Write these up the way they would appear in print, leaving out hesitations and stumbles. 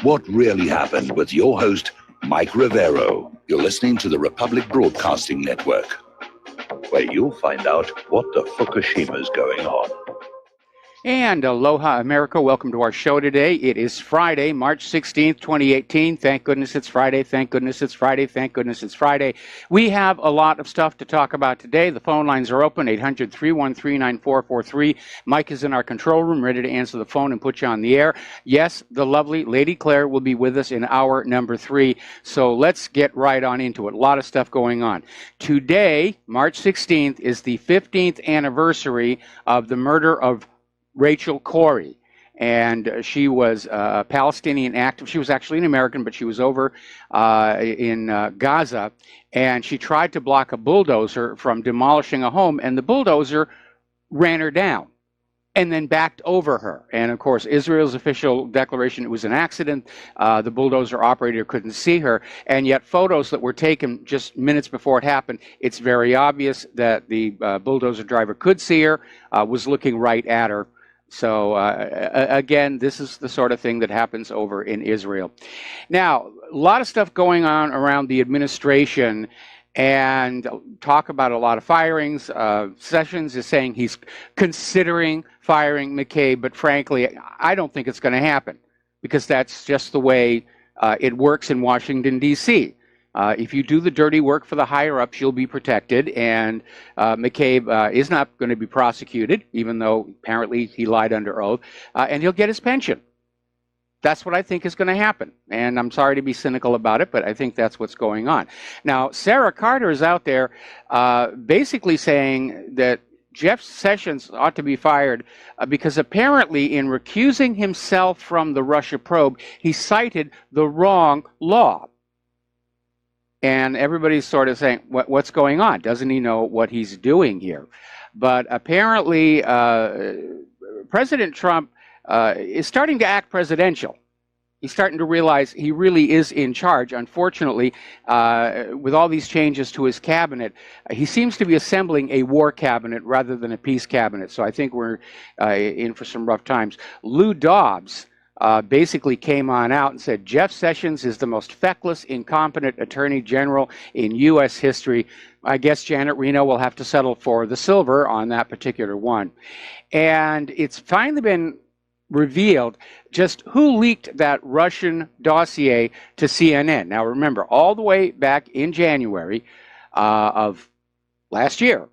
What really happened with your host, Mike Rivero. You're listening to the Republic Broadcasting Network, where you'll find out what the Fukushima's going on. And aloha, America. Welcome to our show today. It is Friday, March 16th, 2018. Thank goodness it's Friday. Thank goodness it's Friday. Thank goodness it's Friday. We have a lot of stuff to talk about today. The phone lines are open, 800-313-9443. Mike is in our control room, ready to answer the phone and put you on the air. Yes, the lovely Lady Claire will be with us in hour number 3. So let's get right on into it. A lot of stuff going on. Today, March 16th, is the 15th anniversary of the murder of Rachel Corrie, and she was a Palestinian activist. She was actually an American, but she was over in Gaza, and she tried to block a bulldozer from demolishing a home, and the bulldozer ran her down and then backed over her. And of course, Israel's official declaration, it was an accident. The bulldozer operator couldn't see her, and yet photos that were taken just minutes before it happened, it's very obvious that the bulldozer driver could see her, was looking right at her. So, again, this is the sort of thing that happens over in Israel. Now, a lot of stuff going on around the administration, and talk about a lot of firings. Sessions is saying he's considering firing McCabe, but frankly, I don't think it's going to happen, because that's just the way it works in Washington, D.C. If you do the dirty work for the higher-ups, you'll be protected, and McCabe is not going to be prosecuted, even though apparently he lied under oath, and he'll get his pension. That's what I think is going to happen, and I'm sorry to be cynical about it, but I think that's what's going on. Now, Sarah Carter is out there basically saying that Jeff Sessions ought to be fired because apparently in recusing himself from the Russia probe, he cited the wrong law. And everybody's sort of saying, what's going on? Doesn't he know what he's doing here? But apparently, President Trump is starting to act presidential. He's starting to realize he really is in charge. Unfortunately, with all these changes to his cabinet, he seems to be assembling a war cabinet rather than a peace cabinet. So I think we're in for some rough times. Lou Dobbs basically came on out and said Jeff Sessions is the most feckless, incompetent attorney general in U.S. history. I guess Janet Reno will have to settle for the silver on that particular one. And it's finally been revealed just who leaked that Russian dossier to CNN. Now remember, all the way back in January of last year,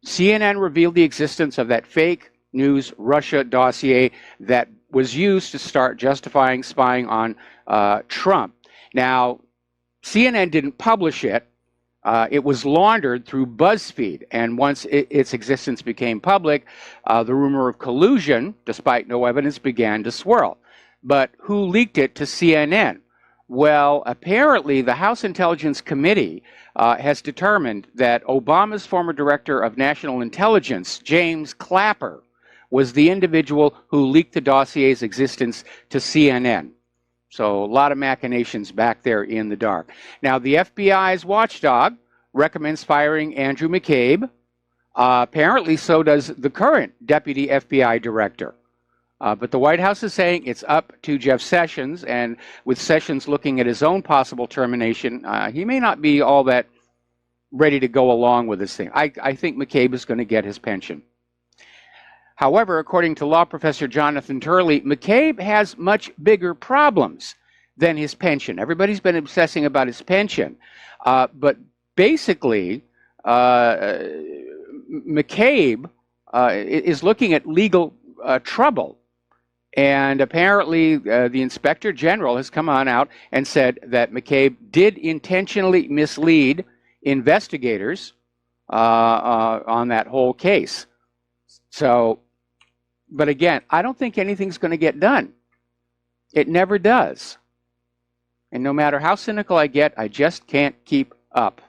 CNN revealed the existence of that fake news Russia dossier that was used to start justifying spying on Trump. Now, CNN didn't publish it. It was laundered through BuzzFeed, and once its existence became public, the rumor of collusion, despite no evidence, began to swirl. But who leaked it to CNN? Well, apparently the House Intelligence Committee has determined that Obama's former director of national intelligence, James Clapper, was the individual who leaked the dossier's existence to CNN. So a lot of machinations back there in the dark. Now, the FBI's watchdog recommends firing Andrew McCabe. Apparently, so does the current deputy FBI director. But the White House is saying it's up to Jeff Sessions, and with Sessions looking at his own possible termination, he may not be all that ready to go along with this thing. I think McCabe is going to get his pension. However, according to law professor Jonathan Turley, McCabe has much bigger problems than his pension. Everybody's been obsessing about his pension. But basically, McCabe is looking at legal trouble. And apparently, the Inspector General has come on out and said that McCabe did intentionally mislead investigators on that whole case. So, but again, I don't think anything's going to get done. It never does. And no matter how cynical I get, I just can't keep up.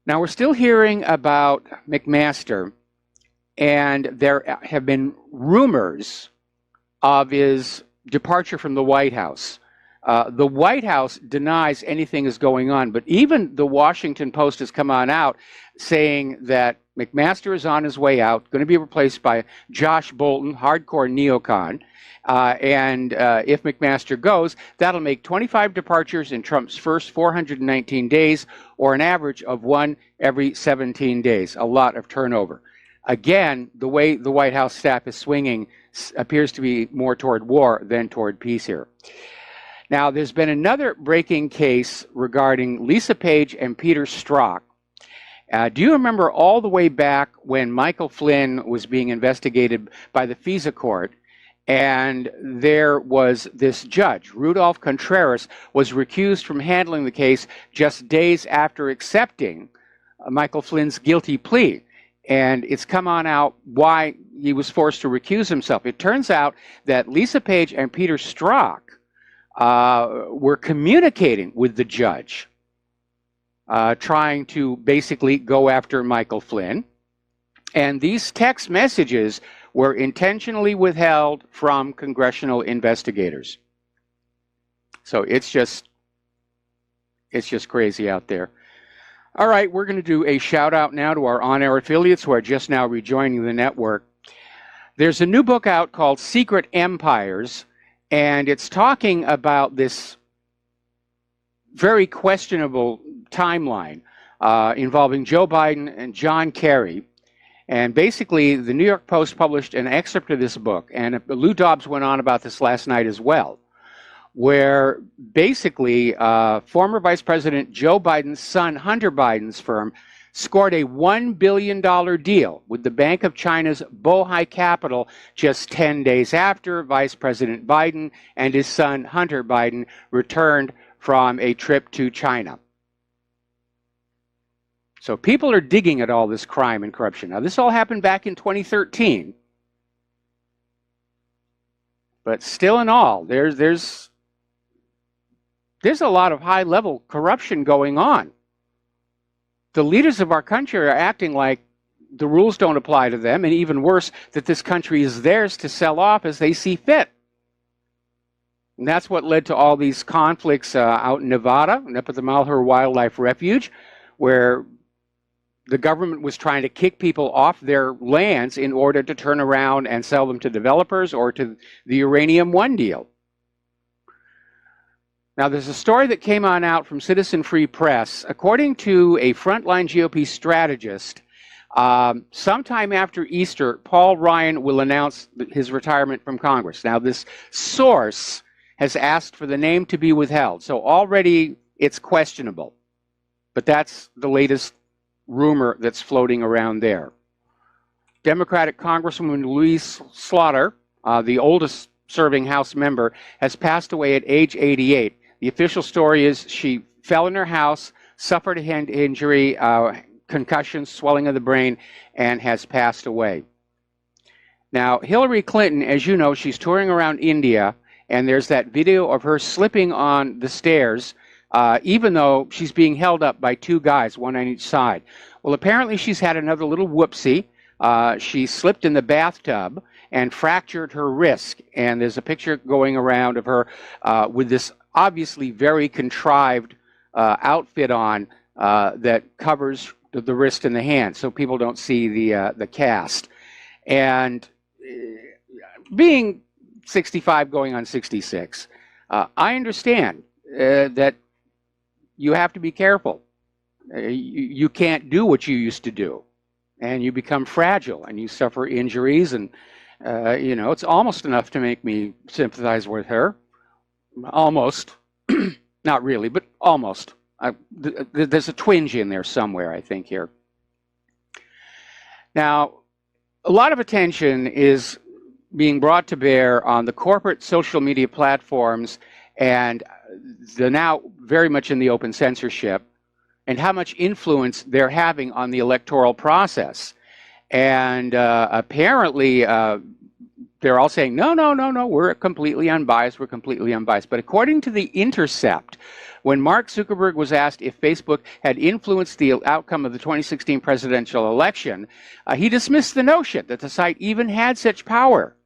Now, we're still hearing about McMaster, and there have been rumors of his departure from the White House. The White House denies anything is going on, but even the Washington Post has come on out saying that McMaster is on his way out, going to be replaced by Josh Bolton, hardcore neocon. And if McMaster goes, that'll make 25 departures in Trump's first 419 days, or an average of one every 17 days. A lot of turnover. Again, the way the White House staff is swinging appears to be more toward war than toward peace here. Now, there's been another breaking case regarding Lisa Page and Peter Strzok. Do you remember all the way back when Michael Flynn was being investigated by the FISA court, and there was this judge, Rudolph Contreras, was recused from handling the case just days after accepting Michael Flynn's guilty plea. And it's come on out why he was forced to recuse himself. It turns out that Lisa Page and Peter Strzok were communicating with the judge, trying to basically go after Michael Flynn. And these text messages were intentionally withheld from congressional investigators. So it's just crazy out there. All right, we're going to do a shout out now to our on-air affiliates who are just now rejoining the network. There's a new book out called Secret Empires, and it's talking about this very questionable timeline involving Joe Biden and John Kerry. And basically, the New York Post published an excerpt of this book, and Lou Dobbs went on about this last night as well, where basically former Vice President Joe Biden's son, Hunter Biden's firm, scored a $1 billion deal with the Bank of China's Bohai Capital just 10 days after Vice President Biden and his son, Hunter Biden, returned from a trip to China. So people are digging at all this crime and corruption. Now, this all happened back in 2013. But still in all, there's a lot of high-level corruption going on. The leaders of our country are acting like the rules don't apply to them, and even worse, that this country is theirs to sell off as they see fit. And that's what led to all these conflicts out in Nevada and up at the Malheur Wildlife Refuge, where the government was trying to kick people off their lands in order to turn around and sell them to developers or to the Uranium One deal. Now, there's a story that came on out from Citizen Free Press. According to a frontline GOP strategist, sometime after Easter, Paul Ryan will announce his retirement from Congress. Now, this source has asked for the name to be withheld, so already it's questionable. But that's the latest rumor that's floating around there. Democratic Congresswoman Louise Slaughter, the oldest serving House member, has passed away at age 88. The official story is she fell in her house, suffered a head injury, concussion, swelling of the brain, and has passed away. Now, Hillary Clinton, as you know, she's touring around India, and there's that video of her slipping on the stairs, even though she's being held up by two guys, one on each side. Well, apparently she's had another little whoopsie. She slipped in the bathtub and fractured her wrist. And there's a picture going around of her with this obviously very contrived outfit on that covers the wrist and the hand, so people don't see the cast. And being 65 going on 66, I understand that you have to be careful. You can't do what you used to do, and you become fragile, and you suffer injuries, and you know, it's almost enough to make me sympathize with her. Almost. Not really, but almost. There's a twinge in there somewhere, I think, here. Now, a lot of attention is being brought to bear on the corporate social media platforms, and they're now very much in the open censorship, and how much influence they're having on the electoral process. And apparently, they're all saying, no, we're completely unbiased, we're completely unbiased. But according to The Intercept, when Mark Zuckerberg was asked if Facebook had influenced the outcome of the 2016 presidential election, he dismissed the notion that the site even had such power.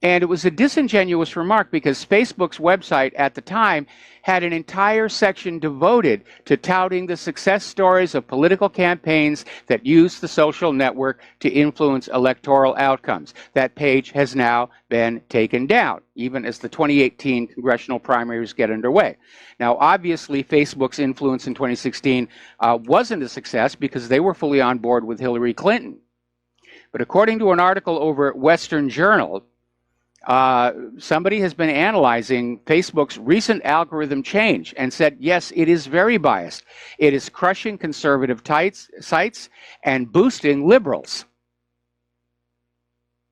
And it was a disingenuous remark because Facebook's website at the time had an entire section devoted to touting the success stories of political campaigns that use the social network to influence electoral outcomes. That page has now been taken down, even as the 2018 congressional primaries get underway. Now, obviously, Facebook's influence in 2016 wasn't a success because they were fully on board with Hillary Clinton. But according to an article over at Western Journal, somebody has been analyzing Facebook's recent algorithm change and said, yes, it is very biased. It is crushing conservative sites and boosting liberals.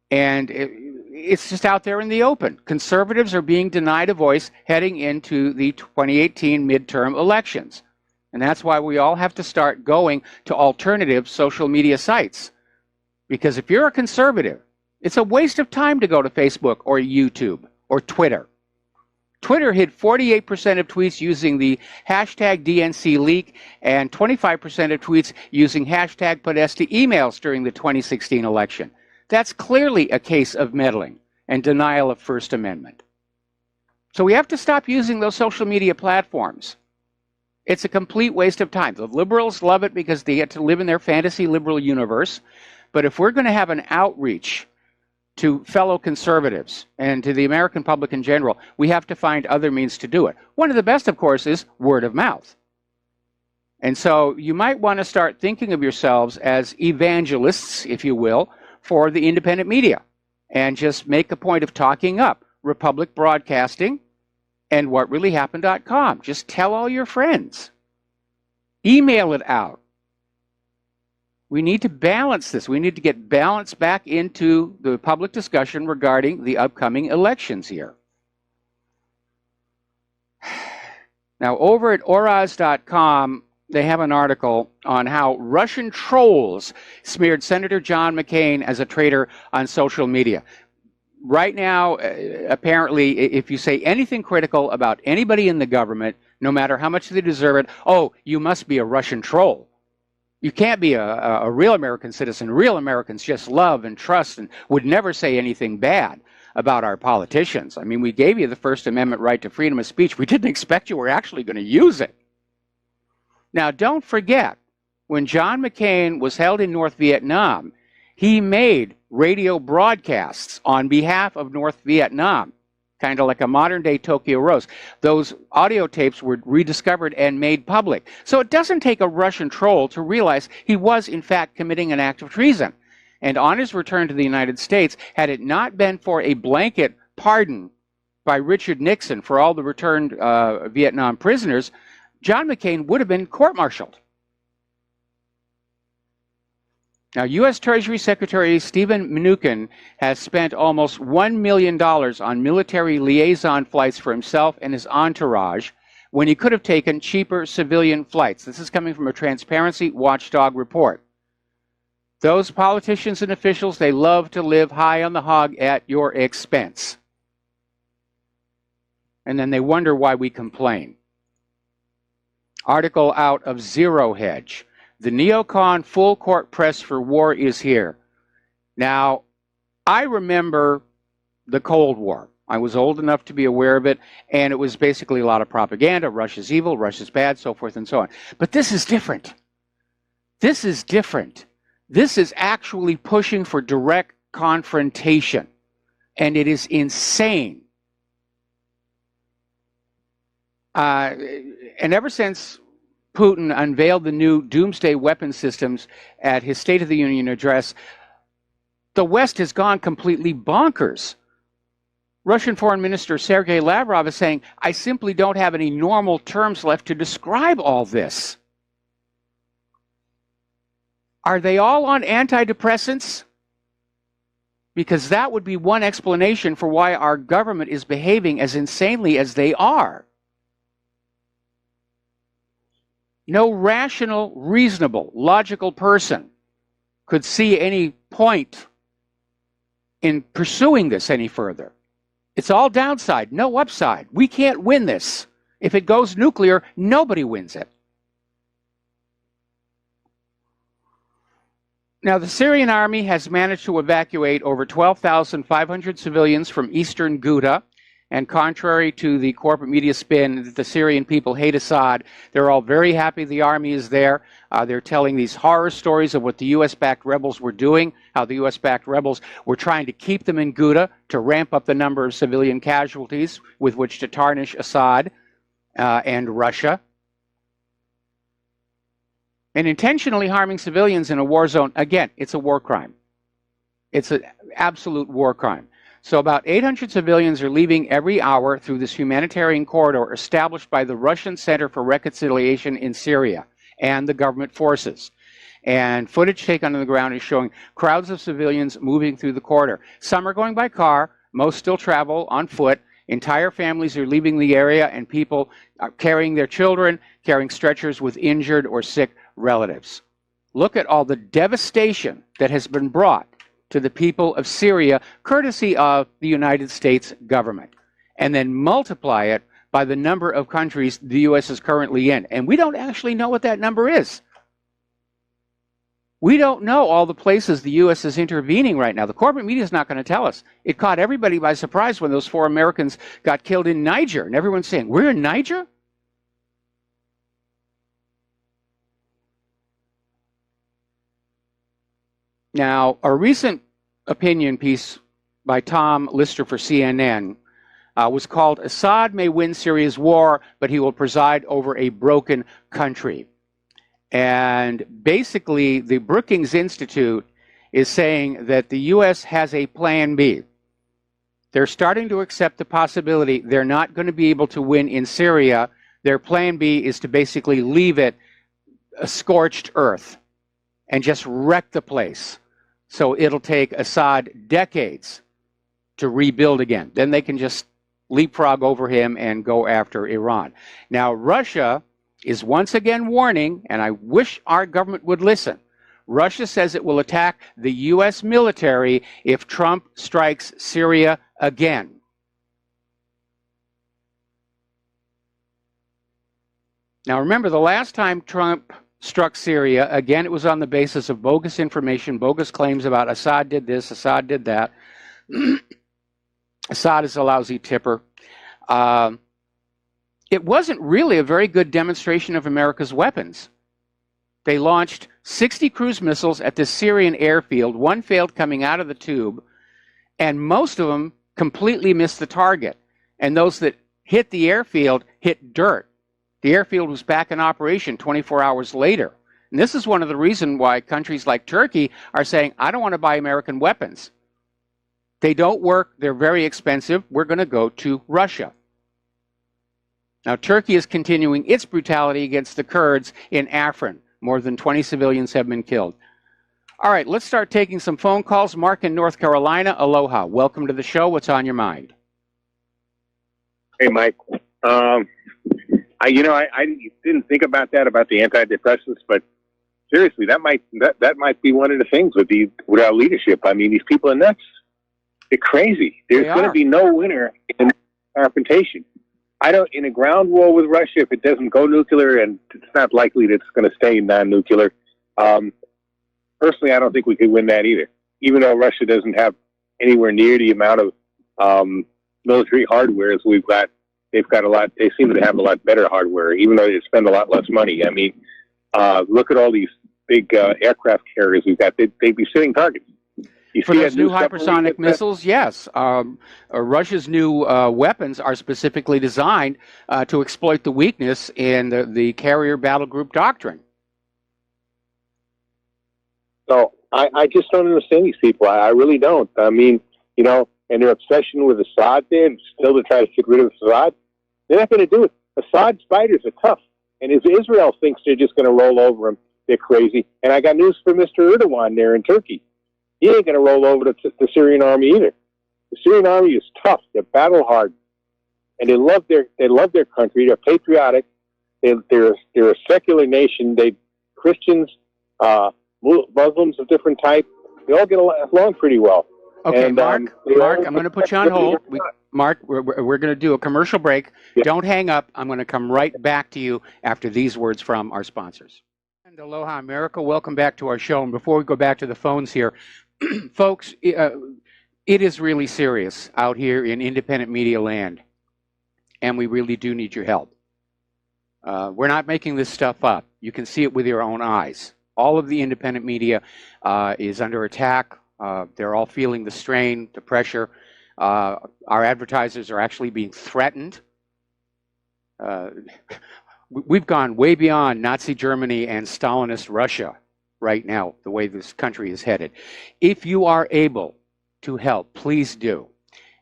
And it's just out there in the open. Conservatives are being denied a voice heading into the 2018 midterm elections. And that's why we all have to start going to alternative social media sites. Because if you're a conservative, it's a waste of time to go to Facebook or YouTube or Twitter. Twitter hid 48% of tweets using the hashtag DNC leak and 25% of tweets using hashtag Podesta emails during the 2016 election. That's clearly a case of meddling and denial of First Amendment. So we have to stop using those social media platforms. It's a complete waste of time. The liberals love it because they get to live in their fantasy liberal universe. But if we're going to have an outreach to fellow conservatives and to the American public in general, we have to find other means to do it. One of the best, of course, is word of mouth. And so you might want to start thinking of yourselves as evangelists, if you will, for the independent media, and just make a point of talking up Republic Broadcasting and whatreallyhappened.com. Just tell all your friends. Email it out. We need to balance this. We need to get balance back into the public discussion regarding the upcoming elections here. Now, over at Oraz.com, they have an article on how Russian trolls smeared Senator John McCain as a traitor on social media. Right now, apparently, if you say anything critical about anybody in the government, no matter how much they deserve it, oh, you must be a Russian troll. You can't be a real American citizen. Real Americans just love and trust and would never say anything bad about our politicians. I mean, we gave you the First Amendment right to freedom of speech. We didn't expect you were actually going to use it. Now, don't forget, when John McCain was held in North Vietnam, he made radio broadcasts on behalf of North Vietnam, kind of like a modern-day Tokyo Rose. Those audio tapes were rediscovered and made public. So it doesn't take a Russian troll to realize he was, in fact, committing an act of treason. And on his return to the United States, had it not been for a blanket pardon by Richard Nixon for all the returned Vietnam prisoners, John McCain would have been court-martialed. Now, U.S. Treasury Secretary Stephen Mnuchin has spent almost $1 million on military liaison flights for himself and his entourage when he could have taken cheaper civilian flights. This is coming from a Transparency Watchdog report. Those politicians and officials, they love to live high on the hog at your expense. And then they wonder why we complain. Article out of Zero Hedge. The neocon full court press for war is here. Now, I remember the Cold War. I was old enough to be aware of it, and it was basically a lot of propaganda. Russia's evil, Russia's bad, so forth and so on. But this is different. This is different. This is actually pushing for direct confrontation, and it is insane. And ever since Putin unveiled the new doomsday weapon systems at his State of the Union address, the West has gone completely bonkers. Russian Foreign Minister Sergei Lavrov is saying, I simply don't have any normal terms left to describe all this. Are they all on antidepressants? Because that would be one explanation for why our government is behaving as insanely as they are. No rational, reasonable, logical person could see any point in pursuing this any further. It's all downside, no upside. We can't win this. If it goes nuclear, nobody wins it. Now, the Syrian army has managed to evacuate over 12,500 civilians from eastern Ghouta. And contrary to the corporate media spin that the Syrian people hate Assad, they're all very happy the army is there. They're telling these horror stories of what the U.S.-backed rebels were doing, how the U.S.-backed rebels were trying to keep them in Ghouta to ramp up the number of civilian casualties with which to tarnish Assad and Russia. And intentionally harming civilians in a war zone, again, it's a war crime. It's an absolute war crime. So about 800 civilians are leaving every hour through this humanitarian corridor established by the Russian Center for Reconciliation in Syria and the government forces. And footage taken on the ground is showing crowds of civilians moving through the corridor. Some are going by car, most still travel on foot. Entire families are leaving the area, and people are carrying their children, carrying stretchers with injured or sick relatives. Look at all the devastation that has been brought to the people of Syria, courtesy of the United States government, and then multiply it by the number of countries the U.S. is currently in. And we don't actually know what that number is. We don't know all the places the U.S. is intervening right now. The corporate media is not going to tell us. It caught everybody by surprise when those 4 Americans got killed in Niger, and everyone's saying, we're in Niger? Now, a recent opinion piece by Tom Lister for CNN was called "Assad May Win Syria's War, but he will preside over a broken country." And basically, the Brookings Institute is saying that the U.S. has a plan B. They're starting to accept the possibility they're not going to be able to win in Syria. Their plan B is to basically leave it a scorched earth and just wreck the place. So it'll take Assad decades to rebuild again. Then they can just leapfrog over him and go after Iran. Now, Russia is once again warning, and I wish our government would listen. Russia says it will attack the U.S. military if Trump strikes Syria again. Now, remember, the last time Trump struck Syria, again, it was on the basis of bogus information, bogus claims about Assad did this, Assad did that. Assad is a lousy tipper. It wasn't really a very good demonstration of America's weapons. They launched 60 cruise missiles at the Syrian airfield. One failed coming out of the tube, and most of them completely missed the target. And those that hit the airfield hit dirt. The airfield was back in operation 24 hours later. And this is one of the reasons why countries like Turkey are saying, I don't want to buy American weapons. They don't work. They're very expensive. We're going to go to Russia. Now, Turkey is continuing its brutality against the Kurds in Afrin. More than 20 civilians have been killed. All right, let's start taking some phone calls. Mark in North Carolina, aloha. Welcome to the show. What's on your mind? Hey, Mike. I didn't think about that, about the antidepressants, but seriously, that might be one of the things with our leadership. I mean, these people are nuts. They're crazy. There's going to be no winner in confrontation. In a ground war with Russia, if it doesn't go nuclear, and it's not likely that it's going to stay non-nuclear, personally, I don't think we could win that either. Even though Russia doesn't have anywhere near the amount of military hardware as we've got, they've got a lot. They seem to have a lot better hardware, even though they spend a lot less money. I mean, look at all these big aircraft carriers we've got. They'd be sitting targets. For those new hypersonic missiles, yes. Russia's new weapons are specifically designed to exploit the weakness in the carrier battle group doctrine. So I just don't understand these people. I really don't. I mean, and their obsession with Assad there, and still to try to get rid of Assad, they're not going to do it. Assad's fighters are tough. And if Israel thinks they're just going to roll over him, they're crazy. And I got news for Mr. Erdogan there in Turkey. He ain't going to roll over the Syrian army either. The Syrian army is tough. They're battle hard, and they love their country. They're patriotic. They're a secular nation. Christians, Muslims of different type. They all get along pretty well. Okay, and, Mark, I'm going to put you on hold. Mark, we're going to do a commercial break. Yeah. Don't hang up. I'm going to come right back to you after these words from our sponsors. And aloha, America. Welcome back to our show. And before we go back to the phones here, folks, it is really serious out here in independent media land, and we really do need your help. We're not making this stuff up. You can see it with your own eyes. All of the independent media is under attack. They're all feeling the strain, the pressure. Our advertisers are actually being threatened. We've gone way beyond Nazi Germany and Stalinist Russia right now, the way this country is headed. If you are able to help, please do.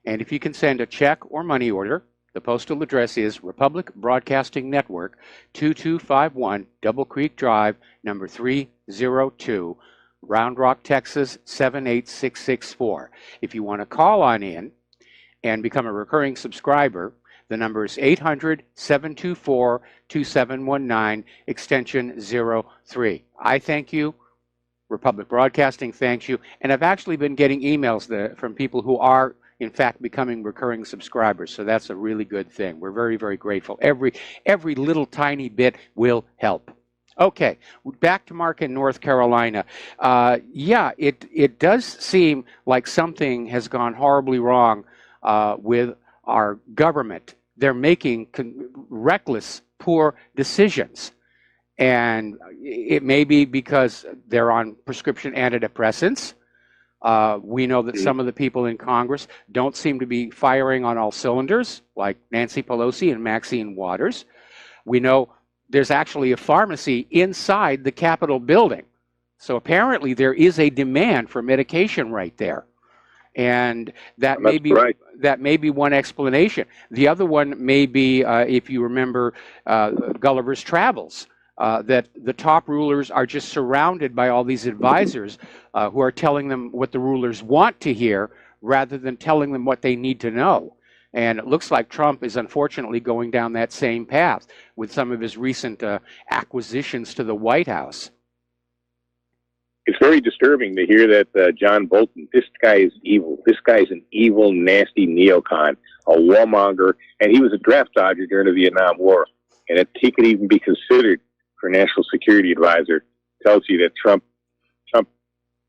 And if you can send a check or money order, the postal address is Republic Broadcasting Network, 2251 Double Creek Drive, number 302, Round Rock, Texas, 78664. If you want to call on in and become a recurring subscriber, the number is 800-724-2719, extension 03. I thank you. Republic Broadcasting thanks you. And I've actually been getting emails from people who are, in fact, becoming recurring subscribers. So that's a really good thing. We're very, very grateful. Every little tiny bit will help. Okay, back to Mark in North Carolina. Yeah, it does seem like something has gone horribly wrong with our government. They're making reckless, poor decisions. And it may be because they're on prescription antidepressants. We know that some of the people in Congress don't seem to be firing on all cylinders, like Nancy Pelosi and Maxine Waters. We know there's actually a pharmacy inside the Capitol building. So apparently there is a demand for medication right there. And that may be right. That may be one explanation. The other one may be, if you remember Gulliver's Travels, that the top rulers are just surrounded by all these advisors who are telling them what the rulers want to hear rather than telling them what they need to know. And it looks like Trump is unfortunately going down that same path with some of his recent acquisitions to the White House. It's very disturbing to hear that John Bolton, this guy is evil. This guy is an evil, nasty neocon, a warmonger, and he was a draft dodger during the Vietnam War. And that he could even be considered for National Security Advisor tells you that Trump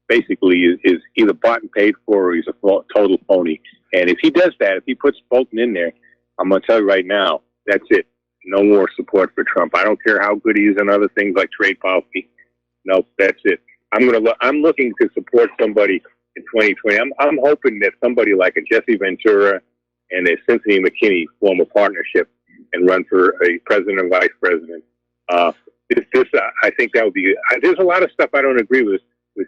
basically is either bought and paid for or he's a total phony. And if he does that, if he puts Bolton in there, I'm going to tell you right now, that's it. No more support for Trump. I don't care how good he is on other things like trade policy. No, that's it. I'm looking to support somebody in 2020. I'm hoping that somebody like a Jesse Ventura and a Cynthia McKinney form a partnership and run for a president and vice president. I think that would be. There's a lot of stuff I don't agree with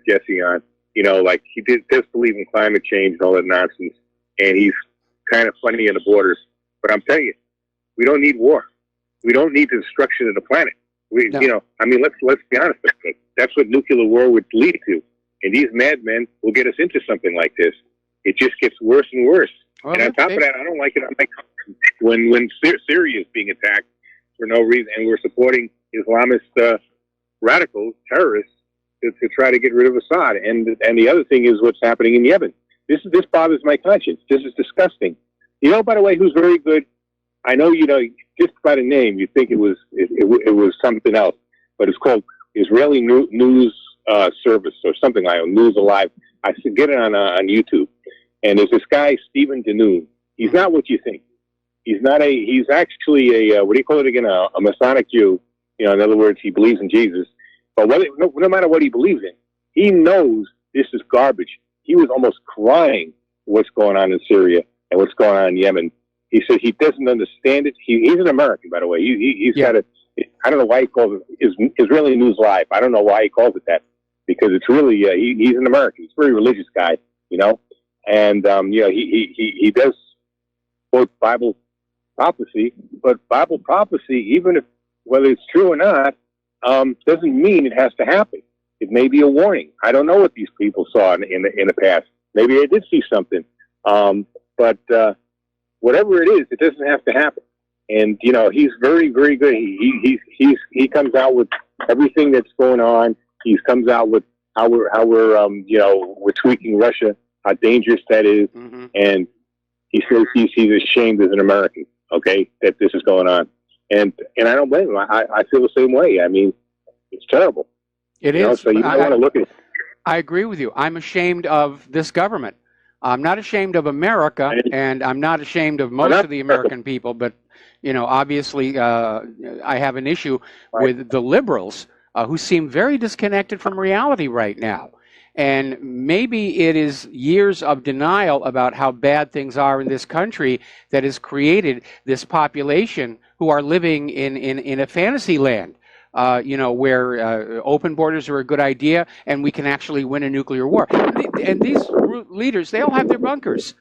Jesse on. You know, like he does believe in climate change and all that nonsense, and he's kind of funny on the borders. But I'm telling you, we don't need war. We don't need the destruction of the planet. No. You know, I mean, let's be honest. That's what nuclear war would lead to. And these madmen will get us into something like this. It just gets worse and worse. Well, and on top of that, I don't like it. When Syria is being attacked for no reason, and we're supporting Islamist radicals, terrorists, to try to get rid of Assad. And the other thing is what's happening in Yemen. This bothers my conscience. This is disgusting. You know, by the way, who's very good? I know, you know, just by the name, you think it was something else, but it's called Israeli News Service or something like that, News Alive. I should get it on YouTube. And there's this guy, Stephen Danoon. He's not what you think. He's actually a, what do you call it again, a Masonic Jew. You know, in other words, he believes in Jesus. But no matter what he believes in, he knows this is garbage. He was almost crying what's going on in Syria and what's going on in Yemen. He said he doesn't understand it. He's an American, by the way. He's got a, I don't know why he calls it Israeli News Live. I don't know why he calls it that, because it's really, he's an American. He's a very religious guy, you know. And, you know, he does quote Bible prophecy, but Bible prophecy, even if, whether it's true or not, doesn't mean it has to happen. It may be a warning. I don't know what these people saw in the past. Maybe they did see something. But whatever it is, it doesn't have to happen. And, you know, he's very, very good. He comes out with everything that's going on. He comes out with how we're you know, we're tweaking Russia, how dangerous that is. Mm-hmm. And he says he's ashamed as an American, okay, that this is going on. And I don't blame him. I feel the same way. I mean, It's terrible. It You know, is. so you might want to look at it. I agree with you. I'm ashamed of this government. I'm not ashamed of America, and I'm not ashamed of most of the American people, but, you know, obviously I have an issue with the liberals who seem very disconnected from reality right now. And maybe it is years of denial about how bad things are in this country that has created this population who are living in a fantasy land. You know, where open borders are a good idea and we can actually win a nuclear war. And these leaders, they all have their bunkers.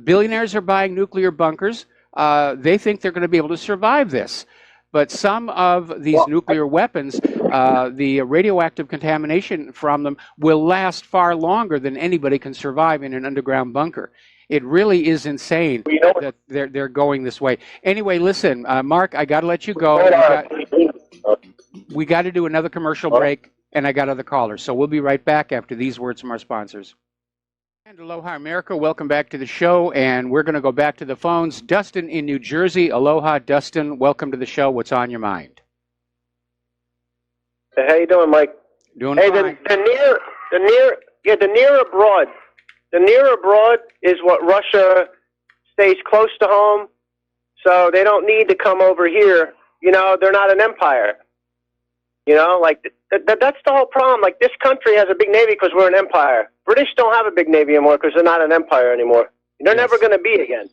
Billionaires are buying nuclear bunkers. They think they're going to be able to survive this. But some of these nuclear weapons, the radioactive contamination from them will last far longer than anybody can survive in an underground bunker. It really is insane that they're going this way. Anyway, listen, Mark, I got to let you go. We got to do another commercial break, and I got other callers. So we'll be right back after these words from our sponsors. And aloha, America. Welcome back to the show, and we're going to go back to the phones. Dustin in New Jersey. Aloha, Dustin. Welcome to the show. What's on your mind? Hey, how you doing, Mike? Doing fine. The near abroad. The near abroad is what Russia stays close to home, so they don't need to come over here. You know, they're not an empire. You know, like that's the whole problem. Like, this country has a big navy because we're an empire. British don't have a big navy anymore because they're not an empire anymore. They're never going to be again.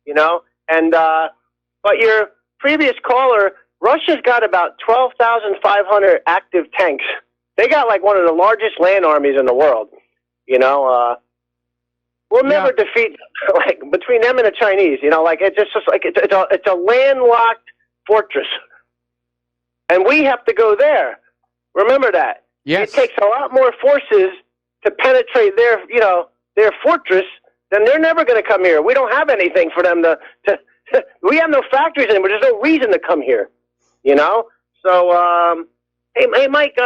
You know, and but your previous caller, Russia's got about 12,500 active tanks. They got like one of the largest land armies in the world. You know, we'll never defeat, like, between them and the Chinese. You know, like, it's just like it's a landlocked fortress. And we have to go there. Remember that. Yes. It takes a lot more forces to penetrate their, you know, their fortress. Then they're never going to come here. We don't have anything for them to we have no factories anymore. There's no reason to come here. You know. So, hey, Mike.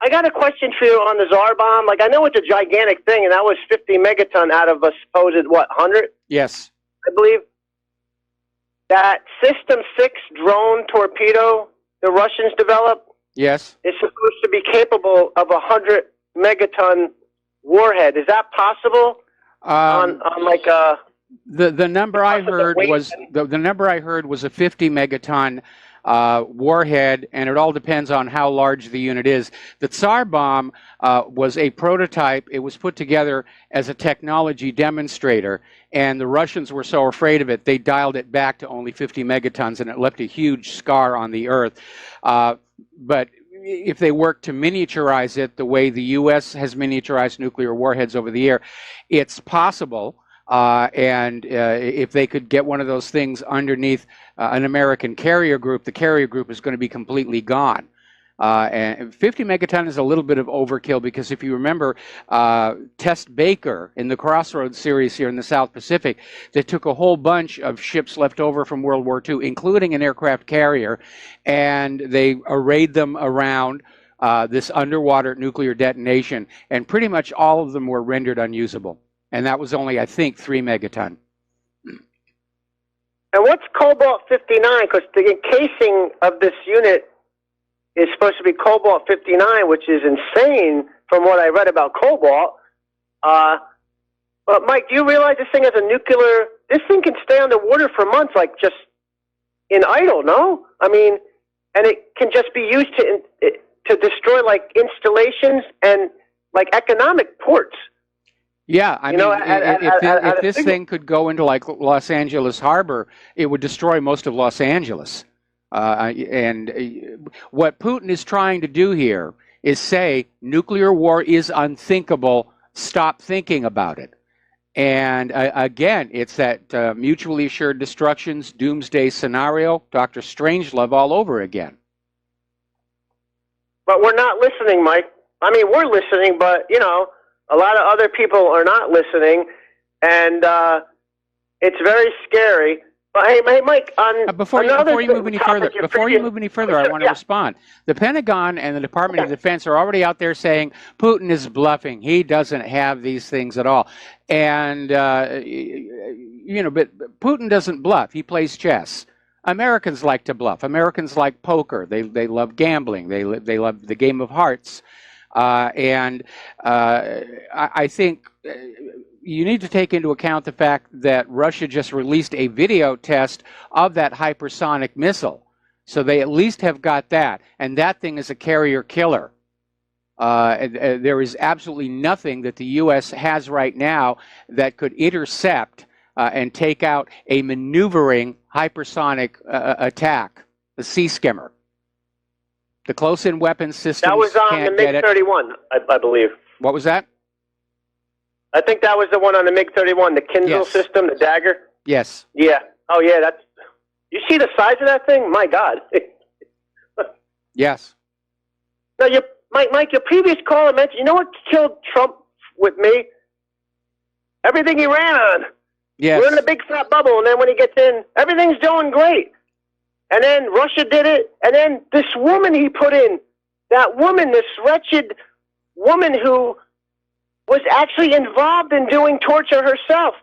I got a question for you on the Tsar bomb. Like, I know it's a gigantic thing, and that was 50 megaton out of a supposed 100. Yes. I believe. That System 6 drone torpedo the Russians developed, yes, is supposed to be capable of 100 megaton warhead. Is that possible? On like the number I heard was the number I heard was a 50 megaton warhead, and it all depends on how large the unit is. The Tsar bomb was a prototype. It was put together as a technology demonstrator, and the Russians were so afraid of it, they dialed it back to only 50 megatons, and it left a huge scar on the Earth. But if they work to miniaturize it the way the U.S. has miniaturized nuclear warheads over the year, it's possible. And if they could get one of those things underneath an American carrier group, the carrier group is going to be completely gone. And 50 megaton is a little bit of overkill because if you remember Test Baker in the Crossroads series here in the South Pacific, they took a whole bunch of ships left over from World War II, including an aircraft carrier, and they arrayed them around this underwater nuclear detonation, and pretty much all of them were rendered unusable. And that was only, I think, 3 megaton. And what's cobalt-59? Because the encasing of this unit is supposed to be cobalt-59, which is insane from what I read about cobalt. But, Mike, do you realize this thing has a nuclear... This thing can stay underwater for months, like, just in idle, no? I mean, and it can just be used to destroy, like, installations and, like, economic ports. Yeah, I mean, if this thing could go into, like, Los Angeles Harbor, it would destroy most of Los Angeles. And what Putin is trying to do here is say nuclear war is unthinkable. Stop thinking about it. And again, it's that mutually assured destruction's doomsday scenario, Dr. Strangelove all over again. But we're not listening, Mike. I mean, we're listening, but, you know, a lot of other people are not listening, and it's very scary. But hey, Mike, on before you move any further, I want to respond. The Pentagon and the Department of Defense are already out there saying Putin is bluffing. He doesn't have these things at all. And you know, but Putin doesn't bluff. He plays chess. Americans like to bluff. Americans like poker. They love gambling. They love the game of hearts. I think you need to take into account the fact that Russia just released a video test of that hypersonic missile. So they at least have got that. And that thing is a carrier killer. There is absolutely nothing that the U.S. has right now that could intercept and take out a maneuvering hypersonic attack, the sea skimmer. The close-in weapons systems That was on can't the get it. MiG-31, I believe. What was that? I think that was the one on the MiG-31, the Kindle Yes. system, the Dagger. Yes. Yeah. Oh, yeah. That's. You see the size of that thing? My God. Yes. Now, Mike, your previous caller mentioned. You know what killed Trump with me? Everything he ran on. Yes. We're in a big fat bubble, and then when he gets in, everything's doing great. And then Russia did it, and then this woman he put in, that woman, this wretched woman who was actually involved in doing torture herself,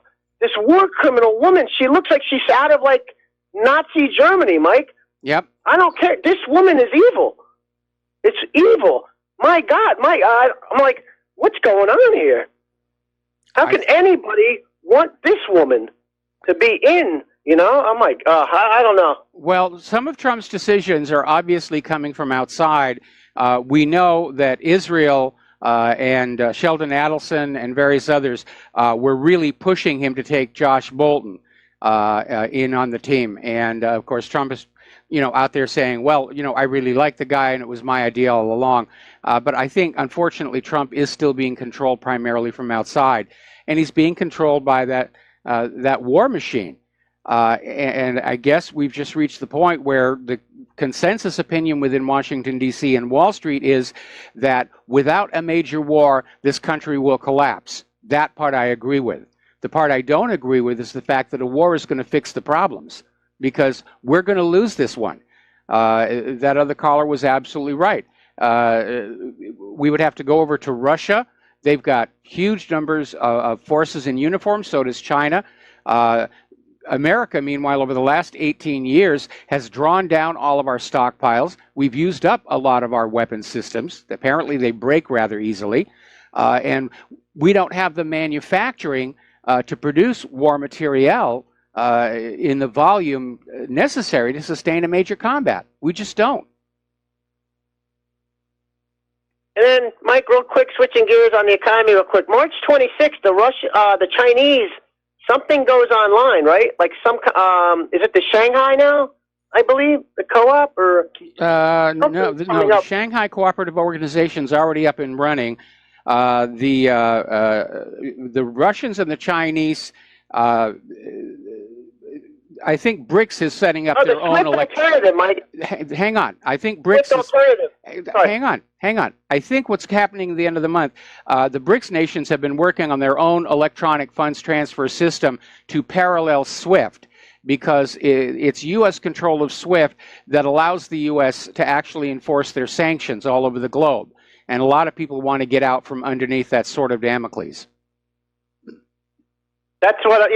this war criminal woman, she looks like she's out of, like, Nazi Germany, Mike. Yep. I don't care. This woman is evil. It's evil. My God, I'm like, what's going on here? How can anybody want this woman to be in? You know, I'm like, I don't know. Well, some of Trump's decisions are obviously coming from outside. We know that Israel and Sheldon Adelson and various others were really pushing him to take Josh Bolton in on the team. And, of course, Trump is, out there saying, well, I really like the guy and it was my idea all along. But I think, unfortunately, Trump is still being controlled primarily from outside. And he's being controlled by that war machine. And I guess we've just reached the point where the consensus opinion within Washington, D.C. and Wall Street is that without a major war, this country will collapse. That part I agree with. The part I don't agree with is the fact that a war is going to fix the problems, because we're going to lose this one. That other caller was absolutely right. We would have to go over to Russia. They've got huge numbers of forces in uniform, so does China. America, meanwhile, over the last 18 years, has drawn down all of our stockpiles. We've used up a lot of our weapon systems. Apparently, they break rather easily. And we don't have the manufacturing to produce war materiel in the volume necessary to sustain a major combat. We just don't. And then, Mike, real quick, switching gears on the economy real quick. March 26th, the Chinese, something goes online, right? Like is it the Shanghai now, I believe, the co-op? Or no, the Shanghai Cooperative Organization's already up and running. The Russians and the Chinese, I think BRICS is setting up their own alternative, Mike. Hang on. I think BRICS is... Hang on. I think what's happening at the end of the month, the BRICS nations have been working on their own electronic funds transfer system to parallel SWIFT, because it's U.S. control of SWIFT that allows the U.S. to actually enforce their sanctions all over the globe. And a lot of people want to get out from underneath that sword of Damocles. That's what,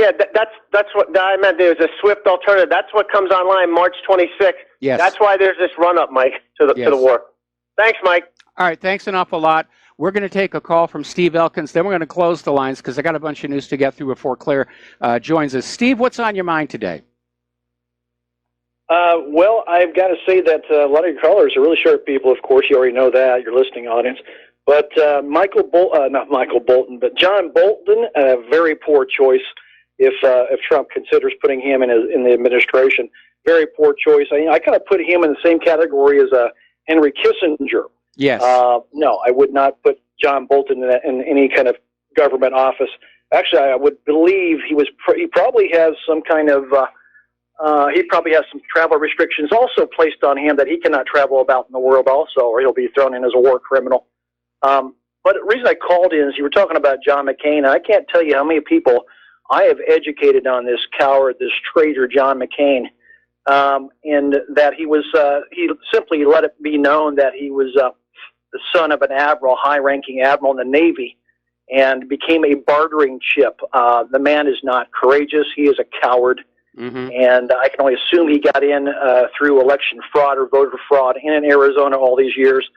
that's what I meant. There's a SWIFT alternative. That's what comes online March 26th. Yes. That's why there's this run-up, Mike, to the war. Thanks, Mike. All right, thanks an awful lot. We're going to take a call from Steve Elkins. Then we're going to close the lines because I got a bunch of news to get through before Claire joins us. Steve, what's on your mind today? Well, I've got to say that a lot of your callers are really sharp people. Of course, you already know that, your listening audience. But not Michael Bolton, but John Bolton, a very poor choice if Trump considers putting him in the administration. Very poor choice. I kind of put him in the same category as Henry Kissinger. Yes. No, I would not put John Bolton in any kind of government office. Actually, I would believe he probably has some kind of he probably has some travel restrictions also placed on him that he cannot travel about in the world also, or he'll be thrown in as a war criminal. But the reason I called in is you were talking about John McCain, and I can't tell you how many people I have educated on this coward, this traitor John McCain, and that he simply let it be known that he was the son of an admiral, high-ranking admiral in the Navy, and became a bartering chip. The man is not courageous. He is a coward. And I can only assume he got in through election fraud or voter fraud in Arizona all these years.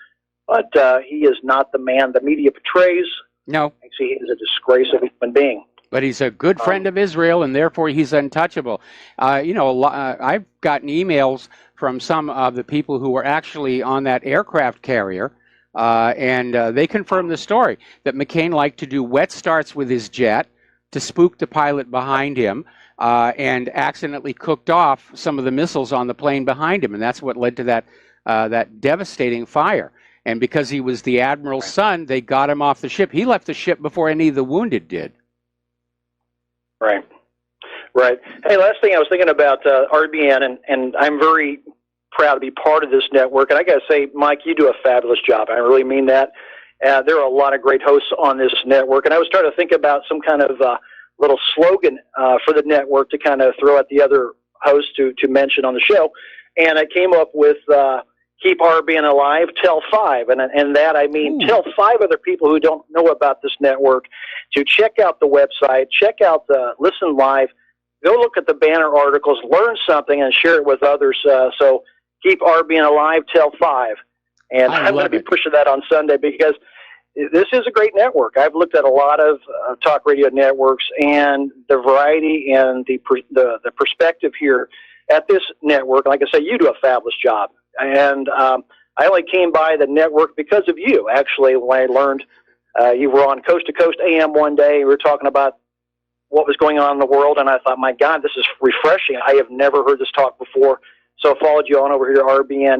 But he is not the man the media portrays. No. Actually, he is a disgrace of a human being. But he's a good friend of Israel, and therefore he's untouchable. I've gotten emails from some of the people who were actually on that aircraft carrier, and they confirmed the story, that McCain liked to do wet starts with his jet to spook the pilot behind him, and accidentally cooked off some of the missiles on the plane behind him, and that's what led to that devastating fire. And because he was the admiral's son, they got him off the ship. He left the ship before any of the wounded did. Right. Hey, last thing I was thinking about RBN, and I'm very proud to be part of this network. And I got to say, Mike, you do a fabulous job. I really mean that. There are a lot of great hosts on this network. And I was trying to think about some kind of little slogan for the network to kind of throw at the other hosts to mention on the show. And I came up with keep RBN alive, tell 5. And that I mean, tell 5 other people who don't know about this network to check out the website, check out the Listen Live, go look at the banner articles, learn something, and share it with others. So keep RBN alive, tell 5. And I'm going to be pushing that on Sunday because this is a great network. I've looked at a lot of talk radio networks, and the variety and the perspective here at this network, like I say, you do a fabulous job. And I only came by the network because of you, actually, when I learned you were on Coast to Coast AM one day. We were talking about what was going on in the world, and I thought, my God, this is refreshing. I have never heard this talk before. So I followed you on over here to RBN,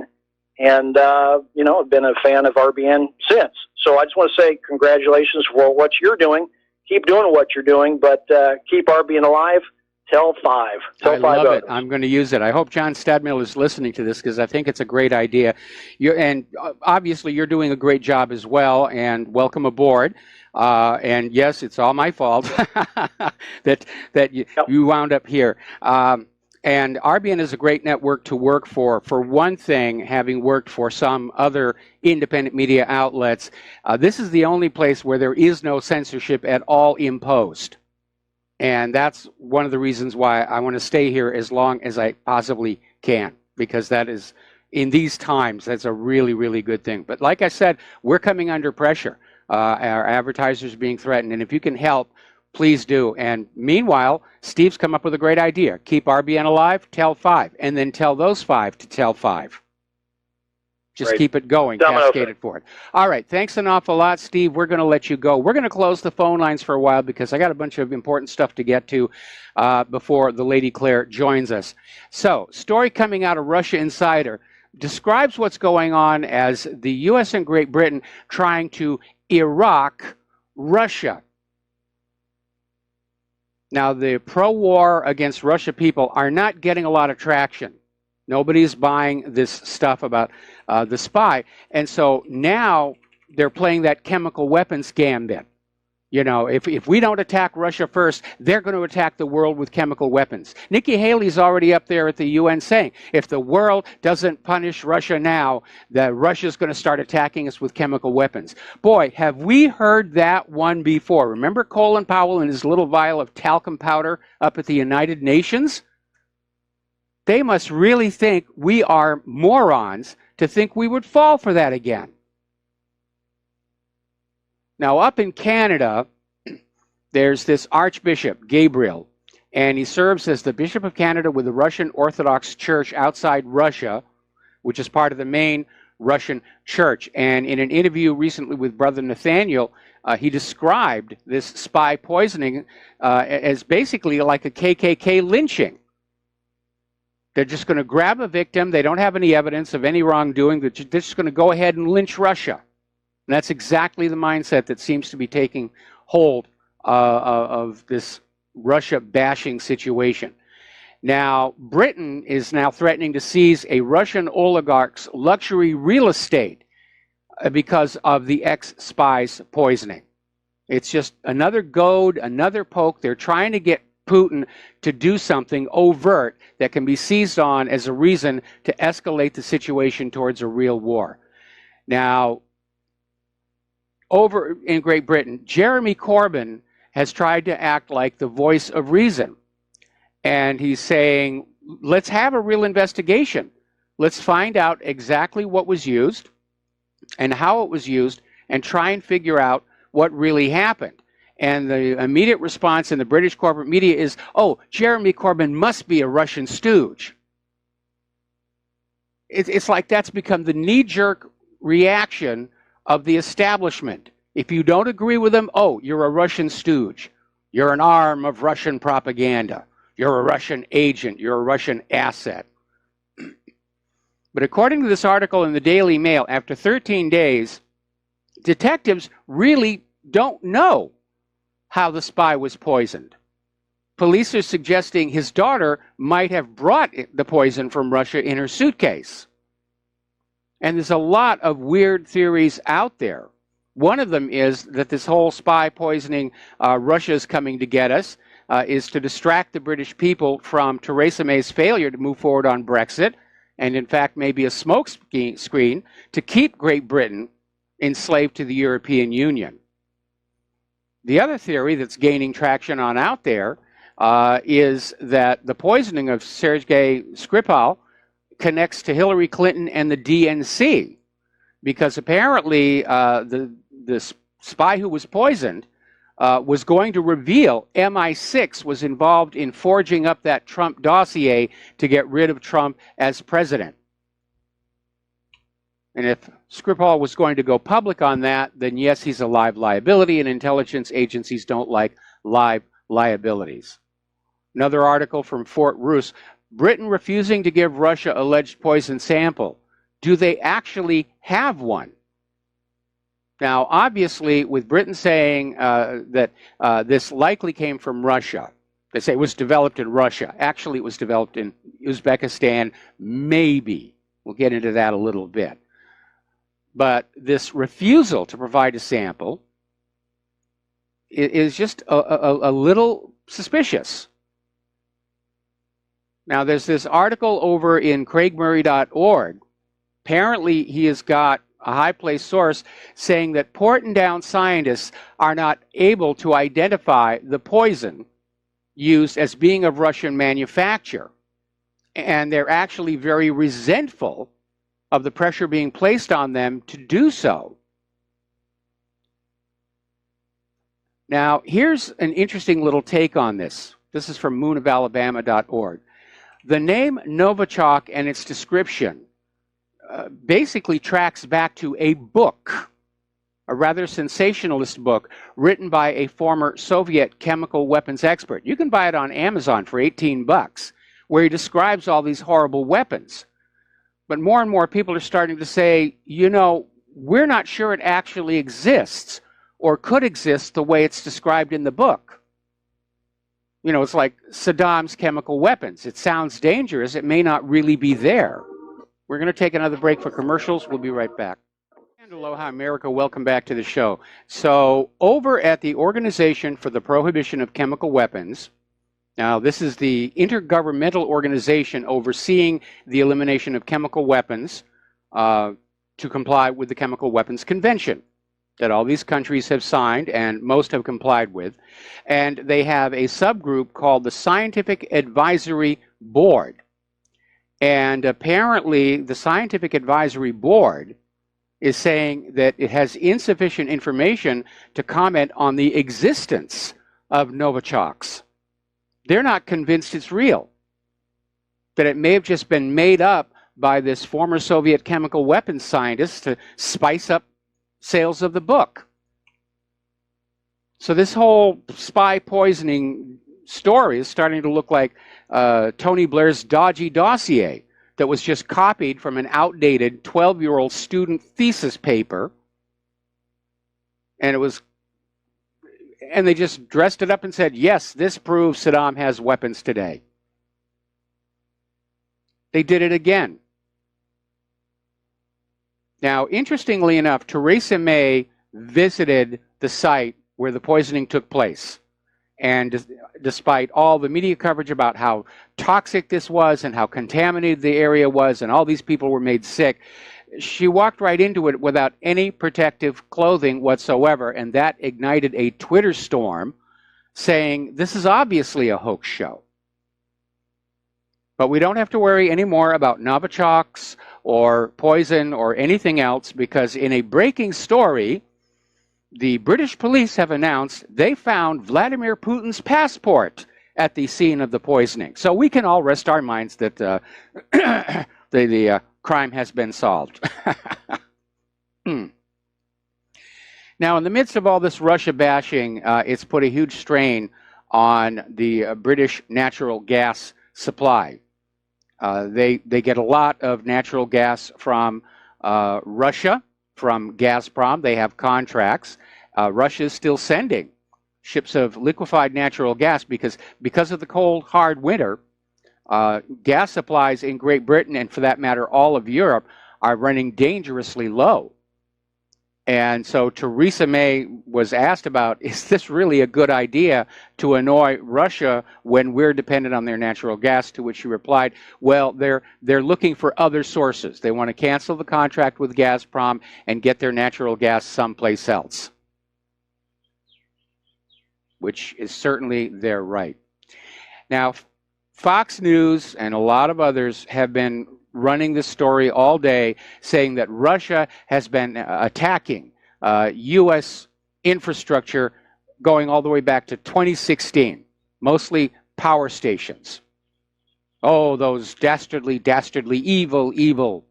and, I've been a fan of RBN since. So I just want to say congratulations for what you're doing. Keep doing what you're doing, but keep RBN alive. Tell 5. Tell 5 love others. it. I'm going to use it. I hope John Stadmill is listening to this because I think it's a great idea. Obviously, you're doing a great job as well, and welcome aboard. And yes, it's all my fault that you wound up here. And RBN is a great network to work for. For one thing, having worked for some other independent media outlets, this is the only place where there is no censorship at all imposed. And that's one of the reasons why I want to stay here as long as I possibly can, because that is, in these times, that's a really, really good thing. But like I said, we're coming under pressure. Our advertisers are being threatened, and if you can help, please do. And meanwhile, Steve's come up with a great idea. Keep RBN alive, tell 5, and then tell those 5 to tell 5. Just keep it going, cascade it forward. All right, thanks an awful lot, Steve. We're going to let you go. We're going to close the phone lines for a while because I got a bunch of important stuff to get to before the Lady Claire joins us. So, story coming out of Russia Insider describes what's going on as the U.S. and Great Britain trying to Iraq Russia. Now, the pro-war against Russia people are not getting a lot of traction. Nobody's buying this stuff about the spy. And so now they're playing that chemical weapons gambit. You know, if we don't attack Russia first, they're going to attack the world with chemical weapons. Nikki Haley's already up there at the UN saying, if the world doesn't punish Russia now, that Russia's going to start attacking us with chemical weapons. Boy, have we heard that one before. Remember Colin Powell and his little vial of talcum powder up at the United Nations? They must really think we are morons to think we would fall for that again. Now, up in Canada, there's this Archbishop, Gabriel, and he serves as the Bishop of Canada with the Russian Orthodox Church outside Russia, which is part of the main Russian church. And in an interview recently with Brother Nathaniel, he described this spy poisoning as basically like a KKK lynching. They're just going to grab a victim. They don't have any evidence of any wrongdoing. They're just going to go ahead and lynch Russia. And that's exactly the mindset that seems to be taking hold of this Russia bashing situation. Now, Britain is now threatening to seize a Russian oligarch's luxury real estate because of the ex-spy's poisoning. It's just another goad, another poke. They're trying to get Putin to do something overt that can be seized on as a reason to escalate the situation towards a real war. Now, over in Great Britain, Jeremy Corbyn has tried to act like the voice of reason. And he's saying, let's have a real investigation. Let's find out exactly what was used and how it was used and try and figure out what really happened. And the immediate response in the British corporate media is, oh, Jeremy Corbyn must be a Russian stooge. It's like that's become the knee-jerk reaction of the establishment. If you don't agree with them, oh, you're a Russian stooge. You're an arm of Russian propaganda. You're a Russian agent. You're a Russian asset. But according to this article in the Daily Mail, after 13 days, detectives really don't know how the spy was poisoned. Police are suggesting his daughter might have brought the poison from Russia in her suitcase. And there's a lot of weird theories out there. One of them is that this whole spy poisoning, Russia's coming to get us, is to distract the British people from Theresa May's failure to move forward on Brexit, and in fact maybe a smoke screen to keep Great Britain enslaved to the European Union. The other theory that's gaining traction on out there is that the poisoning of Sergei Skripal connects to Hillary Clinton and the DNC, because apparently the spy who was poisoned was going to reveal MI6 was involved in forging up that Trump dossier to get rid of Trump as president. And if Skripal was going to go public on that, then yes, he's a live liability, and intelligence agencies don't like live liabilities. Another article from Fort Roos, Britain refusing to give Russia alleged poison sample. Do they actually have one? Now, obviously, with Britain saying that this likely came from Russia, they say it was developed in Russia. Actually, it was developed in Uzbekistan, maybe. We'll get into that a little bit. But this refusal to provide a sample is just a little suspicious. Now, there's this article over in craigmurray.org. Apparently, he has got a high-placed source saying that Porton-Down scientists are not able to identify the poison used as being of Russian manufacture. And they're actually very resentful of the pressure being placed on them to do so. Now, here's an interesting little take on this. This is from moonofalabama.org. The name Novichok and its description basically tracks back to a book, a rather sensationalist book written by a former Soviet chemical weapons expert. You can buy it on Amazon for $18, where he describes all these horrible weapons. But more and more people are starting to say, you know, we're not sure it actually exists or could exist the way it's described in the book. You know, it's like Saddam's chemical weapons. It sounds dangerous. It may not really be there. We're going to take another break for commercials. We'll be right back. And aloha, America. Welcome back to the show. So over at the Organization for the Prohibition of Chemical Weapons, now this is the intergovernmental organization overseeing the elimination of chemical weapons to comply with the Chemical Weapons Convention that all these countries have signed and most have complied with. And they have a subgroup called the Scientific Advisory Board. And apparently the Scientific Advisory Board is saying that it has insufficient information to comment on the existence of Novichoks. They're not convinced it's real, that it may have just been made up by this former Soviet chemical weapons scientist to spice up sales of the book. So this whole spy poisoning story is starting to look like Tony Blair's dodgy dossier that was just copied from an outdated 12-year-old student thesis paper. And they just dressed it up and said, yes, this proves Saddam has weapons today. They did it again. Now, interestingly enough, Theresa May visited the site where the poisoning took place. And despite all the media coverage about how toxic this was and how contaminated the area was and all these people were made sick, she walked right into it without any protective clothing whatsoever, and that ignited a Twitter storm saying this is obviously a hoax show. But we don't have to worry anymore about Novichokes or poison or anything else, because in a breaking story, the British police have announced they found Vladimir Putin's passport at the scene of the poisoning. So we can all rest our minds that the crime has been solved. Now, in the midst of all this Russia bashing, it's put a huge strain on the British natural gas supply. They get a lot of natural gas from Russia, from Gazprom. They have contracts. Russia is still sending ships of liquefied natural gas because of the cold, hard winter. Gas supplies in Great Britain, and for that matter, all of Europe, are running dangerously low. And so Theresa May was asked about, is this really a good idea to annoy Russia when we're dependent on their natural gas? To which she replied, well, they're looking for other sources. They want to cancel the contract with Gazprom and get their natural gas someplace else, which is certainly their right. Now, Fox News and a lot of others have been running this story all day, saying that Russia has been attacking U.S. infrastructure going all the way back to 2016, mostly power stations. Oh, those dastardly, evil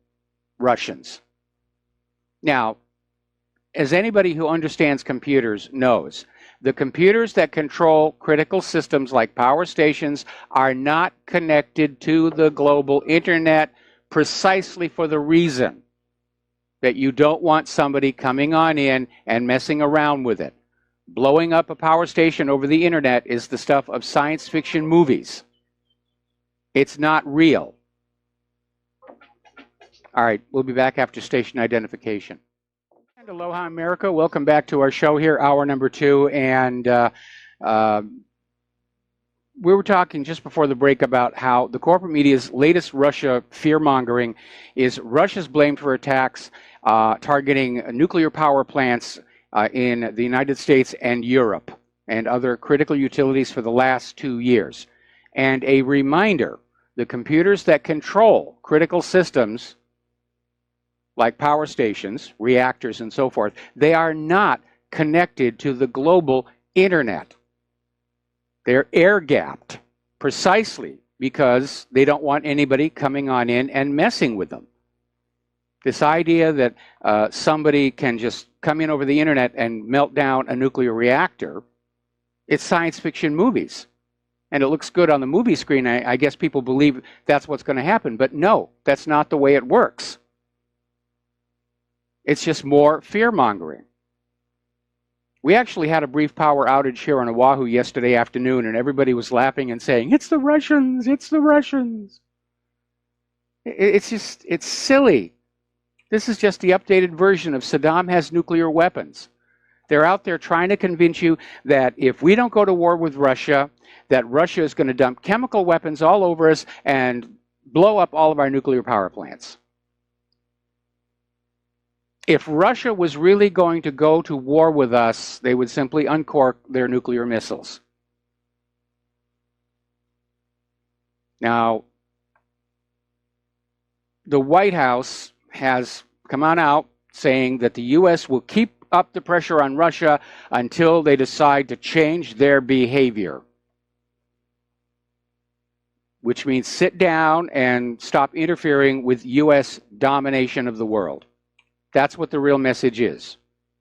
Russians. Now, as anybody who understands computers knows, the computers that control critical systems like power stations are not connected to the global internet, precisely for the reason that you don't want somebody coming on in and messing around with it. Blowing up a power station over the internet is the stuff of science fiction movies. It's not real. All right, we'll be back after station identification. And aloha, America. Welcome back to our show here, hour number 2. And we were talking just before the break about how the corporate media's latest Russia fear-mongering is Russia's blamed for attacks targeting nuclear power plants in the United States and Europe and other critical utilities for the last 2 years. And a reminder, the computers that control critical systems like power stations, reactors, and so forth, they are not connected to the global internet. They're air-gapped precisely because they don't want anybody coming on in and messing with them. This idea that somebody can just come in over the internet and melt down a nuclear reactor, it's science fiction movies. And it looks good on the movie screen. I guess people believe that's what's going to happen. But no, that's not the way it works. It's just more fear-mongering. We actually had a brief power outage here on Oahu yesterday afternoon, and everybody was laughing and saying, it's the Russians, it's the Russians. It's silly. This is just the updated version of Saddam has nuclear weapons. They're out there trying to convince you that if we don't go to war with Russia, that Russia is going to dump chemical weapons all over us and blow up all of our nuclear power plants. If Russia was really going to go to war with us, they would simply uncork their nuclear missiles. Now, the White House has come on out saying that the U.S. will keep up the pressure on Russia until they decide to change their behavior, which means sit down and stop interfering with U.S. domination of the world. That's what the real message is.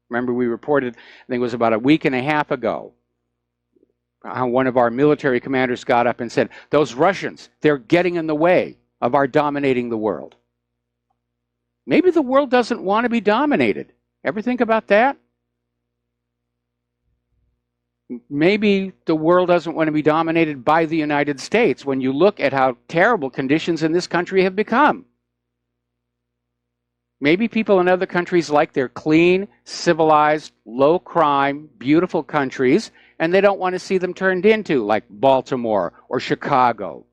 Remember, we reported, I think it was about a week and a half ago, how one of our military commanders got up and said, those Russians, they're getting in the way of our dominating the world. Maybe the world doesn't want to be dominated. Ever think about that? Maybe the world doesn't want to be dominated by the United States when you look at how terrible conditions in this country have become. Maybe people in other countries like their clean, civilized, low-crime, beautiful countries, and they don't want to see them turned into, like Baltimore or Chicago.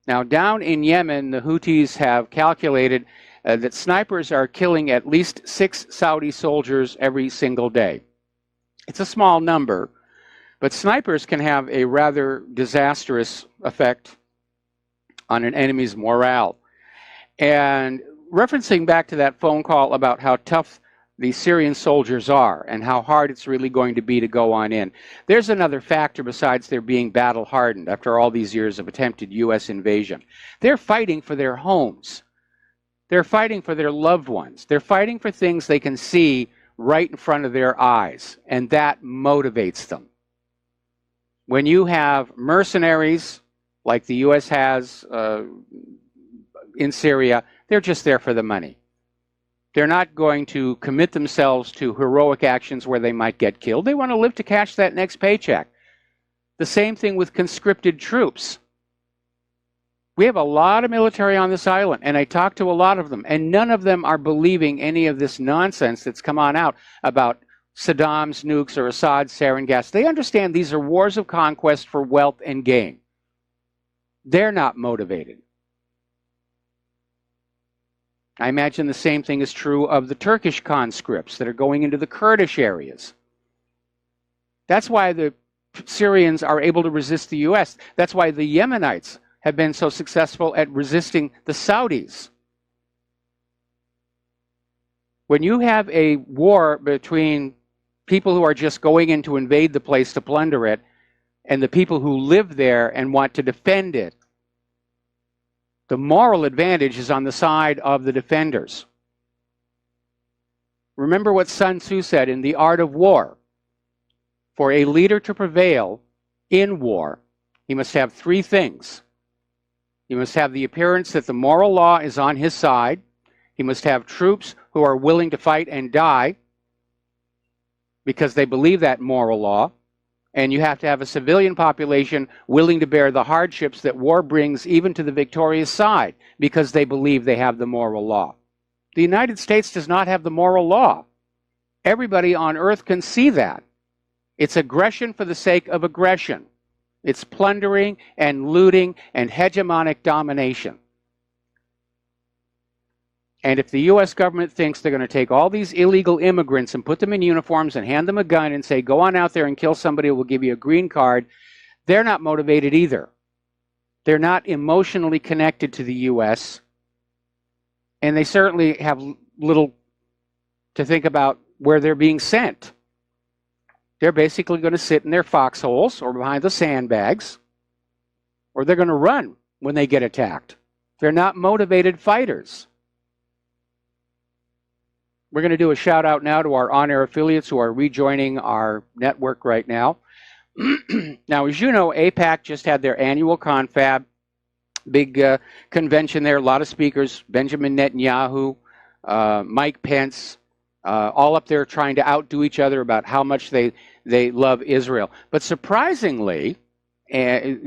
Now, down in Yemen, the Houthis have calculated that snipers are killing at least 6 Saudi soldiers every single day. It's a small number, But snipers can have a rather disastrous effect on an enemy's morale. And referencing back to that phone call about how tough the Syrian soldiers are and how hard it's really going to be to go on in, there's another factor besides their being battle hardened after all these years of attempted U.S. invasion. They're fighting for their homes. They're fighting for their loved ones. They're fighting for things they can see right in front of their eyes, and that motivates them. When you have mercenaries like the U.S. has in Syria, they're just there for the money. They're not going to commit themselves to heroic actions where they might get killed. They want to live to cash that next paycheck. The same thing with conscripted troops. We have a lot of military on this island, and I talked to a lot of them, and none of them are believing any of this nonsense that's come on out about Saddam's nukes or Assad's sarin gas. They understand these are wars of conquest for wealth and gain. They're not motivated. I imagine the same thing is true of the Turkish conscripts that are going into the Kurdish areas. That's why the Syrians are able to resist the U.S. That's why the Yemenites have been so successful at resisting the Saudis. When you have a war between people who are just going in to invade the place to plunder it and the people who live there and want to defend it, the moral advantage is on the side of the defenders. Remember what Sun Tzu said in The Art of War. For a leader to prevail in war, he must have three things. He must have the appearance that the moral law is on his side. He must have troops who are willing to fight and die because they believe that moral law. And you have to have a civilian population willing to bear the hardships that war brings even to the victorious side because they believe they have the moral law. The United States does not have the moral law. Everybody on earth can see that. It's aggression for the sake of aggression. It's plundering and looting and hegemonic domination. And if the U.S. government thinks they're going to take all these illegal immigrants and put them in uniforms and hand them a gun and say, go on out there and kill somebody who will give you a green card, they're not motivated either. They're not emotionally connected to the U.S. And they certainly have little to think about where they're being sent. They're basically going to sit in their foxholes or behind the sandbags, or they're going to run when they get attacked. They're not motivated fighters. We're going to do a shout out now to our on-air affiliates who are rejoining our network right now. Now, as you know, AIPAC just had their annual confab, big convention there, a lot of speakers, Benjamin Netanyahu, Mike Pence, all up there trying to outdo each other about how much they love Israel. But surprisingly,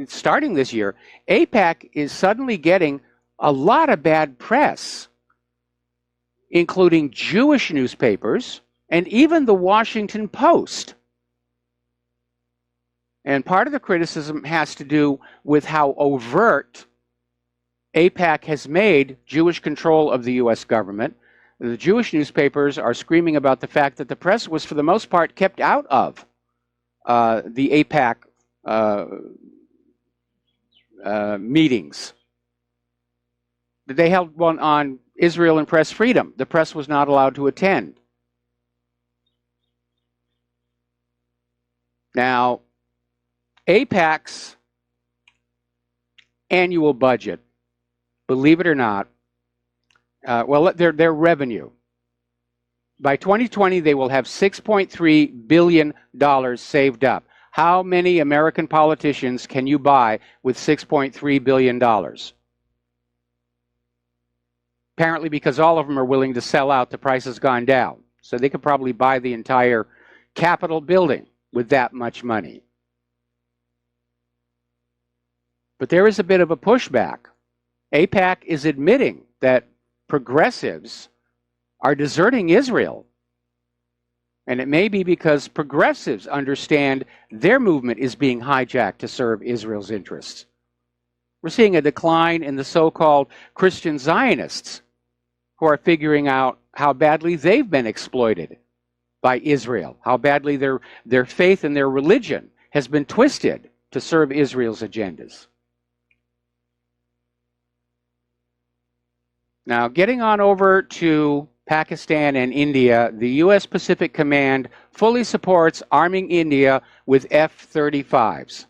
starting this year, AIPAC is suddenly getting a lot of bad press, including Jewish newspapers and even the Washington Post. And part of the criticism has to do with how overt AIPAC has made Jewish control of the U.S. government. The Jewish newspapers are screaming about the fact that the press was, for the most part, kept out of the AIPAC meetings. They held one on Israel and press freedom. The press was not allowed to attend. Now, AIPAC's annual budget, believe it or not, their revenue. By 2020, they will have $6.3 billion saved up. How many American politicians can you buy with $6.3 billion? Apparently, because all of them are willing to sell out, the price has gone down. So they could probably buy the entire Capitol building with that much money. But there is a bit of a pushback. AIPAC is admitting that progressives are deserting Israel. And it may be because progressives understand their movement is being hijacked to serve Israel's interests. We're seeing a decline in the so-called Christian Zionists who are figuring out how badly they've been exploited by Israel, how badly their faith and their religion has been twisted to serve Israel's agendas. Now, getting on over to Pakistan and India, the U.S. Pacific Command fully supports arming India with F-35s.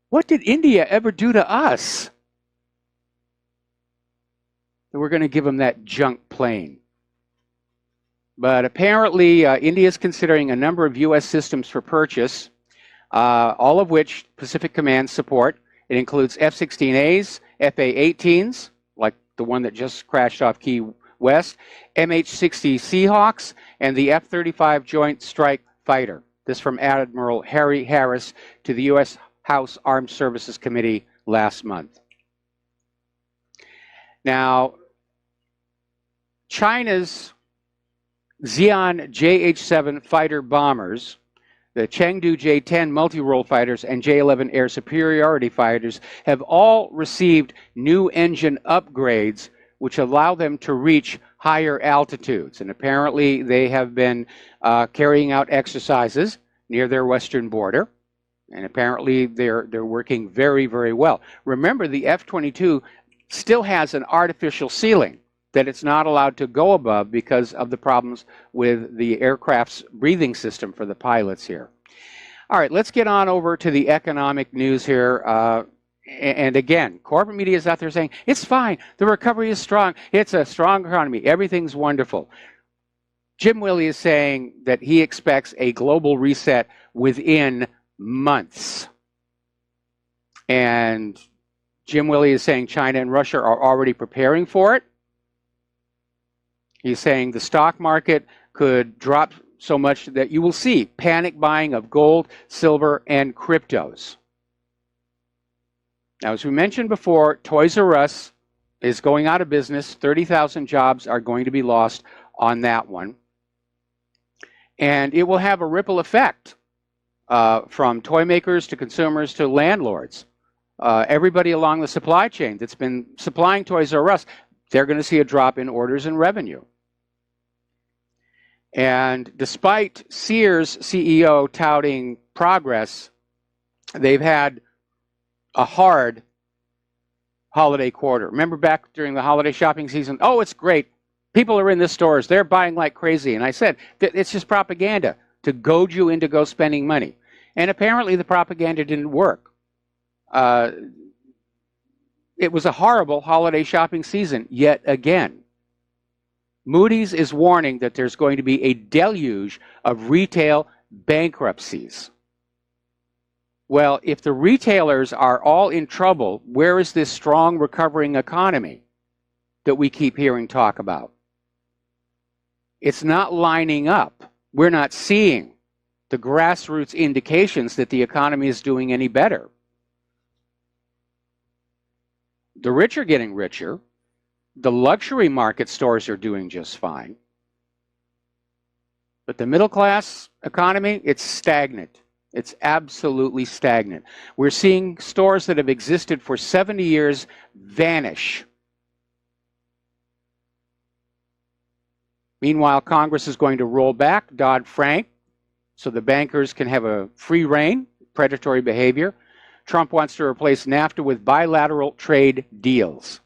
What did India ever do to us? We're going to give them that junk plane. But apparently, India is considering a number of U.S. systems for purchase, all of which Pacific Command support. It includes F-16As, FA-18s, like the one that just crashed off Key West, MH-60 Seahawks, and the F-35 Joint Strike Fighter. This from Admiral Harry Harris to the U.S. House Armed Services Committee last month. Now, China's Xi'an JH-7 fighter bombers, the Chengdu J-10 multi-role fighters, and J-11 air superiority fighters have all received new engine upgrades which allow them to reach higher altitudes. And apparently they have been carrying out exercises near their western border. And apparently they're working very, very well. Remember, the F-22 still has an artificial ceiling that it's not allowed to go above because of the problems with the aircraft's breathing system for the pilots here. All right, let's get on over to the economic news here. And again, corporate media is out there saying, it's fine, the recovery is strong, it's a strong economy, everything's wonderful. Jim Willey is saying that he expects a global reset within months. And Jim Willey is saying China and Russia are already preparing for it. He's saying the stock market could drop so much that you will see panic buying of gold, silver, and cryptos. Now, as we mentioned before, Toys R Us is going out of business. 30,000 jobs are going to be lost on that one. And it will have a ripple effect from toy makers to consumers to landlords. Everybody along the supply chain that's been supplying Toys R Us, they're going to see a drop in orders and revenue. And despite Sears' CEO touting progress, they've had a hard holiday quarter. Remember back during the holiday shopping season? Oh, it's great. People are in the stores. They're buying like crazy. And I said, it's just propaganda to goad you into go spending money. And apparently the propaganda didn't work. It was a horrible holiday shopping season yet again. Moody's is warning that there's going to be a deluge of retail bankruptcies. Well, if the retailers are all in trouble, where is this strong recovering economy that we keep hearing talk about? It's not lining up. We're not seeing the grassroots indications that the economy is doing any better. The rich are getting richer. The luxury market stores are doing just fine. But the middle class economy, it's stagnant. It's absolutely stagnant. We're seeing stores that have existed for 70 years vanish. Meanwhile, Congress is going to roll back Dodd-Frank so the bankers can have a free rein, predatory behavior. Trump wants to replace NAFTA with bilateral trade deals.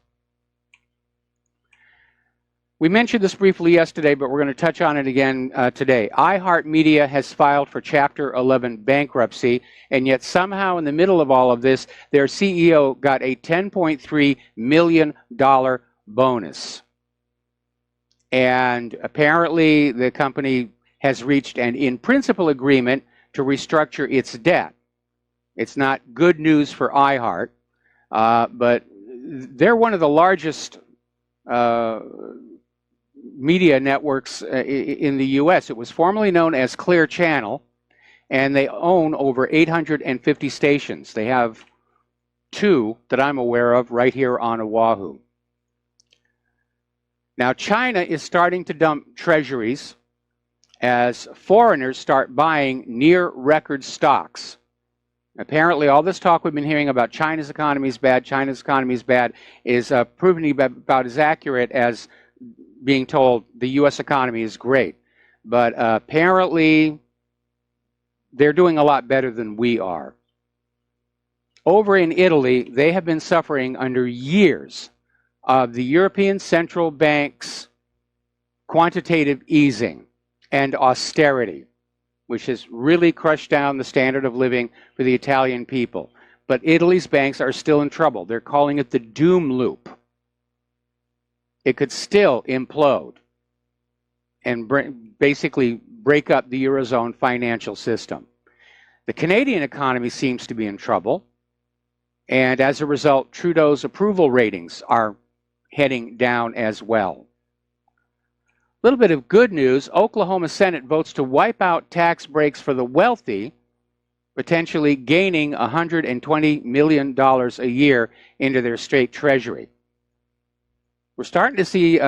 We mentioned this briefly yesterday, but we're going to touch on it again today. iHeartMedia has filed for Chapter 11 bankruptcy, and yet somehow in the middle of all of this, their CEO got a $10.3 million bonus. And apparently the company has reached an in-principle agreement to restructure its debt. It's not good news for iHeart, but they're one of the largest media networks in the U.S. It was formerly known as Clear Channel, and they own over 850 stations. They have 2 that I'm aware of right here on Oahu. Now, China is starting to dump treasuries as foreigners start buying near-record stocks. Apparently, all this talk we've been hearing about China's economy is bad, China's economy is bad, is proven to be about as accurate as being told the U.S. economy is great. But apparently, they're doing a lot better than we are. Over in Italy, they have been suffering under years of the European Central Bank's quantitative easing and austerity, which has really crushed down the standard of living for the Italian people. But Italy's banks are still in trouble. They're calling it the doom loop. It could still implode and basically break up the Eurozone financial system. The Canadian economy seems to be in trouble, and as a result, Trudeau's approval ratings are heading down as well. A little bit of good news, Oklahoma Senate votes to wipe out tax breaks for the wealthy, potentially gaining $120 million a year into their state treasury. We're starting to see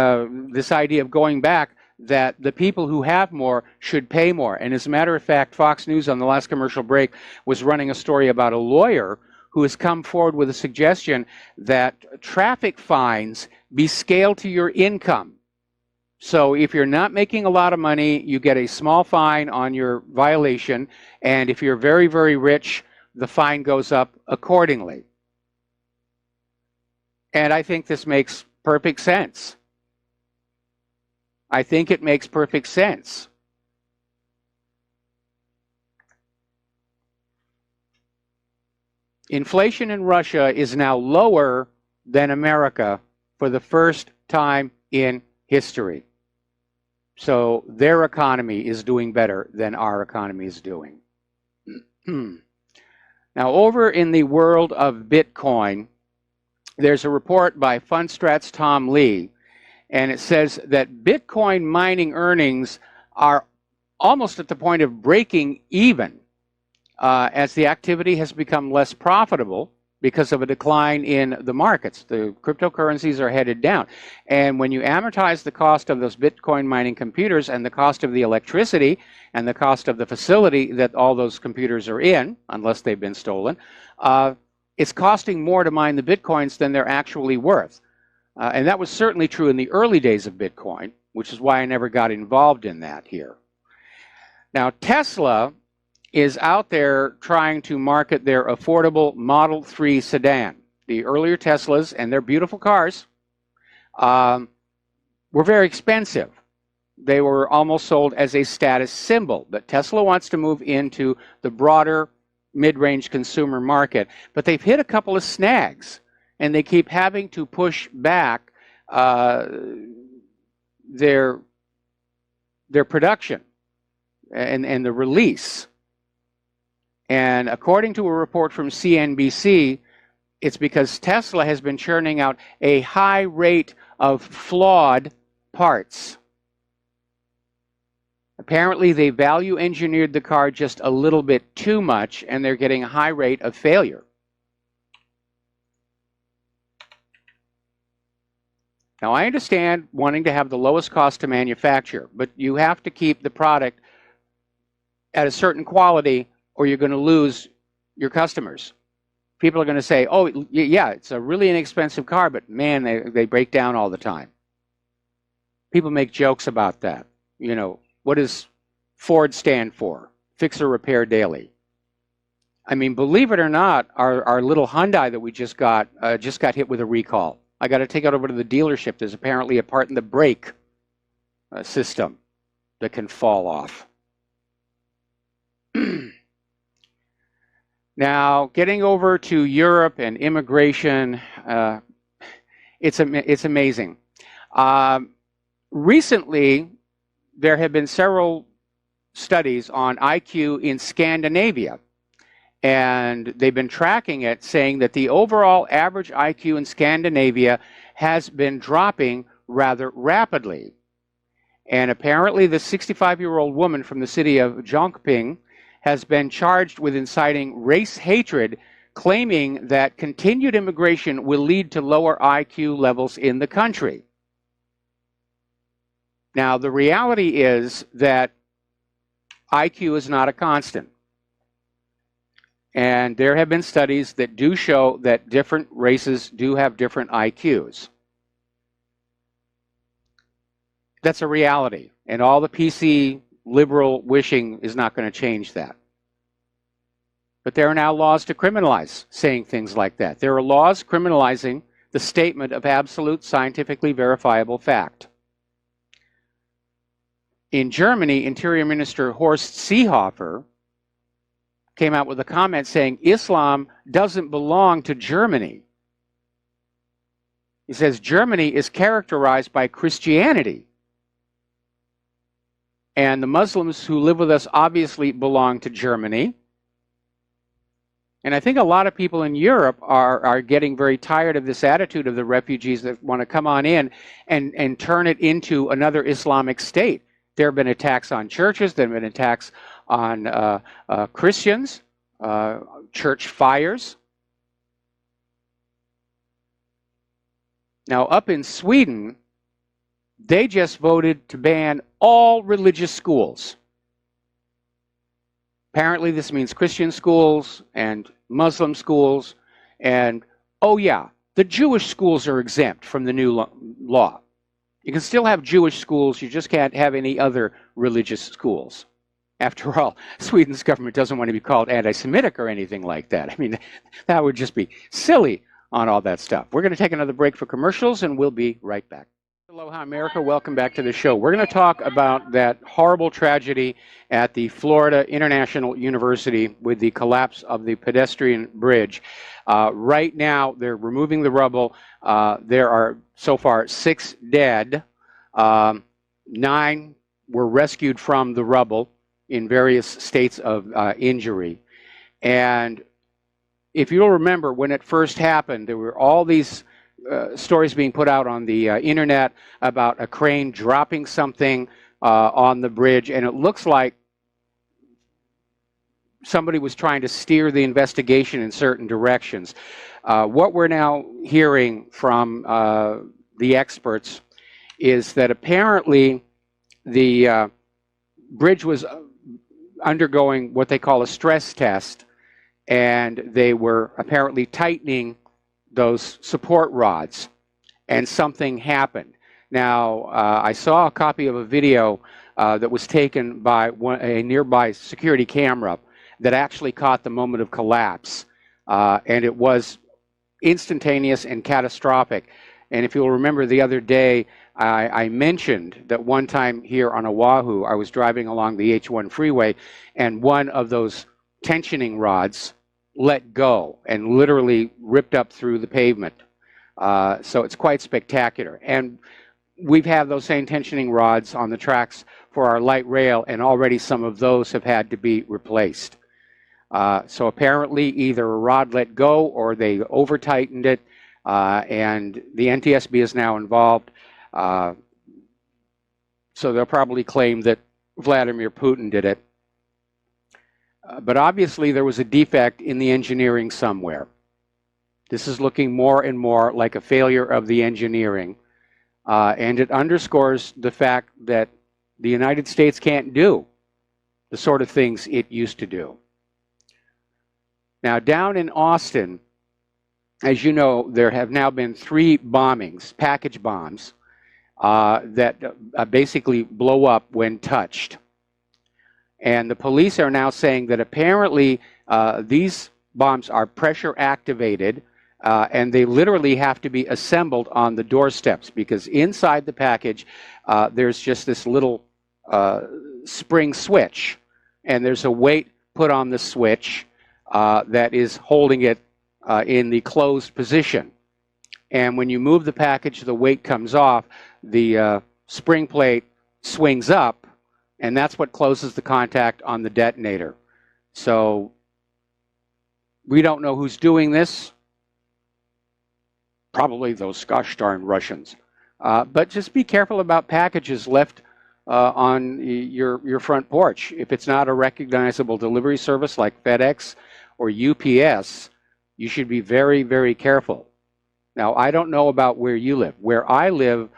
this idea of going back, that the people who have more should pay more. And as a matter of fact, Fox News on the last commercial break was running a story about a lawyer who has come forward with a suggestion that traffic fines be scaled to your income. So if you're not making a lot of money, you get a small fine on your violation, and if you're very, very rich, the fine goes up accordingly. And I think this makes perfect sense. I think it makes perfect sense. Inflation in Russia is now lower than America for the first time in history. So their economy is doing better than our economy is doing. Now, over in the world of Bitcoin, there's a report by Fundstrat's Tom Lee, and it says that Bitcoin mining earnings are almost at the point of breaking even as the activity has become less profitable because of a decline in the markets. The cryptocurrencies are headed down. And when you amortize the cost of those Bitcoin mining computers and the cost of the electricity and the cost of the facility that all those computers are in, unless they've been stolen, it's costing more to mine the Bitcoins than they're actually worth. And that was certainly true in the early days of Bitcoin, which is why I never got involved in that here. Now, Tesla is out there trying to market their affordable Model 3 sedan. The earlier Teslas, and they're beautiful cars, were very expensive. They were almost sold as a status symbol. But Tesla wants to move into the broader mid-range consumer market. But they've hit a couple of snags, and they keep having to push back their production and the release. And according to a report from CNBC, it's because Tesla has been churning out a high rate of flawed parts. Apparently, they value engineered the car just a little bit too much, and they're getting a high rate of failure. Now, I understand wanting to have the lowest cost to manufacture, but you have to keep the product at a certain quality or you're going to lose your customers. People are going to say, oh, yeah, it's a really inexpensive car, but man, they break down all the time. People make jokes about that. You know, what does Ford stand for? Fix or repair daily. I mean, believe it or not, our little Hyundai that we just got hit with a recall. I got to take it over to the dealership. There's apparently a part in the brake system that can fall off. Now, getting over to Europe and immigration, it's amazing. Recently, there have been several studies on IQ in Scandinavia, and they've been tracking it, saying that the overall average IQ in Scandinavia has been dropping rather rapidly. And apparently, the 65-year-old woman from the city of Jönköping has been charged with inciting race hatred, claiming that continued immigration will lead to lower IQ levels in the country. Now, the reality is that IQ is not a constant. And there have been studies that do show that different races do have different IQs. That's a reality. And all the PC liberal wishing is not going to change that. But there are now laws to criminalize saying things like that. There are laws criminalizing the statement of absolute scientifically verifiable fact. In Germany, Interior Minister Horst Seehofer came out with a comment saying Islam doesn't belong to Germany. He says Germany is characterized by Christianity, and the Muslims who live with us obviously belong to Germany. And I think a lot of people in Europe are getting very tired of this attitude of the refugees that want to come on in and turn it into another Islamic state. There have been attacks on churches, there have been attacks on Christians, church fires. Now, up in Sweden, they just voted to ban all religious schools. Apparently, this means Christian schools and Muslim schools. And, oh yeah, the Jewish schools are exempt from the new law. You can still have Jewish schools, you just can't have any other religious schools. After all, Sweden's government doesn't want to be called anti-Semitic or anything like that. I mean, that would just be silly on all that stuff. We're going to take another break for commercials, and we'll be right back. Aloha, America. Welcome back to the show. We're going to talk about that horrible tragedy at the Florida International University with the collapse of the pedestrian bridge. Right now, they're removing the rubble. There are so far 6 dead. 9 were rescued from the rubble in various states of injury. And if you'll remember, when it first happened, there were all these stories being put out on the internet about a crane dropping something on the bridge, and it looks like somebody was trying to steer the investigation in certain directions. What we're now hearing from the experts is that apparently the bridge was undergoing what they call a stress test, and they were apparently tightening those support rods, and something happened. Now, I saw a copy of a video that was taken by a nearby security camera that actually caught the moment of collapse, and it was instantaneous and catastrophic. And if you'll remember the other day, I mentioned that one time here on Oahu, I was driving along the H1 freeway, and one of those tensioning rods let go and literally ripped up through the pavement. So it's quite spectacular. And we've had those same tensioning rods on the tracks for our light rail, and already some of those have had to be replaced. So apparently either a rod let go or they over-tightened it, and the NTSB is now involved. So they'll probably claim that Vladimir Putin did it. But obviously there was a defect in the engineering somewhere. This is looking more and more like a failure of the engineering. And it underscores the fact that the United States can't do the sort of things it used to do. Now, down in Austin, as you know, there have now been 3 bombings, package bombs, that basically blow up when touched. And the police are now saying that apparently these bombs are pressure activated, and they literally have to be assembled on the doorsteps, because inside the package there's just this little spring switch, and there's a weight put on the switch that is holding it in the closed position. And when you move the package, the weight comes off, the spring plate swings up, and that's what closes the contact on the detonator. So we don't know who's doing this. Probably those gosh darn Russians. But just be careful about packages left on your front porch. If it's not a recognizable delivery service like FedEx or UPS, you should be very, very careful. Now, I don't know about where you live. Where I live,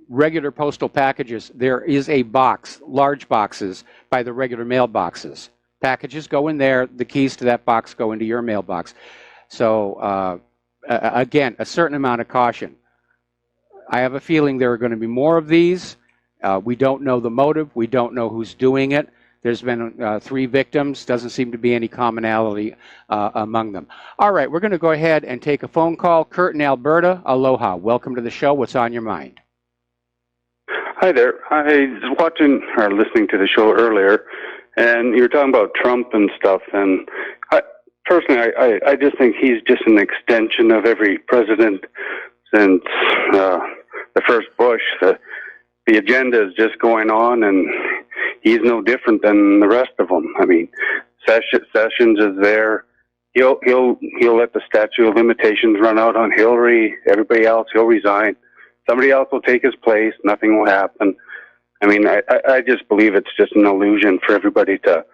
regular postal packages, there is a box, large boxes, by the regular mailboxes. Packages go in there, the keys to that box go into your mailbox. So, again, a certain amount of caution. I have a feeling there are going to be more of these. We don't know the motive. We don't know who's doing it. There's been 3 victims. Doesn't seem to be any commonality among them. All right, we're going to go ahead and take a phone call. Kurt in Alberta, aloha. Welcome to the show. What's on your mind? Hi there. I was watching or listening to the show earlier, and you were talking about Trump and stuff. And personally, I just think he's just an extension of every president since the first Bush. The agenda is just going on, and he's no different than the rest of them. I mean, Sessions is there. He'll let the statute of limitations run out on Hillary. Everybody else, he'll resign. Somebody else will take his place. Nothing will happen. I mean, I just believe it's just an illusion for everybody to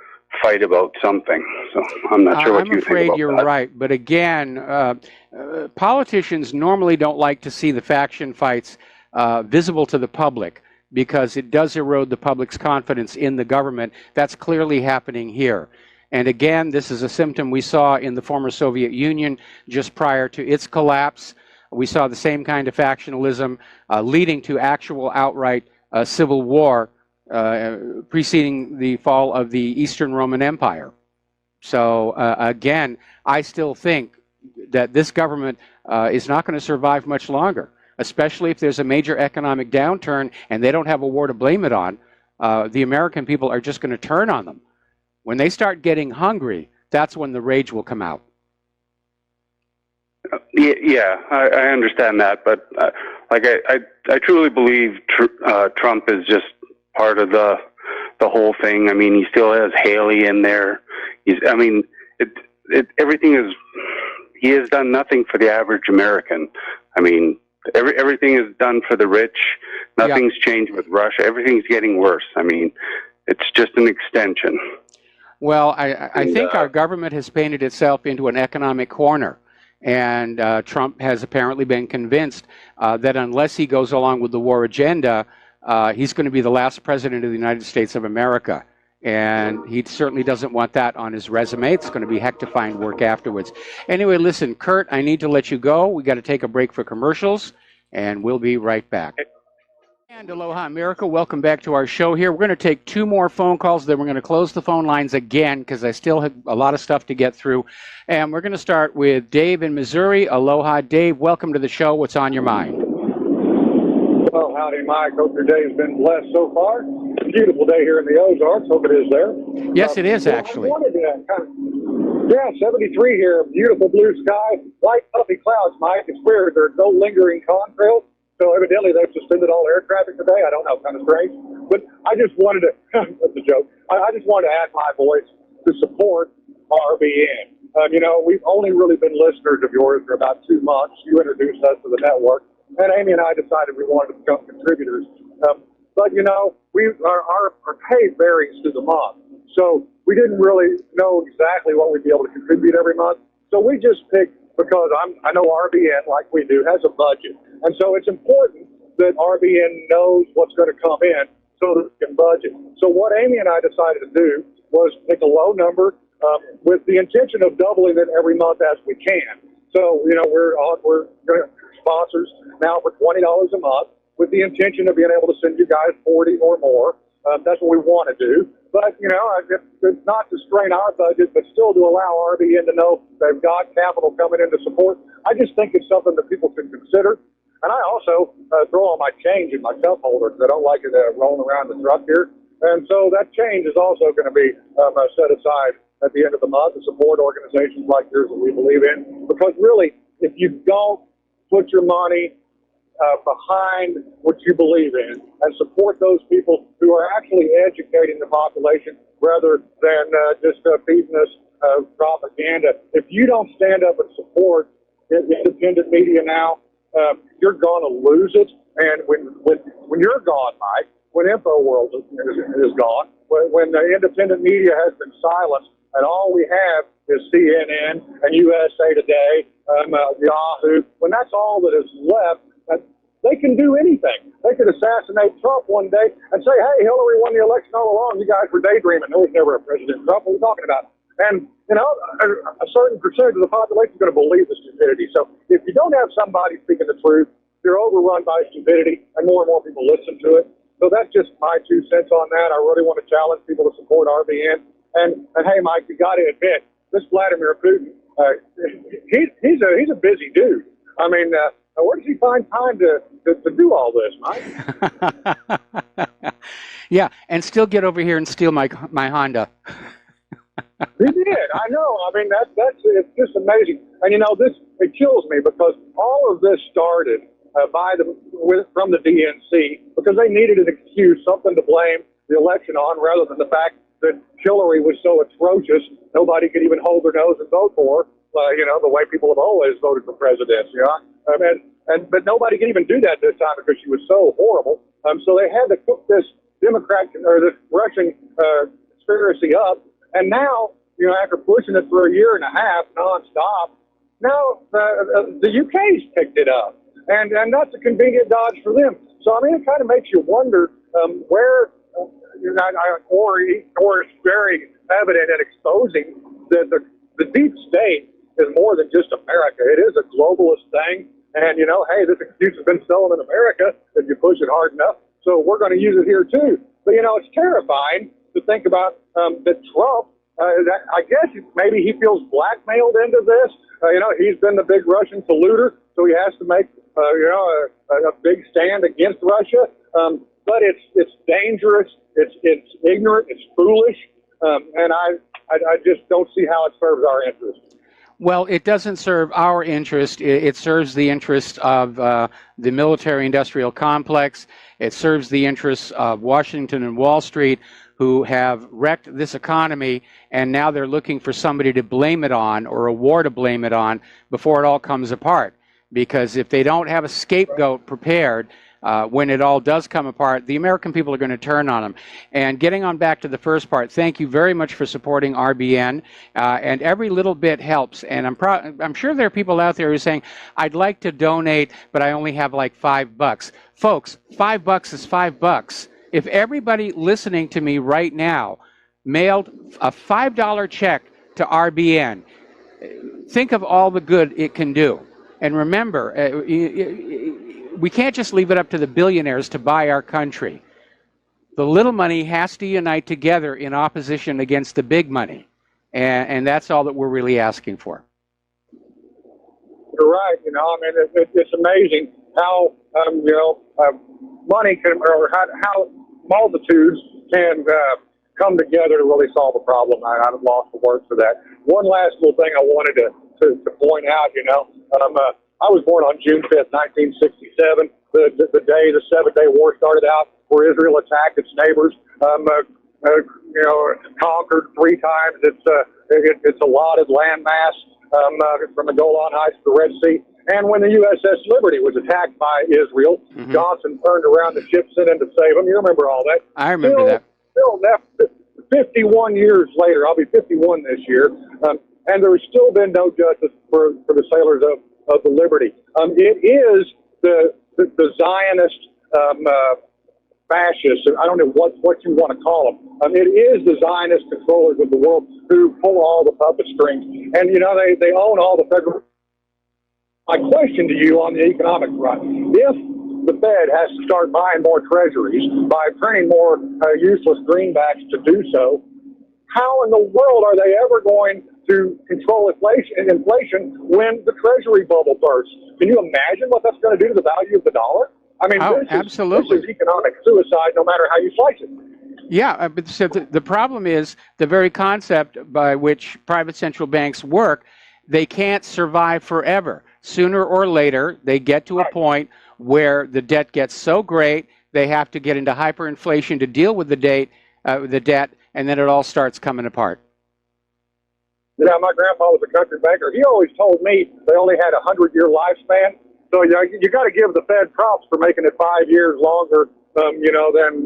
fight about something. So I'm not sure what you think about that. I'm afraid you're right. But again, politicians normally don't like to see the faction fights visible to the public because it does erode the public's confidence in the government. That's clearly happening here. And again, this is a symptom we saw in the former Soviet Union just prior to its collapse. We saw the same kind of factionalism leading to actual outright civil war preceding the fall of the Eastern Roman Empire. So again, I still think that this government is not going to survive much longer, especially if there's a major economic downturn and they don't have a war to blame it on. The American people are just going to turn on them. When they start getting hungry, that's when the rage will come out. Yeah, I understand that, but I truly believe Trump is just part of the whole thing. I mean, he still has Haley in there. Everything is. He has done nothing for the average American. I mean, everything is done for the rich. Nothing's changed with Russia. Everything's getting worse. I mean, it's just an extension. Well, I think our government has painted itself into an economic corner. And Trump has apparently been convinced that unless he goes along with the war agenda, he's going to be the last president of the United States of America. And he certainly doesn't want that on his resume. It's going to be heck to find work afterwards. Anyway, listen, Kurt, I need to let you go. We got to take a break for commercials, and we'll be right back. And aloha, America. Welcome back to our show here. We're going to take 2 more phone calls, then we're going to close the phone lines again because I still have a lot of stuff to get through. And we're going to start with Dave in Missouri. Aloha, Dave. Welcome to the show. What's on your mind? Well, howdy, Mike. Hope your day has been blessed so far. Beautiful day here in the Ozarks. Hope it is there. Yes, it is, actually. I wanted to 73 here. Beautiful blue sky. Light puffy clouds, Mike. It's weird. There's no lingering contrails. So evidently they've suspended all air traffic today. I don't know, kind of strange. But I just wanted to, that's a joke. I just wanted to add my voice to support RBN. You know, we've only really been listeners of yours for about 2 months. You introduced us to the network. And Amy and I decided we wanted to become contributors. But, you know, our pay varies through the month. So we didn't really know exactly what we'd be able to contribute every month. So we just picked, because I know RBN, like we do, has a budget. And so it's important that RBN knows what's going to come in so that it can budget. So what Amy and I decided to do was pick a low number with the intention of doubling it every month as we can. So, you know, we're sponsors now for $20 a month with the intention of being able to send you guys 40 or more. That's what we want to do. But, you know, it's not to strain our budget, but still to allow RBN to know they've got capital coming in to support. I just think it's something that people should consider. And I also throw all my change in my cup holder because I don't like it rolling around the truck here. And so that change is also going to be set aside at the end of the month to support organizations like yours that we believe in. Because really, if you don't put your money behind what you believe in and support those people who are actually educating the population rather than just feeding us propaganda. If you don't stand up and support independent media now, you're going to lose it. And when you're gone, Mike, when InfoWorld is gone, when the independent media has been silenced and all we have is CNN and USA Today, Yahoo, when that's all that is left, they can do anything. They could assassinate Trump one day and say, hey, Hillary won the election all along. You guys were daydreaming. There was never a President Trump. What are we talking about? And, you know, a certain percentage of the population is going to believe the stupidity. So if you don't have somebody speaking the truth, you're overrun by stupidity, and more people listen to it. So that's just my 2 cents on that. I really want to challenge people to support RBN. And hey, Mike, you got to admit, this Vladimir Putin, he's a busy dude. I mean, where does he find time to do all this, Mike? Yeah, and still get over here and steal my Honda. He did. I know. I mean, it's just amazing. And it kills me because all of this started from the DNC because they needed an excuse, something to blame the election on, rather than the fact that Hillary was so atrocious nobody could even hold their nose and vote for. The way people have always voted for presidents. But nobody could even do that this time because she was so horrible. So they had to cook this this Russian conspiracy up. And now, after pushing it for a year and a half nonstop, now the UK's picked it up. And that's a convenient dodge for them. So, I mean, it kind of makes you wonder where, or it's very evident in exposing that the deep state is more than just America. It is a globalist thing. And, hey, this excuse has been selling in America if you push it hard enough. So we're going to use it here, too. But, it's terrifying to think about that Trump, I guess maybe he feels blackmailed into this. He's been the big Russian polluter, so he has to make, a big stand against Russia. But it's dangerous, it's ignorant, it's foolish, and I just don't see how it serves our interests. Well, it doesn't serve our interest. It serves the interest of the military-industrial complex. It serves the interests of Washington and Wall Street, who have wrecked this economy, and now they're looking for somebody to blame it on, or a war to blame it on, before it all comes apart. Because if they don't have a scapegoat prepared, when it all does come apart, the American people are going to turn on them. And getting on back to the first part, thank you very much for supporting RBN. And every little bit helps. And I'm sure there are people out there who are saying, I'd like to donate, but I only have like $5. Folks, $5 is $5. If everybody listening to me right now mailed a $5 check to RBN, think of all the good it can do. And remember, we can't just leave it up to the billionaires to buy our country. The little money has to unite together in opposition against the big money. And that's all that we're really asking for. You're right. I mean, it's amazing how, money can, or how multitudes can come together to really solve a problem. I've lost the words for that. One last little thing I wanted to point out, I was born on June 5th, 1967, the day the 7-Day War started out, where Israel attacked its neighbors, conquered 3 times its allotted landmass, from the Golan Heights to the Red Sea. And when the USS Liberty was attacked by Israel, Johnson turned around the ships in to save them. You remember all that? I remember that. Still, 51 years later, I'll be 51 this year, and there has still been no justice for the sailors of the Liberty. It is the Zionist fascists, I don't know what you want to call them. It is the Zionist controllers of the world who pull all the puppet strings. And, they own all the federal. My question to you on the economic front, if the Fed has to start buying more treasuries by printing more useless greenbacks to do so, how in the world are they ever going to control inflation when the treasury bubble bursts? Can you imagine what that's going to do to the value of the dollar? I mean, absolutely. This is economic suicide no matter how you slice it. Yeah, but so the problem is the very concept by which private central banks work, they can't survive forever. Sooner or later, they get to a point where the debt gets so great, they have to get into hyperinflation to deal with the debt, and then it all starts coming apart. Yeah, my grandpa was a country banker. He always told me they only had a 100-year lifespan. So you got to give the Fed props for making it 5 years longer, than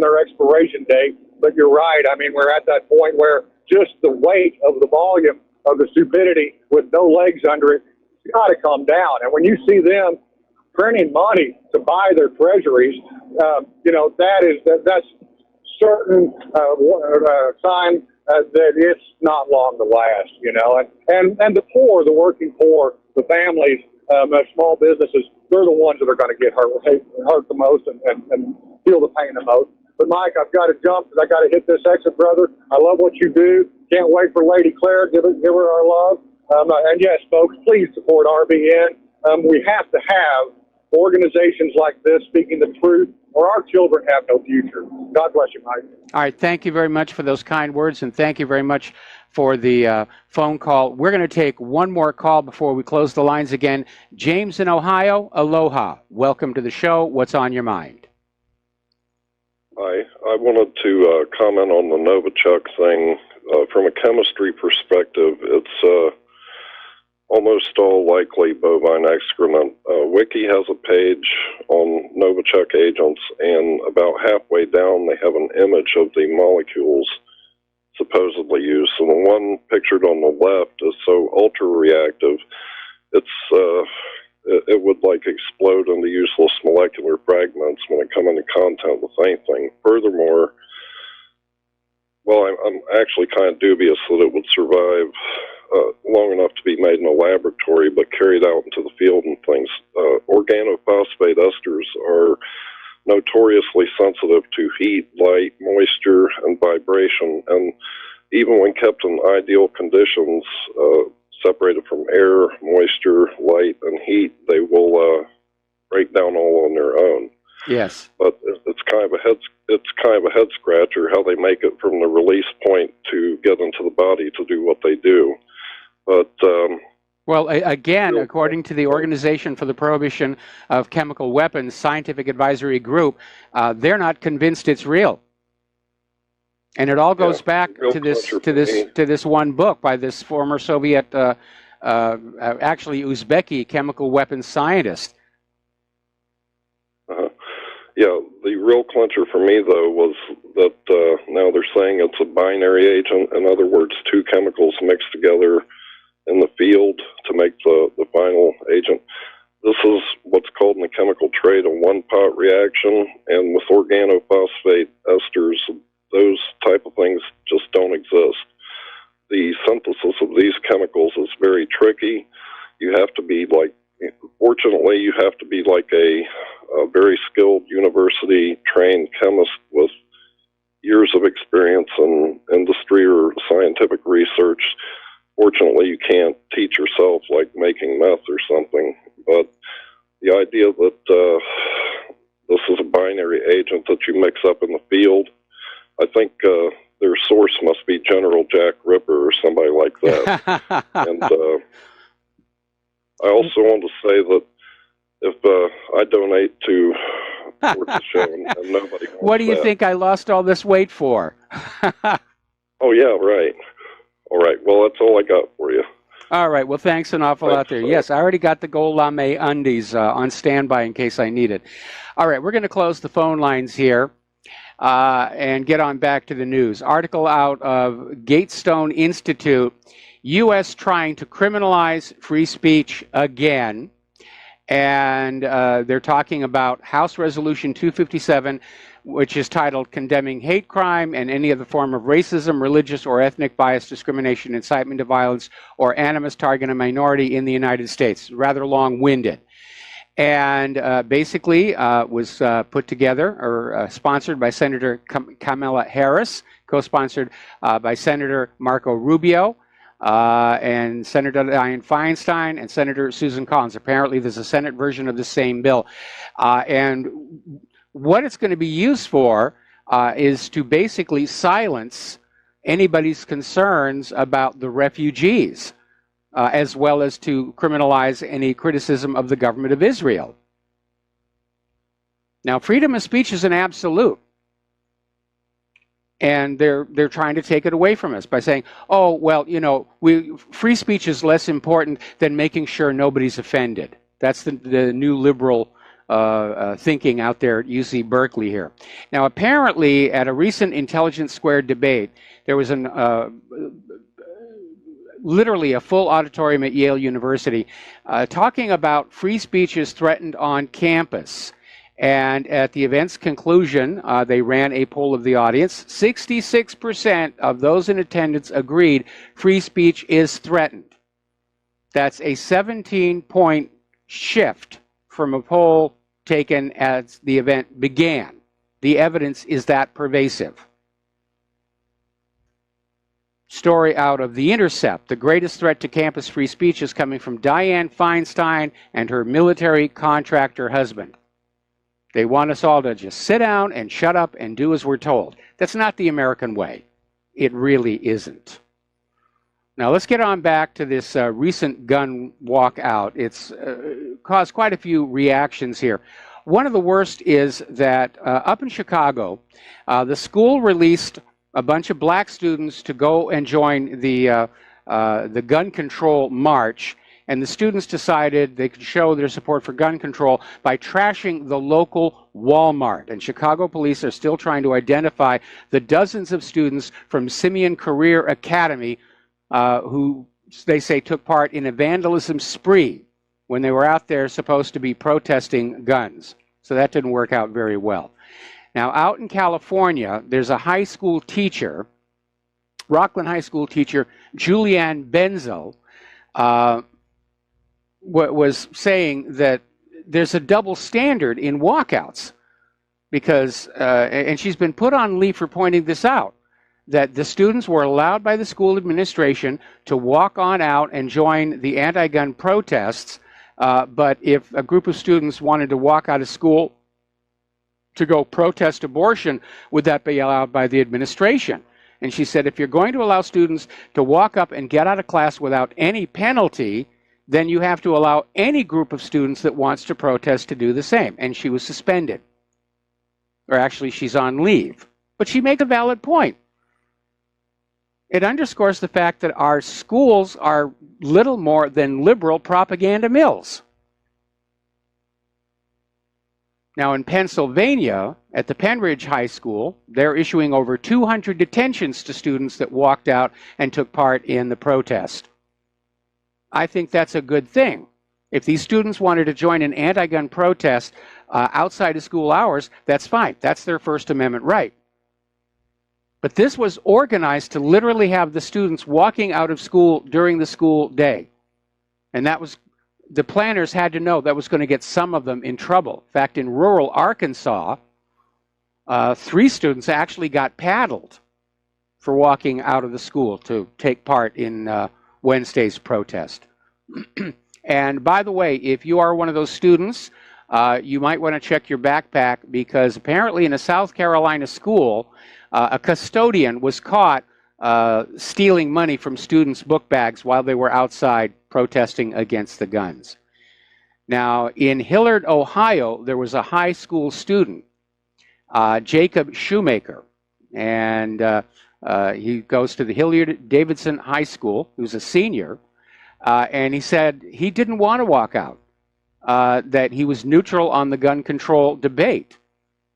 their expiration date. But you're right. I mean, we're at that point where just the weight of the volume of the stupidity with no legs under it, it's got to come down. And when you see them printing money to buy their treasuries, that's certain sign that it's not long to last. And the poor, the working poor, the families, small businesses, they're the ones that are going to get hurt the most and feel the pain the most. But Mike, I've got to jump because I got to hit this exit, brother. I love what you do. Can't wait for Lady Claire. Give her our love. And yes, folks, please support RBN. We have to have organizations like this speaking the truth, or our children have no future. God bless you, Mike. All right, thank you very much for those kind words, and thank you very much for the phone call. We're going to take one more call before we close the lines again. James in Ohio, aloha. Welcome to the show. What's on your mind? Hi, I wanted to comment on the Novichok thing. From a chemistry perspective, it's almost all likely bovine excrement. Wiki has a page on Novichok agents, and about halfway down they have an image of the molecules supposedly used. So the one pictured on the left is so ultra-reactive, it would like explode into useless molecular fragments when it come into contact with anything. Furthermore, well, I'm actually kind of dubious that it would survive long enough to be made in a laboratory, but carried out into the field and things. Organophosphate esters are notoriously sensitive to heat, light, moisture, and vibration, and even when kept in ideal conditions, separated from air, moisture, light, and heat, they will break down all on their own. Yes. But it's kind of a head scratcher how they make it from the release point to get into the body to do what they do. But well, again, according to the Organization for the Prohibition of Chemical Weapons Scientific Advisory Group, they're not convinced it's real. And it all goes back to this one book by this former Soviet, actually Uzbeki chemical weapons scientist. Yeah, the real clincher for me, though, was that now they're saying it's a binary agent. In other words, two chemicals mixed together in the field to make the final agent. This is what's called in the chemical trade a one-pot reaction, and with organophosphate esters, those type of things just don't exist. The synthesis of these chemicals is very tricky. You have to be fortunately, you have to be like a very skilled university-trained chemist with years of experience in industry or scientific research. Fortunately, you can't teach yourself like making meth or something. But the idea that this is a binary agent that you mix up in the field, I think their source must be General Jack Ripper or somebody like that. And I also want to say that if I donate to the show and nobody wants what do you that, think I lost all this weight for? Oh, yeah, right. All right. Well, that's all I got for you. All right. Well, thanks an awful lot there. Yes, I already got the gold lame undies on standby in case I need it. All right. We're going to close the phone lines here and get on back to the news. Article out of Gatestone Institute, U.S. trying to criminalize free speech again. And they're talking about House Resolution 257, which is titled Condemning Hate Crime and Any Other Form of Racism, Religious or Ethnic Bias, Discrimination, Incitement to Violence, or Animus Targeting a Minority in the United States. Rather long-winded. And basically was put together or sponsored by Senator Kamala Harris, co-sponsored by Senator Marco Rubio, and Senator Dianne Feinstein and Senator Susan Collins. Apparently there's a Senate version of the same bill. And what it's going to be used for is to basically silence anybody's concerns about the refugees, as well as to criminalize any criticism of the government of Israel. Now, freedom of speech is an absolute. And they're trying to take it away from us by saying, oh, well, you know, free speech is less important than making sure nobody's offended. That's the new liberal thinking out there at UC Berkeley here. Now, apparently, at a recent Intelligence Squared debate, there was literally a full auditorium at Yale University talking about free speech is threatened on campus. And at the event's conclusion, they ran a poll of the audience. 66% of those in attendance agreed free speech is threatened. That's a 17-point shift from a poll taken as the event began. the evidence is that pervasive. Story out of The Intercept. The greatest threat to campus free speech is coming from Dianne Feinstein and her military contractor husband. They want us all to just sit down and shut up and do as we're told. That's not the American way. It really isn't. Now let's get on back to this recent gun walkout. It's caused quite a few reactions here. One of the worst is that up in Chicago, the school released a bunch of black students to go and join the gun control march, and the students decided they could show their support for gun control by trashing the local Walmart. And Chicago police are still trying to identify the dozens of students from Simeon Career Academy who they say took part in a vandalism spree when they were out there supposed to be protesting guns. So that didn't work out very well. Now, out in California, there's a high school teacher, Rockland High School teacher, Julianne Benzel, was saying that there's a double standard in walkouts because, and she's been put on leave for pointing this out, that the students were allowed by the school administration to walk on out and join the anti-gun protests, but if a group of students wanted to walk out of school to go protest abortion, would that be allowed by the administration? And she said, if you're going to allow students to walk up and get out of class without any penalty, then you have to allow any group of students that wants to protest to do the same. And she was suspended. Or actually, she's on leave. But she makes a valid point. It underscores the fact that our schools are little more than liberal propaganda mills. Now, in Pennsylvania, at the Penridge High School, they're issuing over 200 detentions to students that walked out and took part in the protest. I think that's a good thing. If these students wanted to join an anti-gun protest outside of school hours, that's fine. That's their First Amendment right. But this was organized to literally have the students walking out of school during the school day. And that was, the planners had to know that was going to get some of them in trouble. In fact, in rural Arkansas, 3 students actually got paddled for walking out of the school to take part in Wednesday's protest. And by the way, if you are one of those students, you might want to check your backpack because apparently in a South Carolina school, a custodian was caught stealing money from students' book bags while they were outside protesting against the guns. Now, in Hillard, Ohio, there was a high school student, Jacob Shoemaker, and he goes to the Hilliard Davidson High School. He was a senior, and he said he didn't want to walk out, that he was neutral on the gun control debate,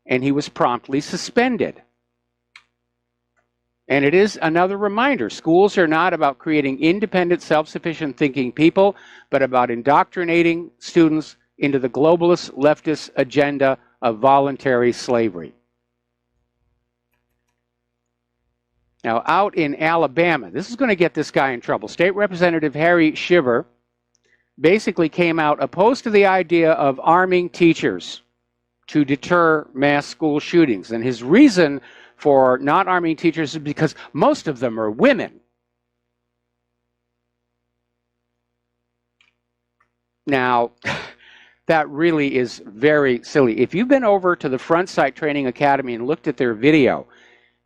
and he was promptly suspended. And it is another reminder, schools are not about creating independent, self-sufficient thinking people, but about indoctrinating students into the globalist leftist agenda of voluntary slavery. Now, out in Alabama, this is going to get this guy in trouble. State Representative Harry Shiver basically came out opposed to the idea of arming teachers to deter mass school shootings. And his reason for not arming teachers is because most of them are women. Now, that really is very silly. If you've been over to the Front Sight Training Academy and looked at their video,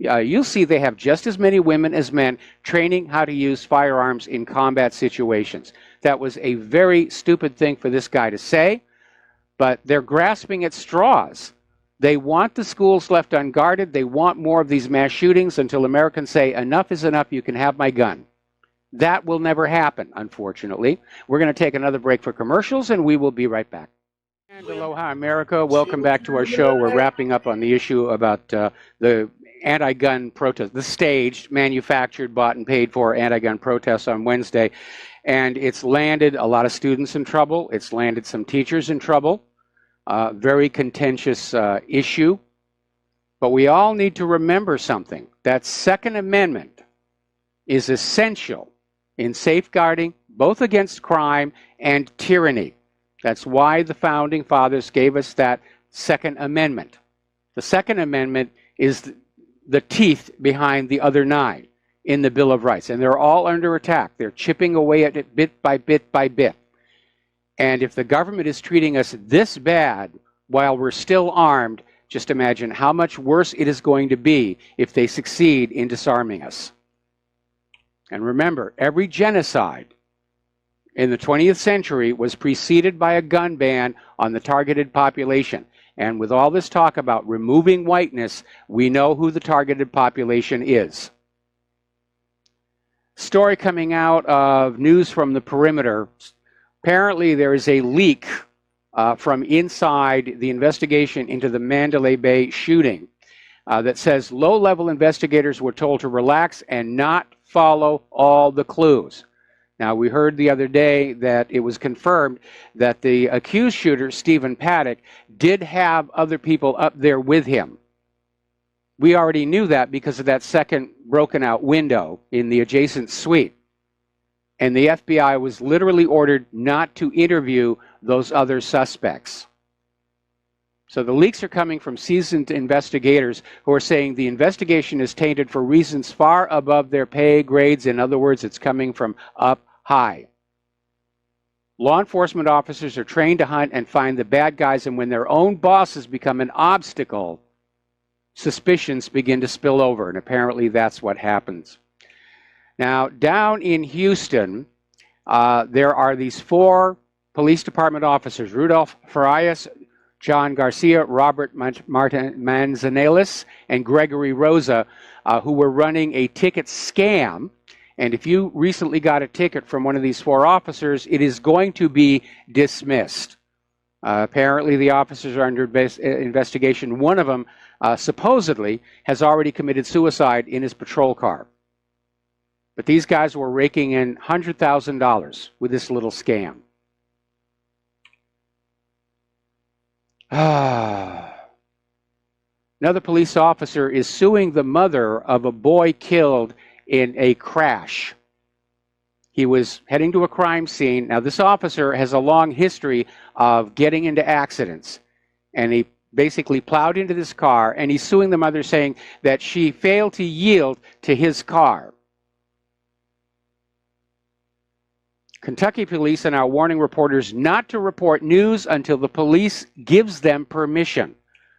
you'll see they have just as many women as men training how to use firearms in combat situations. That was a very stupid thing for this guy to say, but they're grasping at straws. They want the schools left unguarded. They want more of these mass shootings until Americans say, enough is enough, you can have my gun. That will never happen, unfortunately. We're going to take another break for commercials, and we will be right back. And aloha, America. Welcome back to our show. We're wrapping up on the issue about the anti-gun protest, the staged, manufactured, bought, and paid for anti-gun protests on Wednesday. And it's landed a lot of students in trouble. It's landed some teachers in trouble. Very contentious issue. But we all need to remember something. That Second Amendment is essential in safeguarding both against crime and tyranny. That's why the Founding Fathers gave us that Second Amendment. The Second Amendment is the teeth behind the other 9 in the Bill of Rights, and they're all under attack. They're chipping away at it bit by bit by bit. And if the government is treating us this bad while we're still armed, just imagine how much worse it is going to be if they succeed in disarming us. And remember, every genocide in the 20th century was preceded by a gun ban on the targeted population. And with all this talk about removing whiteness, we know who the targeted population is. Story coming out of News from the Perimeter. Apparently there is a leak from inside the investigation into the Mandalay Bay shooting that says low-level investigators were told to relax and not follow all the clues. Now, we heard the other day that it was confirmed that the accused shooter, Stephen Paddock, did have other people up there with him. We already knew that because of that second broken out window in the adjacent suite. And the FBI was literally ordered not to interview those other suspects. So the leaks are coming from seasoned investigators who are saying the investigation is tainted for reasons far above their pay grades. In other words, it's coming from up high. Law enforcement officers are trained to hunt and find the bad guys, and when their own bosses become an obstacle, suspicions begin to spill over, and apparently that's what happens. Now, down in Houston, there are these 4 police department officers, Rudolph Farias, John Garcia, Robert Manzanales, and Gregory Rosa, who were running a ticket scam. And if you recently got a ticket from one of these 4 officers, it is going to be dismissed. Apparently, the officers are under investigation. One of them, supposedly, has already committed suicide in his patrol car. But these guys were raking in $100,000 with this little scam. Another police officer is suing the mother of a boy killed in a crash. He was heading to a crime scene. Now, this officer has a long history of getting into accidents, and he basically plowed into this car, and he's suing the mother, saying that she failed to yield to his car. Kentucky police are now warning reporters not to report news until the police gives them permission.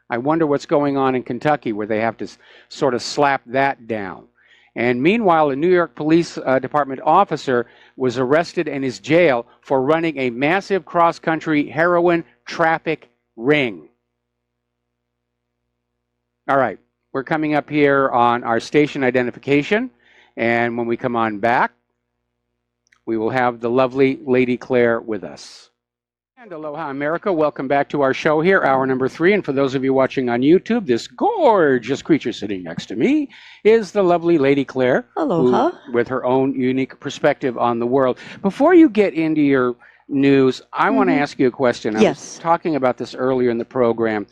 I wonder what's going on in Kentucky where they have to sort of slap that down. And meanwhile, a New York Police Department officer was arrested and is jailed for running a massive cross-country heroin traffic ring. All right, we're coming up here on our station identification, and when we come on back, we will have the lovely Lady Claire with us. And aloha, America. Welcome back to our show here, hour number 3. And for those of you watching on YouTube, this gorgeous creature sitting next to me is the lovely Lady Claire. Aloha. Who, with her own unique perspective on the world. Before you get into your news, I want to ask you a question. I was talking about this earlier in the program.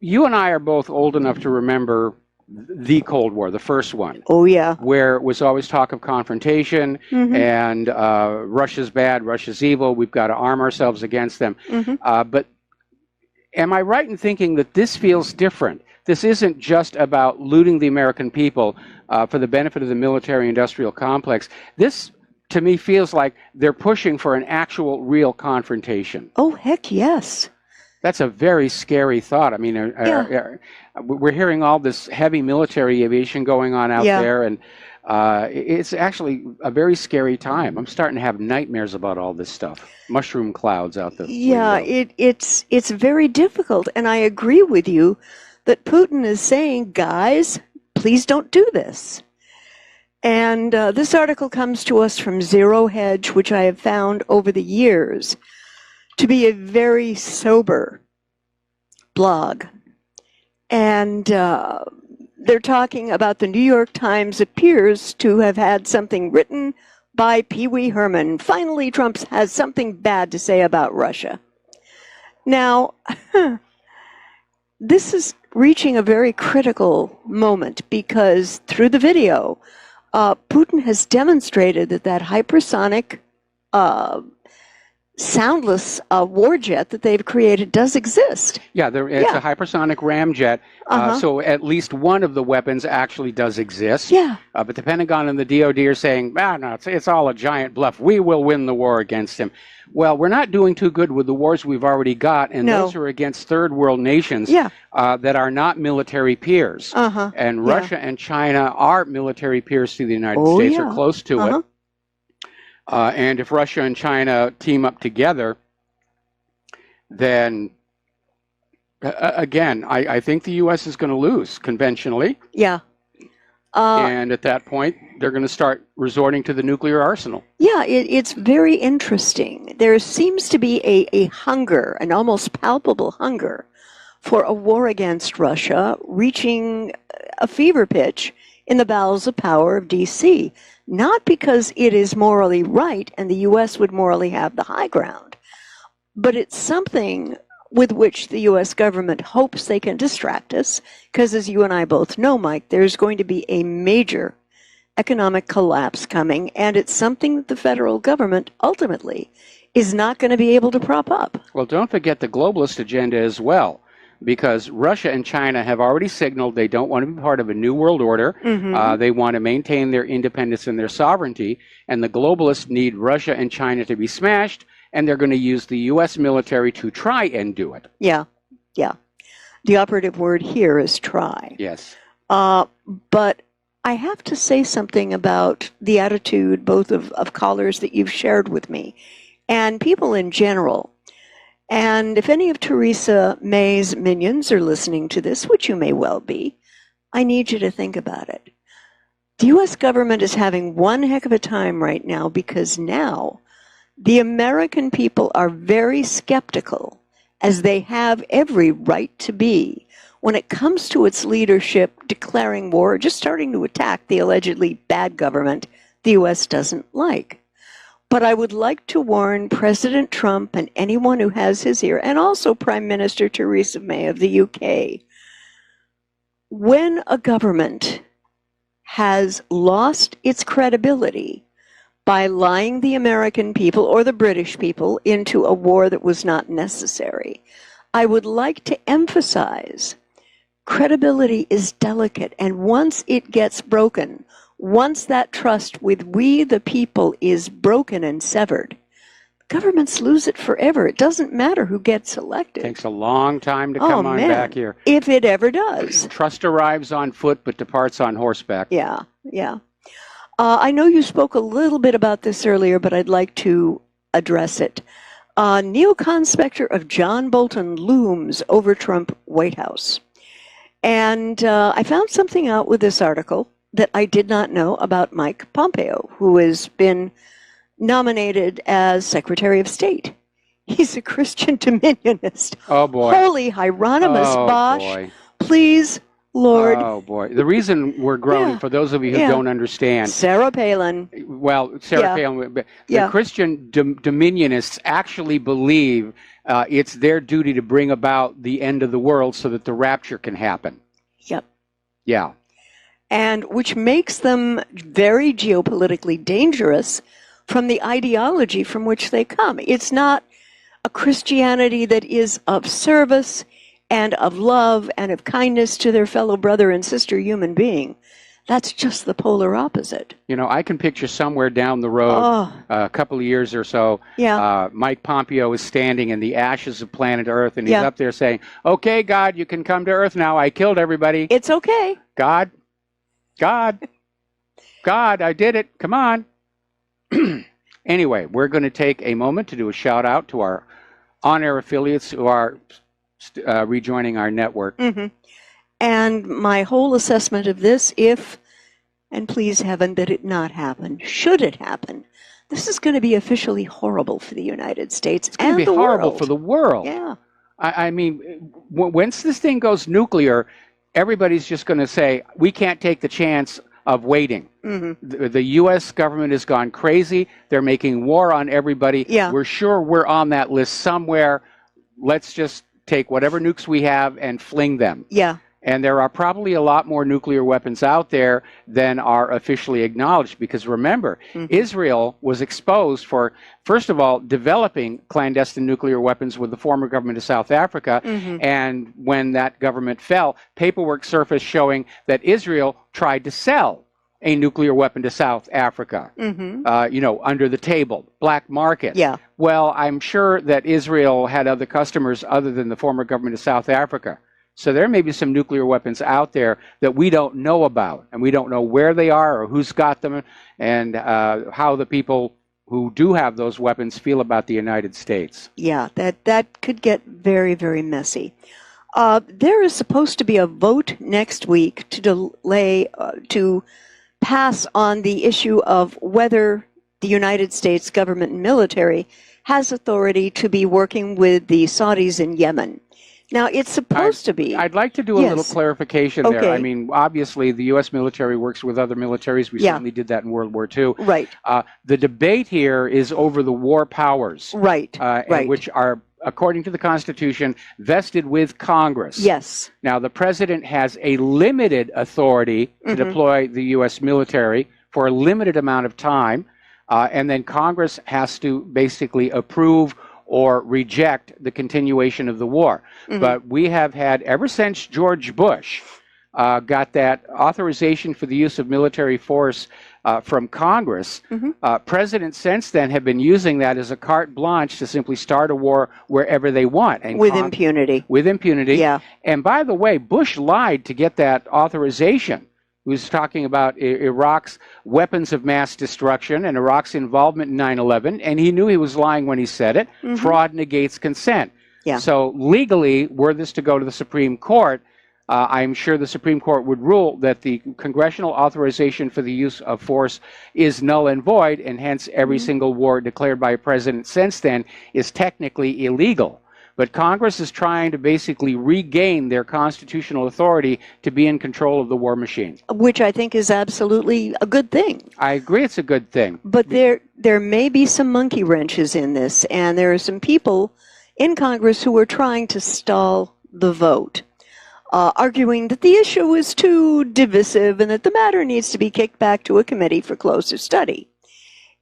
You and I are both old enough to remember the Cold War, the first one. Oh, yeah. Where it was always talk of confrontation and Russia's bad, Russia's evil, we've got to arm ourselves against them. But am I right in thinking that this feels different? This isn't just about looting the American people for the benefit of the military-industrial complex. This, to me, feels like they're pushing for an actual, real confrontation. Oh, heck yes. That's a very scary thought. I mean, we're hearing all this heavy military aviation going on out there, and it's actually a very scary time. I'm starting to have nightmares about all this stuff. Mushroom clouds out the window. It's very difficult, and I agree with you that Putin is saying, guys, please don't do this. And this article comes to us from Zero Hedge, which I have found over the years to be a very sober blog. And they're talking about the New York Times appears to have had something written by Pee Wee Herman. Finally, Trump has something bad to say about Russia. Now, this is reaching a very critical moment because through the video, Putin has demonstrated that hypersonic soundless war jet that they've created does exist. Yeah, it's a hypersonic ramjet. So at least one of the weapons actually does exist. Yeah. But the Pentagon and the DoD are saying, no, it's all a giant bluff. We will win the war against him. Well, we're not doing too good with the wars we've already got, and those are against third world nations that are not military peers. And Russia and China are military peers to the United States, or close to it. And if Russia and China team up together, then again, I think the U.S. is going to lose conventionally. Yeah. And at that point, they're going to start resorting to the nuclear arsenal. Yeah, it's very interesting. There seems to be a hunger, an almost palpable hunger, for a war against Russia reaching a fever pitch in the bowels of power of D.C., not because it is morally right and the U.S. would morally have the high ground, but it's something with which the U.S. government hopes they can distract us, because as you and I both know, Mike, there's going to be a major economic collapse coming, and it's something that the federal government ultimately is not going to be able to prop up. Well, don't forget the globalist agenda as well, because Russia and China have already signaled they don't want to be part of a new world order. They want to maintain their independence and their sovereignty, and the globalists need Russia and China to be smashed, and they're going to use the U.S. military to try and do it. Yeah, yeah. The operative word here is try. Yes. But I have to say something about the attitude both of callers that you've shared with me and people in general. And if any of Theresa May's minions are listening to this, which you may well be, I need you to think about it. The U.S. government is having one heck of a time right now, because now the American people are very skeptical, as they have every right to be, when it comes to its leadership declaring war, just starting to attack the allegedly bad government the U.S. doesn't like. But I would like to warn President Trump and anyone who has his ear, and also Prime Minister Theresa May of the UK, when a government has lost its credibility by lying the American people or the British people into a war that was not necessary, I would like to emphasize credibility is delicate, and once it gets broken, once that trust with we the people is broken and severed, governments lose it forever. It doesn't matter who gets elected. It takes a long time to come on back here. If it ever does. Trust arrives on foot but departs on horseback. Yeah, yeah. I know you spoke a little bit about this earlier, but I'd like to address it. Neocon specter of John Bolton looms over Trump White House. And I found something out with this article that I did not know about Mike Pompeo, who has been nominated as Secretary of State. He's a Christian dominionist. Oh, boy. Holy Hieronymus Bosch. Boy. Please, Lord. Oh, boy. The reason we're groaning, for those of you who don't understand. Sarah Palin. Well, Sarah Palin. The Christian dominionists actually believe it's their duty to bring about the end of the world so that the rapture can happen. Yep. Yeah. And which makes them very geopolitically dangerous from the ideology from which they come. It's not a Christianity that is of service and of love and of kindness to their fellow brother and sister human being. That's just the polar opposite. You know, I can picture somewhere down the road, a couple of years or so, Mike Pompeo is standing in the ashes of planet Earth, and he's up there saying, okay, God, you can come to Earth now. I killed everybody. It's okay. God, I did it. Come on. Anyway, we're going to take a moment to do a shout out to our on-air affiliates who are rejoining our network. And my whole assessment of this, if, and please heaven that it not happen, should it happen, this is going to be officially horrible for the United States and the world. It's going to be horrible for the world. Yeah. I mean, once this thing goes nuclear, everybody's just going to say, we can't take the chance of waiting. The U.S. government has gone crazy. They're making war on everybody. We're sure we're on that list somewhere. Let's just take whatever nukes we have and fling them. And there are probably a lot more nuclear weapons out there than are officially acknowledged, because remember, Israel was exposed for, first of all, developing clandestine nuclear weapons with the former government of South Africa. And when that government fell, paperwork surfaced showing that Israel tried to sell a nuclear weapon to South Africa, you know, under the table, black market. Yeah. Well, I'm sure that Israel had other customers other than the former government of South Africa. So there may be some nuclear weapons out there that we don't know about, and we don't know where they are or who's got them, and how the people who do have those weapons feel about the United States. Yeah, that could get very, very messy. There is supposed to be a vote next week to delay, to pass on the issue of whether the United States government and military has authority to be working with the Saudis in Yemen. Now, it's supposed to be. I'd like to do a little clarification there. Okay. I mean, obviously, the U.S. military works with other militaries. We certainly did that in World War II. Right. The debate here is over the war powers. Right. Right. Which are, according to the Constitution, vested with Congress. Yes. Now, the president has a limited authority to deploy the U.S. military for a limited amount of time, and then Congress has to basically approve or reject the continuation of the war. But we have had, ever since George Bush got that authorization for the use of military force from Congress, presidents since then have been using that as a carte blanche to simply start a war wherever they want. And with impunity. With impunity. Yeah. And by the way, Bush lied to get that authorization. He was talking about Iraq's weapons of mass destruction and Iraq's involvement in 9/11, and he knew he was lying when he said it. Fraud negates consent. Yeah. So legally, were this to go to the Supreme Court, I'm sure the Supreme Court would rule that the congressional authorization for the use of force is null and void, and hence every single war declared by a president since then is technically illegal. But Congress is trying to basically regain their constitutional authority to be in control of the war machine. Which I think is absolutely a good thing. I agree it's a good thing. But there may be some monkey wrenches in this, and there are some people in Congress who are trying to stall the vote, arguing that the issue is too divisive and that the matter needs to be kicked back to a committee for closer study.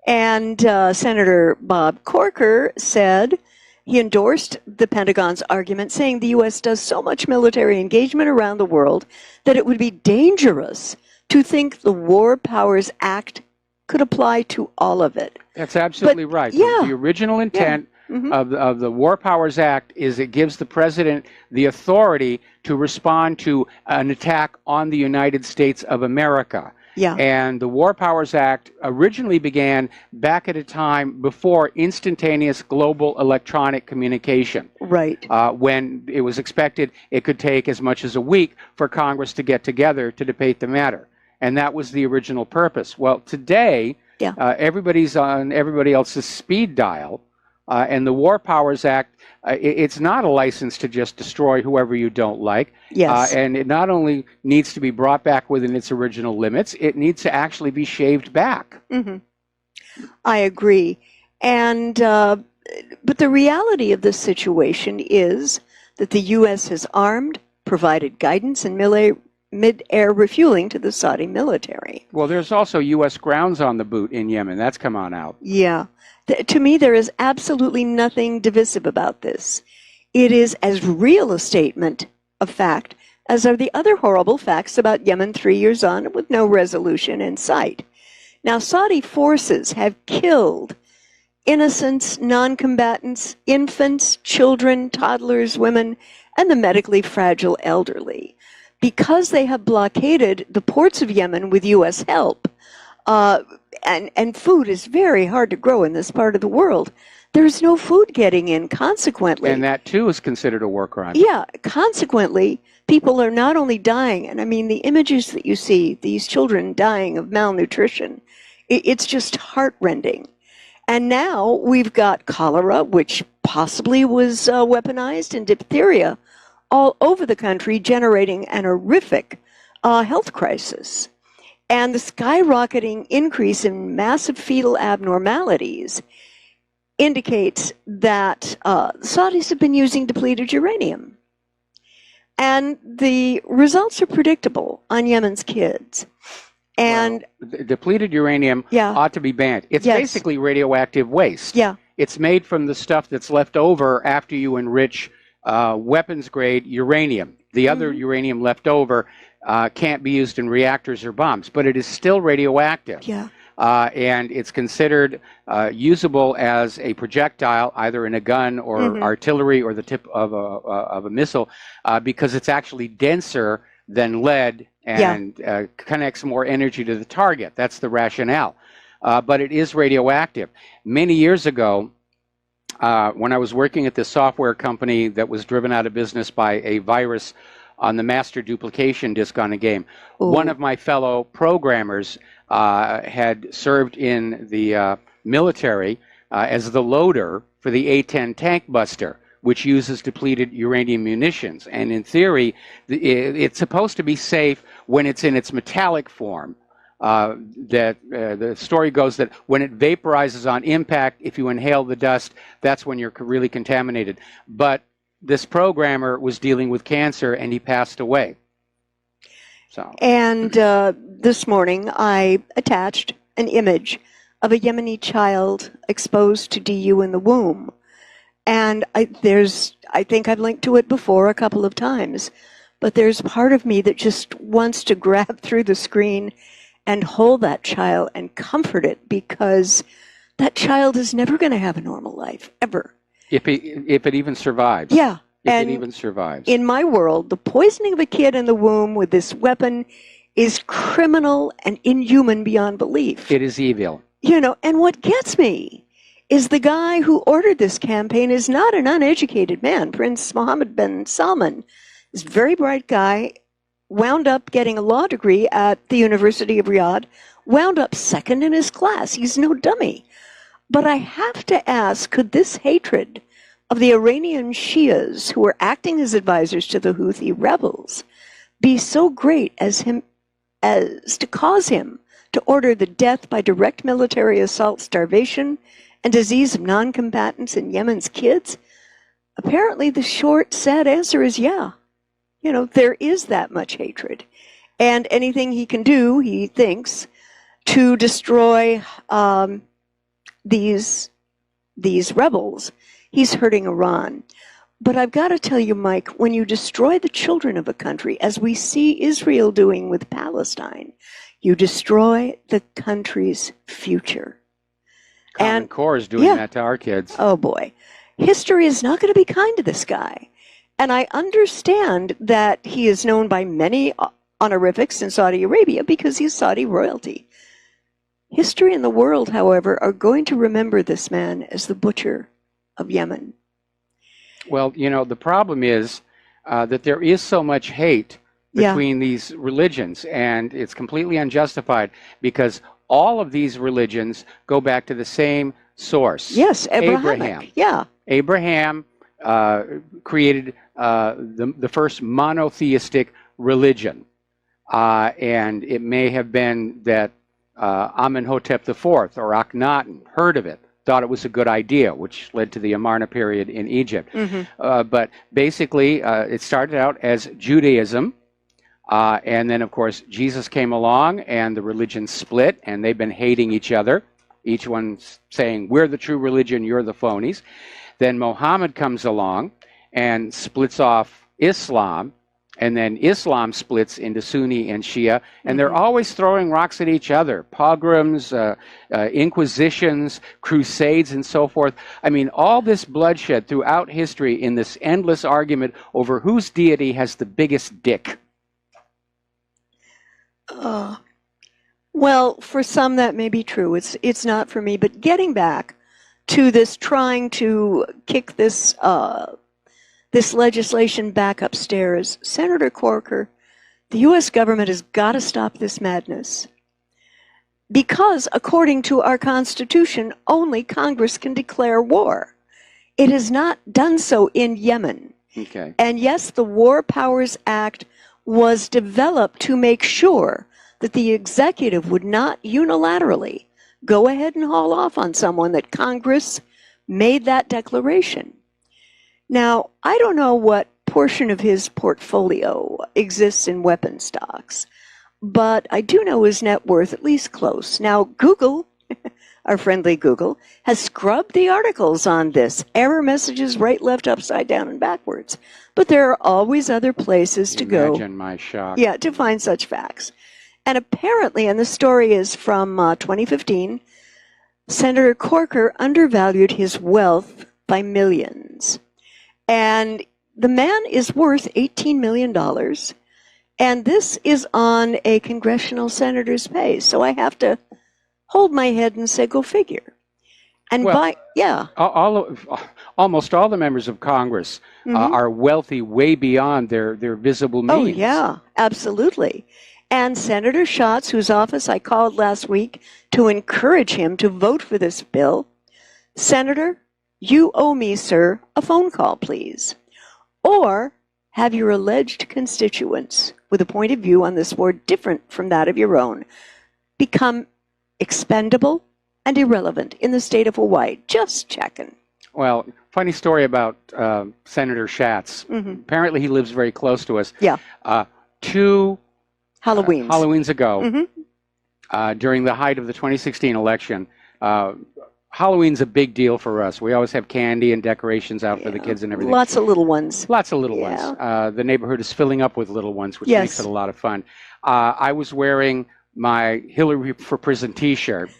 And Senator Bob Corker said, he endorsed the Pentagon's argument, saying the U.S. does so much military engagement around the world that it would be dangerous to think the War Powers Act could apply to all of it. That's absolutely right. Yeah. The original intent of the War Powers Act is it gives the president the authority to respond to an attack on the United States of America. Yeah. And the War Powers Act originally began back at a time before instantaneous global electronic communication. Right. When it was expected it could take as much as a week for Congress to get together to debate the matter. And that was the original purpose. Well, today, everybody's on everybody else's speed dial. And the War Powers Act, it's not a license to just destroy whoever you don't like. Yes. And it not only needs to be brought back within its original limits, it needs to actually be shaved back. I agree. And but the reality of this situation is that the U.S. has armed, provided guidance, and mid-air refueling to the Saudi military. Well, there's also U.S. grounds on the boot in Yemen. That's come on out. Yeah. To me, there is absolutely nothing divisive about this. It is as real a statement of fact as are the other horrible facts about Yemen 3 years on with no resolution in sight. Now, Saudi forces have killed innocents, non-combatants, infants, children, toddlers, women, and the medically fragile elderly. Because they have blockaded the ports of Yemen with U.S. help, and food is very hard to grow in this part of the world. There's no food getting in, consequently. And that, too, is considered a war crime. Yeah, consequently, people are not only dying, and I mean, the images that you see, these children dying of malnutrition, it's just heartrending. And now we've got cholera, which possibly was weaponized, and diphtheria all over the country, generating an horrific health crisis. And the skyrocketing increase in massive fetal abnormalities indicates that Saudis have been using depleted uranium. And the results are predictable on Yemen's kids. And depleted uranium yeah, ought to be banned. It's yes, basically radioactive waste. yeah, It's made from the stuff that's left over after you enrich weapons-grade uranium. The other uranium left over can't be used in reactors or bombs, but it is still radioactive. yeah. And it's considered usable as a projectile, either in a gun or artillery or the tip of a missile, because it's actually denser than lead and connects more energy to the target. That's the rationale. But it is radioactive. Many years ago, when I was working at this software company that was driven out of business by a virus on the master duplication disk on a game, one of my fellow programmers had served in the military as the loader for the A-10 tank buster, which uses depleted uranium munitions. And in theory, it's supposed to be safe when it's in its metallic form. The story goes that when it vaporizes on impact, if you inhale the dust, that's when you're really contaminated. But this programmer was dealing with cancer, and he passed away. So. And this morning, I attached an image of a Yemeni child exposed to DU in the womb. And I think I've linked to it before a couple of times, but there's part of me that just wants to grab through the screen and hold that child and comfort it, because that child is never going to have a normal life, ever. If it even survives. Yeah. If and it even survives. In my world, the poisoning of a kid in the womb with this weapon is criminal and inhuman beyond belief. It is evil. You know, and what gets me is the guy who ordered this campaign is not an uneducated man. Prince Mohammed bin Salman is a very bright guy, wound up getting a law degree at the University of Riyadh, wound up second in his class. He's no dummy. But I have to ask, could this hatred of the Iranian Shias, who are acting as advisors to the Houthi rebels, be so great as to cause him to order the death by direct military assault, starvation, and disease of non-combatants in Yemen's kids? Apparently the short, sad answer is yeah. You know, there is that much hatred. And anything he can do, he thinks, to destroy these rebels, he's hurting Iran. But I've got to tell you, Mike, when you destroy the children of a country, as we see Israel doing with Palestine, you destroy the country's future. Common Core is doing that to our kids. Oh, boy. History is not going to be kind to this guy. And I understand that he is known by many honorifics in Saudi Arabia because he's Saudi royalty. History and the world, however, are going to remember this man as the butcher of Yemen. Well, you know, the problem is that there is so much hate between these religions, and it's completely unjustified because all of these religions go back to the same source. Yes, Abraham. Yeah. Abraham created the first monotheistic religion, and it may have been that Amenhotep IV or Akhenaten heard of it, thought it was a good idea, which led to the Amarna period in Egypt. But basically, it started out as Judaism, and then, of course, Jesus came along, and the religions split, and they've been hating each other, each one saying, we're the true religion, you're the phonies. Then Muhammad comes along and splits off Islam, and then Islam splits into Sunni and Shia, and they're always throwing rocks at each other. Pogroms, inquisitions, crusades, and so forth. I mean, all this bloodshed throughout history in this endless argument over whose deity has the biggest dick. Well, for some that may be true. It's not for me. But getting back to this trying to kick this this legislation back upstairs, Senator Corker, the U.S. government has got to stop this madness. Because, according to our Constitution, only Congress can declare war. It has not done so in Yemen. Okay. And yes, the War Powers Act was developed to make sure that the executive would not unilaterally go ahead and haul off on someone, that Congress made that declaration. Now, I don't know what portion of his portfolio exists in weapon stocks, but I do know his net worth at least close. Now, Google, our friendly Google, has scrubbed the articles on this. Error messages right, left, upside down, and backwards. But there are always other places to go. Imagine my shock. Yeah, to find such facts. And apparently, and the story is from 2015, Senator Corker undervalued his wealth by millions. And the man is worth $18 million. And this is on a congressional senator's pay. So I have to hold my head and say, go figure. And Well, yeah. Almost all the members of Congress are wealthy way beyond their visible means. Oh, yeah, absolutely. And Senator Schatz, whose office I called last week to encourage him to vote for this bill, Senator, you owe me, sir, a phone call, please. Or have your alleged constituents with a point of view on this war different from that of your own become expendable and irrelevant in the state of Hawaii. Just checking. Well, funny story about Senator Schatz. Apparently he lives very close to us. Yeah. 2 Halloweens ago, during the height of the 2016 election, Halloween's a big deal for us. We always have candy and decorations out for the kids and everything. Lots of little ones. Lots of little ones. The neighborhood is filling up with little ones, which makes it a lot of fun. I was wearing my Hillary for Prison t-shirt,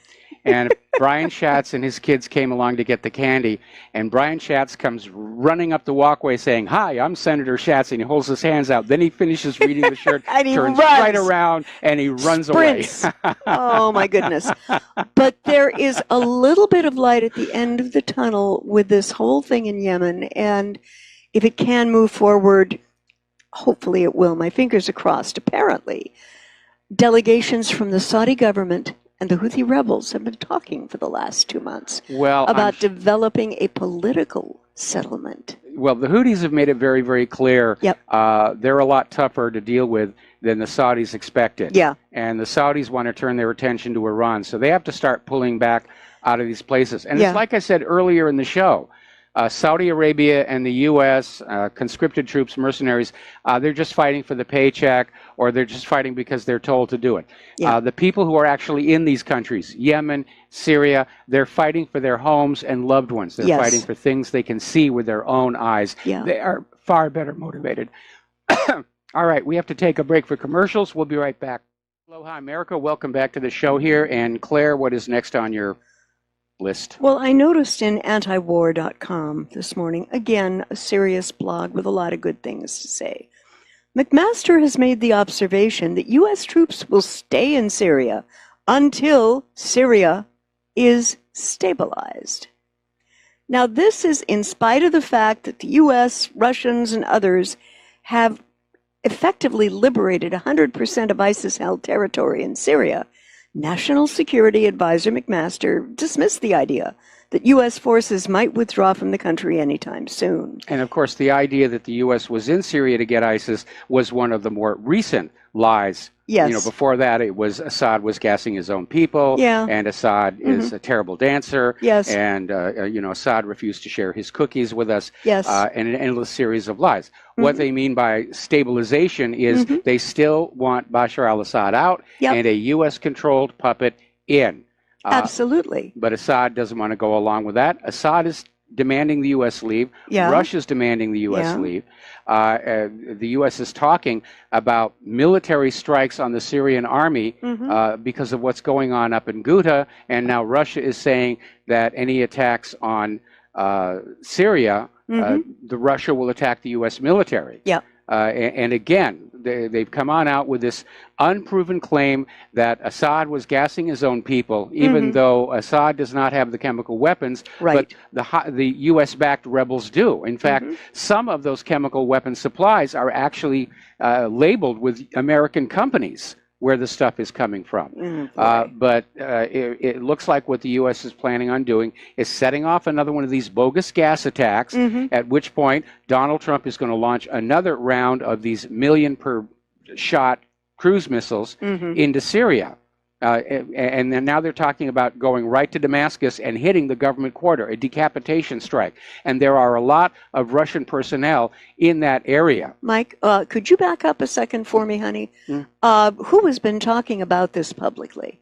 and Brian Schatz and his kids came along to get the candy, and Brian Schatz comes running up the walkway saying, "Hi, I'm Senator Schatz," and he holds his hands out. Then he finishes reading the shirt, and he turns runs. right around, and he runs Sprints. away. Oh, my goodness. But there is a little bit of light at the end of the tunnel with this whole thing in Yemen, and if it can move forward, hopefully it will. My fingers are crossed. Apparently, delegations from the Saudi government and the Houthi rebels have been talking for the last 2 months about developing a political settlement. Well, the Houthis have made it very, very clear they're a lot tougher to deal with than the Saudis expected. Yeah. And the Saudis want to turn their attention to Iran, so they have to start pulling back out of these places. And it's like I said earlier in the show, Saudi Arabia and the U.S., conscripted troops, mercenaries, they're just fighting for the paycheck, or they're just fighting because they're told to do it. The people who are actually in these countries, Yemen, Syria, they're fighting for their homes and loved ones. They're fighting for things they can see with their own eyes. They are far better motivated. All right, we have to take a break for commercials. We'll be right back. Aloha, America. Welcome back to the show here. And Claire, what is next on your list? Well, I noticed in antiwar.com this morning, again, a serious blog with a lot of good things to say. McMaster has made the observation that U.S. troops will stay in Syria until Syria is stabilized. Now, this is in spite of the fact that the U.S., Russians, and others have effectively liberated 100% of ISIS-held territory in Syria. National Security Advisor McMaster dismissed the idea that U.S. forces might withdraw from the country anytime soon. And of course, the idea that the U.S. was in Syria to get ISIS was one of the more recent lies. Yes. You know, before that, it was Assad was gassing his own people, and Assad is a terrible dancer, and, you know, Assad refused to share his cookies with us, and an endless series of lies. What they mean by stabilization is they still want Bashar al-Assad out and a U.S.-controlled puppet in. Absolutely. But Assad doesn't want to go along with that. Assad is demanding the U.S. leave. Russia's demanding the U.S. leave. The U.S. is talking about military strikes on the Syrian army because of what's going on up in Ghouta, and now Russia is saying that any attacks on Syria, the Russia will attack the U.S. military. And again, they've come on out with this unproven claim that Assad was gassing his own people, even though Assad does not have the chemical weapons, but the U.S.-backed rebels do. In fact, some of those chemical weapon supplies are actually labeled with American companies where the stuff is coming from. But it looks like what the U.S. is planning on doing is setting off another one of these bogus gas attacks, at which point Donald Trump is going to launch another round of these million-per-shot cruise missiles into Syria. And then now they're talking about going right to Damascus and hitting the government quarter, a decapitation strike. And there are a lot of Russian personnel in that area. Mike, could you back up a second for me, honey? Who has been talking about this publicly?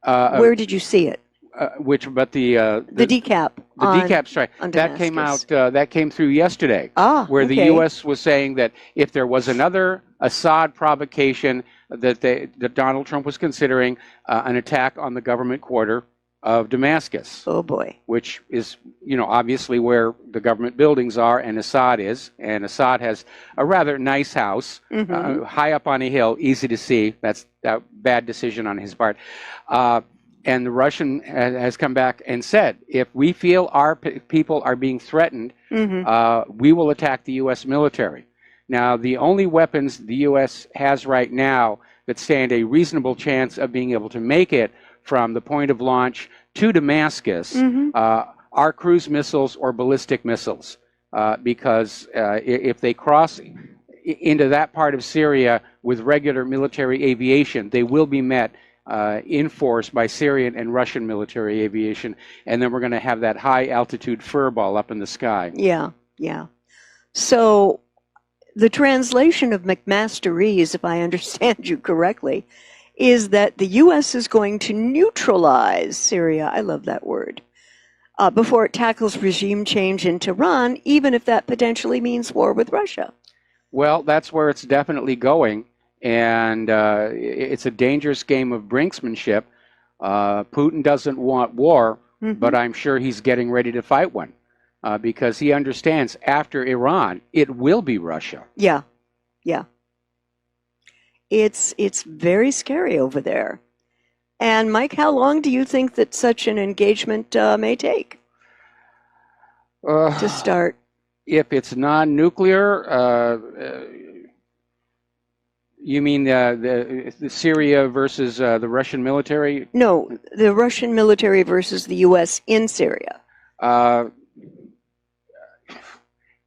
Where did you see it? The decap. The decap strike. That came out. That came through yesterday. Where the U.S. was saying that if there was another Assad provocation, that Donald Trump was considering an attack on the government quarter of Damascus. Oh boy. Which is, obviously where the government buildings are, and Assad is. And Assad has a rather nice house, high up on a hill, easy to see. That's a bad decision on his part. And the Russian has come back and said, if we feel our people are being threatened, we will attack the U.S. military. Now, the only weapons the U.S. has right now that stand a reasonable chance of being able to make it from the point of launch to Damascus are cruise missiles or ballistic missiles. Because if they cross into that part of Syria with regular military aviation, they will be met in force by Syrian and Russian military aviation, and then we're going to have that high altitude furball up in the sky. Yeah. So the translation of McMasterese, if I understand you correctly, is that the U.S. is going to neutralize Syria, I love that word, before it tackles regime change in Tehran, even if that potentially means war with Russia. Well, that's where it's definitely going. And it's a dangerous game of brinksmanship. Putin doesn't want war, but I'm sure he's getting ready to fight one because he understands after Iran, it will be Russia. Yeah. It's very scary over there. And Mike, how long do you think that such an engagement may take to start? If it's non-nuclear, you mean the Syria versus the Russian military? No, the Russian military versus the U.S. in Syria.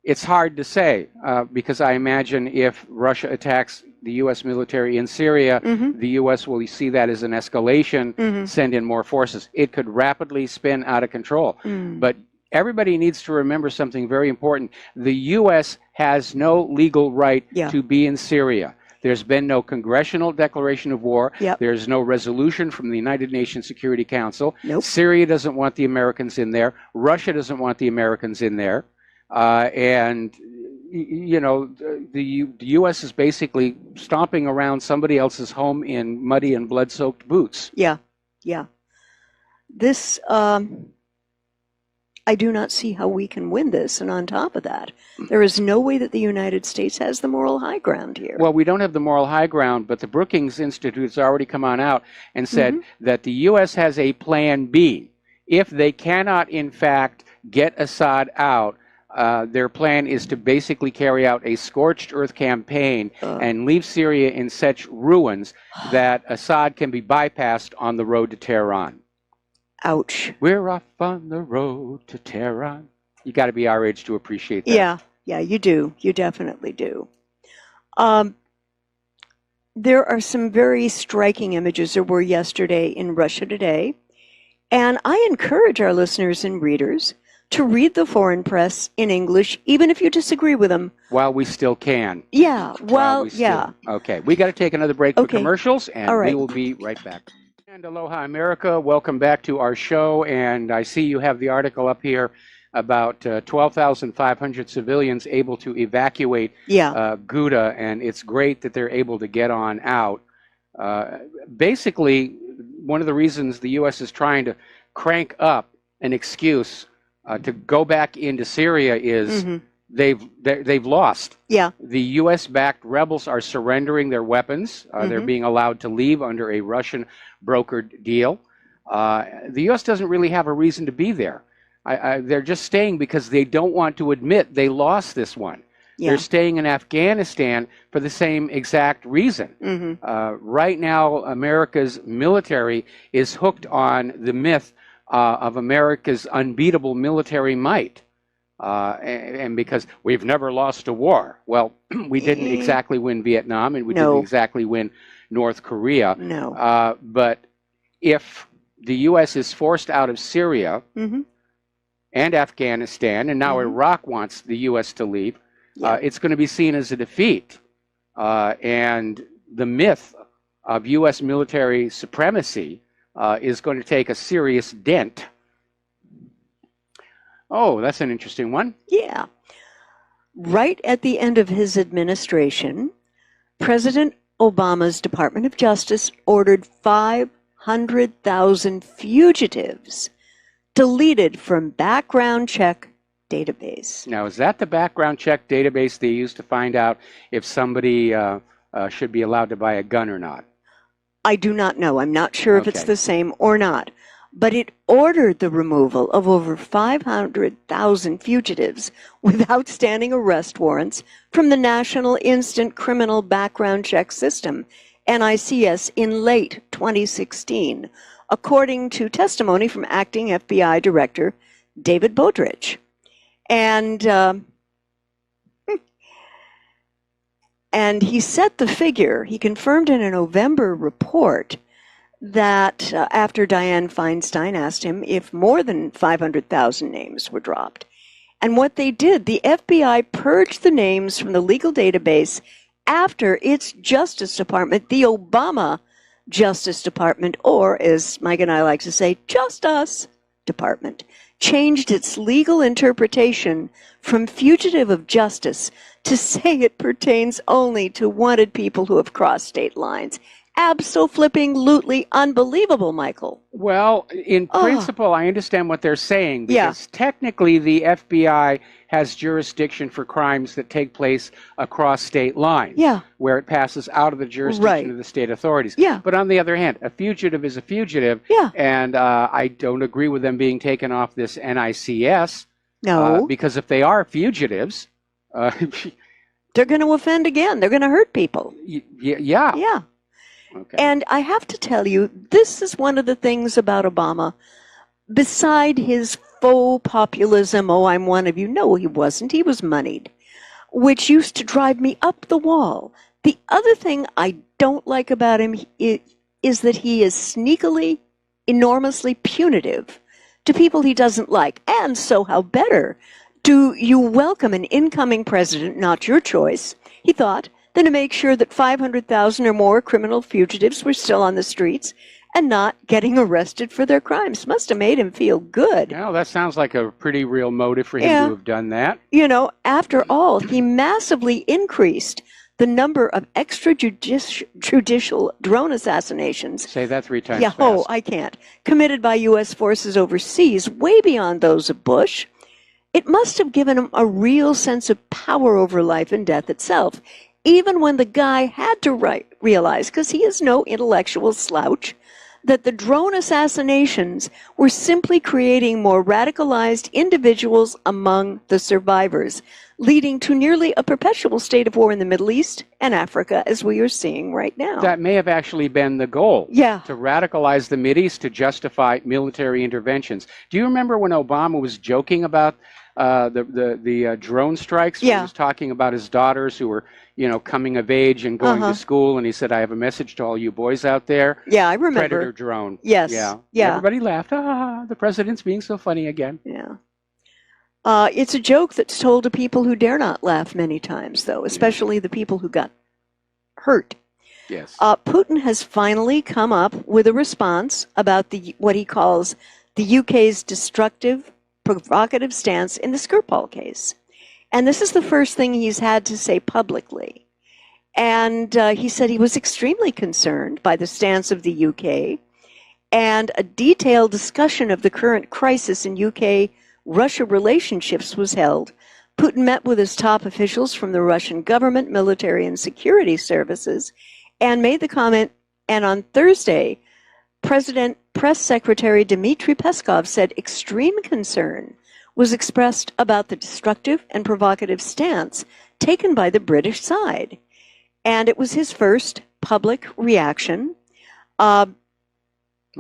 It's hard to say because I imagine if Russia attacks the U.S. military in Syria, the U.S. will see that as an escalation, send in more forces. It could rapidly spin out of control. But everybody needs to remember something very important. The U.S. has no legal right to be in Syria. There's been no congressional declaration of war. There's no resolution from the United Nations Security Council. Syria doesn't want the Americans in there. Russia doesn't want the Americans in there. And, the U.S. is basically stomping around somebody else's home in muddy and blood-soaked boots. Yeah. This, I do not see how we can win this. And on top of that, there is no way that the United States has the moral high ground here. Well, we don't have the moral high ground, but the Brookings Institute has already come on out and said that the U.S. has a plan B. If they cannot, in fact, get Assad out, their plan is to basically carry out a scorched earth campaign and leave Syria in such ruins that Assad can be bypassed on the road to Tehran. Ouch. We're off on the road to Tehran. You got to be our age to appreciate that. Yeah, you do. You definitely do. There are some very striking images there were yesterday in Russia Today. And I encourage our listeners and readers to read the foreign press in English, even if you disagree with them. While we still can. Yeah, Okay, we got to take another break for commercials, and we will be right back. And aloha, America. Welcome back to our show. And I see you have the article up here about 12,500 civilians able to evacuate Ghouta, and it's great that they're able to get on out. Basically, one of the reasons the U.S. is trying to crank up an excuse to go back into Syria is they've lost. Yeah. The U.S.-backed rebels are surrendering their weapons. They're being allowed to leave under a Russian brokered deal. The U.S. doesn't really have a reason to be there. They're just staying because they don't want to admit they lost this one. They're staying in Afghanistan for the same exact reason. Right now, America's military is hooked on the myth of America's unbeatable military might. And because we've never lost a war. Well, we didn't exactly win Vietnam, and we didn't exactly win North Korea. No. But if the U.S. is forced out of Syria Mm-hmm. and Afghanistan, and now Iraq wants the U.S. to leave, it's going to be seen as a defeat. And the myth of U.S. military supremacy is going to take a serious dent. Oh, that's an interesting one. Yeah. Right at the end of his administration, President Obama's Department of Justice ordered 500,000 fugitives deleted from background check database. Now, is that the background check database they use to find out if somebody should be allowed to buy a gun or not? I do not know. I'm not sure if it's Okay. the same or not. But it ordered the removal of over 500,000 fugitives with outstanding arrest warrants from the National Instant Criminal Background Check System, NICS, in late 2016, according to testimony from acting FBI Director David Bodrich. And he set the figure, he confirmed in a November report that after Dianne Feinstein asked him if more than 500,000 names were dropped. And what they did, the FBI purged the names from the legal database after its Justice Department, the Obama Justice Department, or as Mike and I like to say, Just Us Department, changed its legal interpretation from fugitive of justice to say it pertains only to wanted people who have crossed state lines. Abso-flipping-lutely unbelievable, Michael. Well, in principle, I understand what they're saying, because technically the FBI has jurisdiction for crimes that take place across state lines, where it passes out of the jurisdiction of the state authorities. But on the other hand, a fugitive is a fugitive, and I don't agree with them being taken off this NICS. No. Because if they are fugitives... they're going to offend again. They're going to hurt people. Yeah. Okay. And I have to tell you, this is one of the things about Obama. Beside his faux populism, oh, I'm one of you. No, he wasn't. He was moneyed, which used to drive me up the wall. The other thing I don't like about him is that he is sneakily, enormously punitive to people he doesn't like. And so how better do you welcome an incoming president, not your choice, he thought, than to make sure that 500,000 or more criminal fugitives were still on the streets and not getting arrested for their crimes. Must have made him feel good. Well, that sounds like a pretty real motive for him to have done that. You know, after all, he massively increased the number of extrajudicial drone assassinations. Say that 3 times fast. Oh, I can't. Committed by U.S. forces overseas, way beyond those of Bush. It must have given him a real sense of power over life and death itself. Even when the guy had to realize, because he is no intellectual slouch, that the drone assassinations were simply creating more radicalized individuals among the survivors, leading to nearly a perpetual state of war in the Middle East and Africa, as we are seeing right now. That may have actually been the goal. Yeah. To radicalize the Mideast to justify military interventions. Do you remember when Obama was joking about the drone strikes? He was talking about his daughters who were, coming of age and going to school, and he said, "I have a message to all you boys out there." Yeah, I remember. Predator drone. Yes. Yeah. Yeah. Everybody laughed. The president's being so funny again. Yeah. It's a joke that's told to people who dare not laugh many times, though, especially the people who got hurt. Yes. Putin has finally come up with a response about what he calls the UK's destructive, provocative stance in the Skripal case. And this is the first thing he's had to say publicly. And he said he was extremely concerned by the stance of the UK, and a detailed discussion of the current crisis in UK-Russia relationships was held. Putin met with his top officials from the Russian government, military, and security services, and made the comment, and on Thursday, Press Secretary Dmitry Peskov said extreme concern was expressed about the destructive and provocative stance taken by the British side. And it was his first public reaction. Well,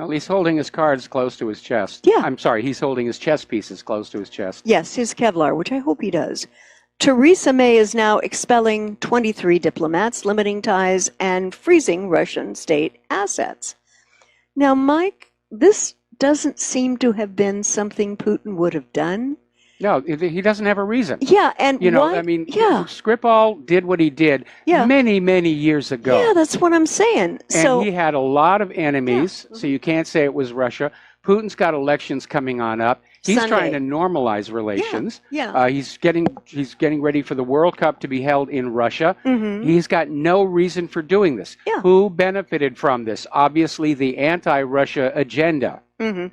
he's holding his cards close to his chest. Yeah. I'm sorry, he's holding his chess pieces close to his chest. Yes, his Kevlar, which I hope he does. Theresa May is now expelling 23 diplomats, limiting ties, and freezing Russian state assets. Now, Mike, this doesn't seem to have been something Putin would have done. No, he doesn't have a reason. Yeah, and You know, why? I mean, Yeah, Skripal did what he did Yeah. many, many years ago. yeah, that's what I'm saying. And So, he had a lot of enemies, so you can't say it was Russia. Putin's got elections coming on up. He's Sunday. trying to normalize relations. yeah. He's getting ready for the World Cup to be held in Russia. Mhm. He's got no reason for doing this. Yeah. Who benefited from this? Obviously, the anti-Russia agenda. Mhm.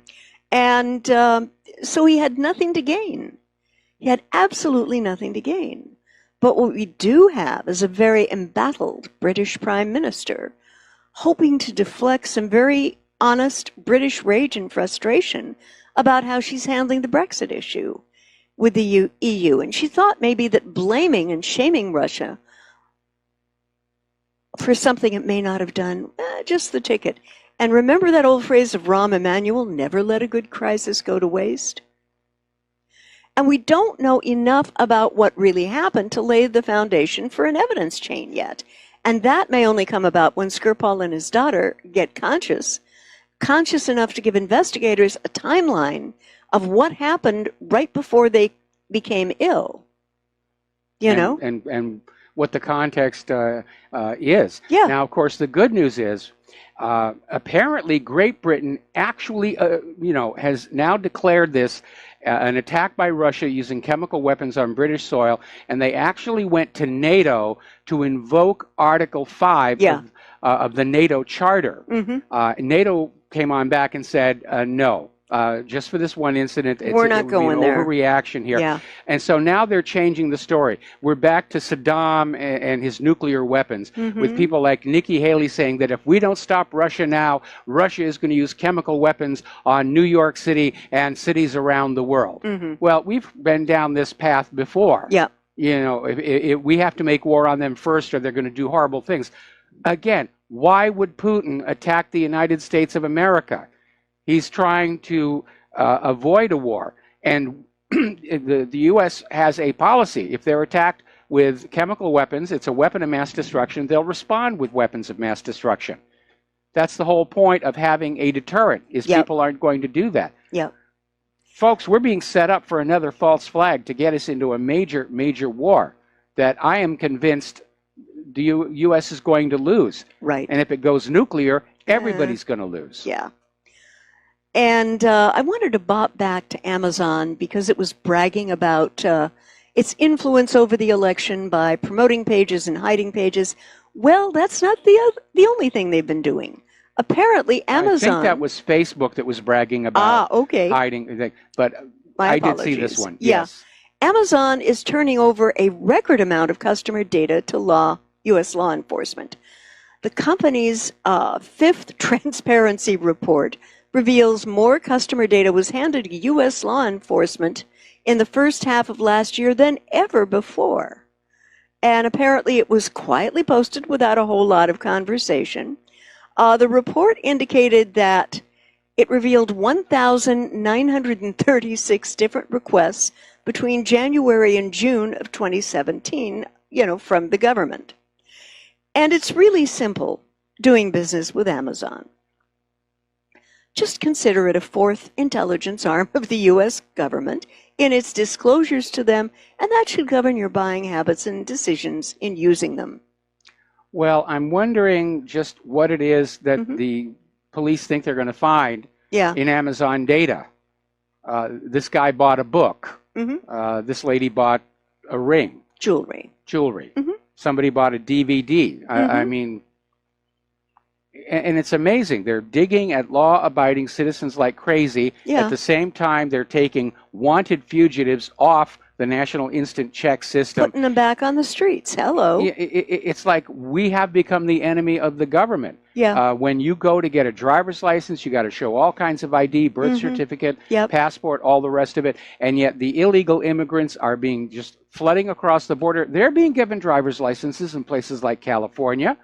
And so he had nothing to gain. He had absolutely nothing to gain. But what we do have is a very embattled British Prime Minister hoping to deflect some very honest British rage and frustration about how she's handling the Brexit issue with the EU. And she thought maybe that blaming and shaming Russia for something it may not have done, just the ticket. And remember that old phrase of Rahm Emanuel, never let a good crisis go to waste? And we don't know enough about what really happened to lay the foundation for an evidence chain yet. And that may only come about when Skripal and his daughter get conscious enough to give investigators a timeline of what happened right before they became ill. You know? And what the context is. Yeah. Now, of course, the good news is apparently Great Britain actually, has now declared this an attack by Russia using chemical weapons on British soil, and they actually went to NATO to invoke Article 5 of the NATO Charter. Mm-hmm. NATO came on back and said, no. Just for this one incident, We're not going there. Overreaction here. Yeah. And so now they're changing the story. We're back to Saddam and his nuclear weapons, with people like Nikki Haley saying that if we don't stop Russia now, Russia is going to use chemical weapons on New York City and cities around the world. Well, we've been down this path before. Yeah. You know, we have to make war on them first, or they're going to do horrible things. Again, why would Putin attack the United States of America? He's trying to avoid a war. And the U.S. has a policy. If they're attacked with chemical weapons, it's a weapon of mass destruction, they'll respond with weapons of mass destruction. That's the whole point of having a deterrent, is people aren't going to do that. Yep. Folks, we're being set up for another false flag to get us into a major, major war that I am convinced the U.S. is going to lose. Right. And if it goes nuclear, everybody's going to lose. Yeah. And I wanted to bop back to Amazon because it was bragging about its influence over the election by promoting pages and hiding pages. Well, that's not the only thing they've been doing. Apparently, Amazon. I think that was Facebook that was bragging about hiding. But I did see this one. Yeah. Yes. Amazon is turning over a record amount of customer data to U.S. law enforcement. The company's fifth transparency report reveals more customer data was handed to U.S. law enforcement in the first half of last year than ever before. And apparently it was quietly posted without a whole lot of conversation. The report indicated that it revealed 1,936 different requests between January and June of 2017, from the government. And it's really simple doing business with Amazon. Just consider it a fourth intelligence arm of the U.S. government in its disclosures to them, and that should govern your buying habits and decisions in using them. Well, I'm wondering just what it is that the police think they're going to find in Amazon data. This guy bought a book. This lady bought a ring. Jewelry. Somebody bought a DVD. I mean, and it's amazing. They're digging at law-abiding citizens like crazy. At the same time, they're taking wanted fugitives off the National Instant Check system. Putting them back on the streets. Hello. It's like we have become the enemy of the government. When you go to get a driver's license, you got to show all kinds of ID, birth certificate, passport, all the rest of it. And yet the illegal immigrants are being just flooding across the border. They're being given driver's licenses in places like California.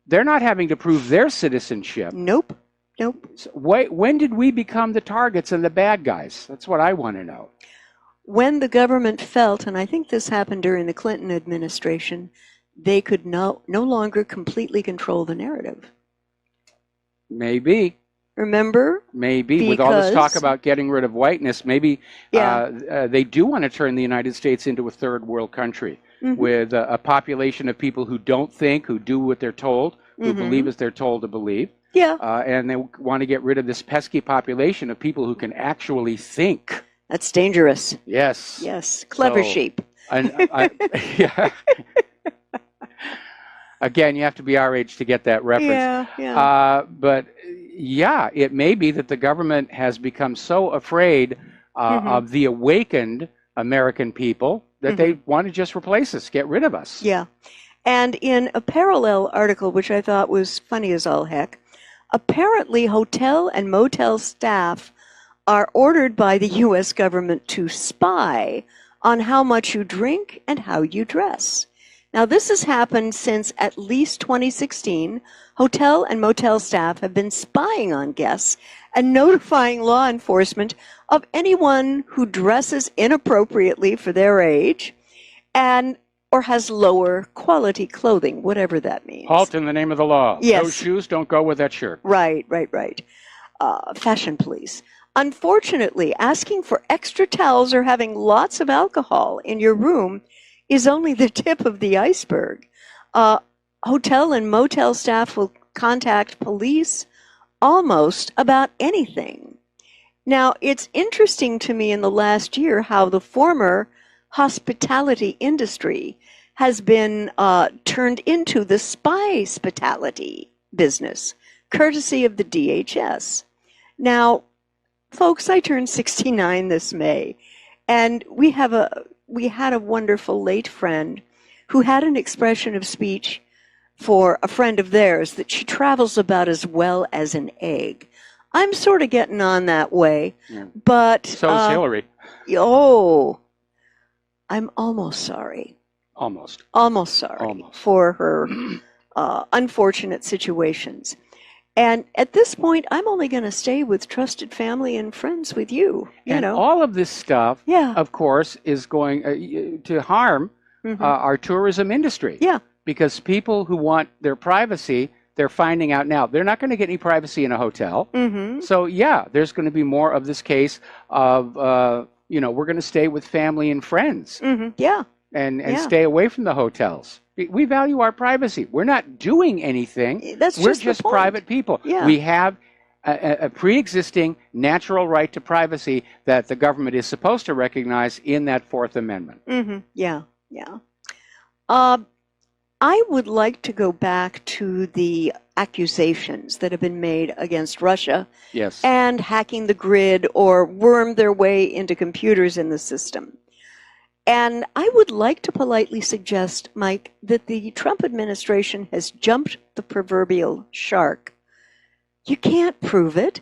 They're not having to prove their citizenship. Nope. So when did we become the targets and the bad guys? That's what I want to know. When the government felt, and I think this happened during the Clinton administration, they could no longer completely control the narrative. Maybe. Remember? Maybe with all this talk Because- about getting rid of whiteness, maybe they do want to turn the United States into a third world country with a population of people who don't think, who do what they're told, who believe as they're told to believe. Yeah. And they want to get rid of this pesky population of people who can actually think. That's dangerous. Yes. Yes. Clever So- sheep. Yeah. Again, you have to be our age to get that reference. Yeah. But yeah, it may be that the government has become so afraid of the awakened American people that they want to just replace us, get rid of us. Yeah. And in a parallel article, which I thought was funny as all heck, apparently hotel and motel staff are ordered by the U.S. government to spy on how much you drink and how you dress. Now, this has happened since at least 2016. Hotel and motel staff have been spying on guests and notifying law enforcement of anyone who dresses inappropriately for their age and or has lower quality clothing, whatever that means. Halt in the name of the law. Yes. Those shoes don't go with that shirt. Right. Fashion police. Unfortunately, asking for extra towels or having lots of alcohol in your room is only the tip of the iceberg. Hotel and motel staff will contact police almost about anything. Now, it's interesting to me in the last year how the former hospitality industry has been turned into the spy-spitality business, courtesy of the DHS. Now, folks, I turned 69 this May, and we had a wonderful late friend who had an expression of speech for a friend of theirs that she travels about as well as an egg. I'm sort of getting on that way, but... So's Hillary. Oh, I'm almost sorry. Almost. Almost sorry for her unfortunate situations. And at this point, I'm only going to stay with trusted family and friends with you. And all of this stuff, of course, is going to harm our tourism industry. Yeah. Because people who want their privacy, they're finding out now they're not going to get any privacy in a hotel. So, yeah, there's going to be more of this case of, we're going to stay with family and friends. Yeah. And stay away from the hotels. We value our privacy. We're not doing anything. We're just private people. Yeah. We have a pre-existing natural right to privacy that the government is supposed to recognize in that Fourth Amendment. Yeah. I would like to go back to the accusations that have been made against Russia and hacking the grid or worm their way into computers in the system. And I would like to politely suggest, Mike, that the Trump administration has jumped the proverbial shark. You can't prove it.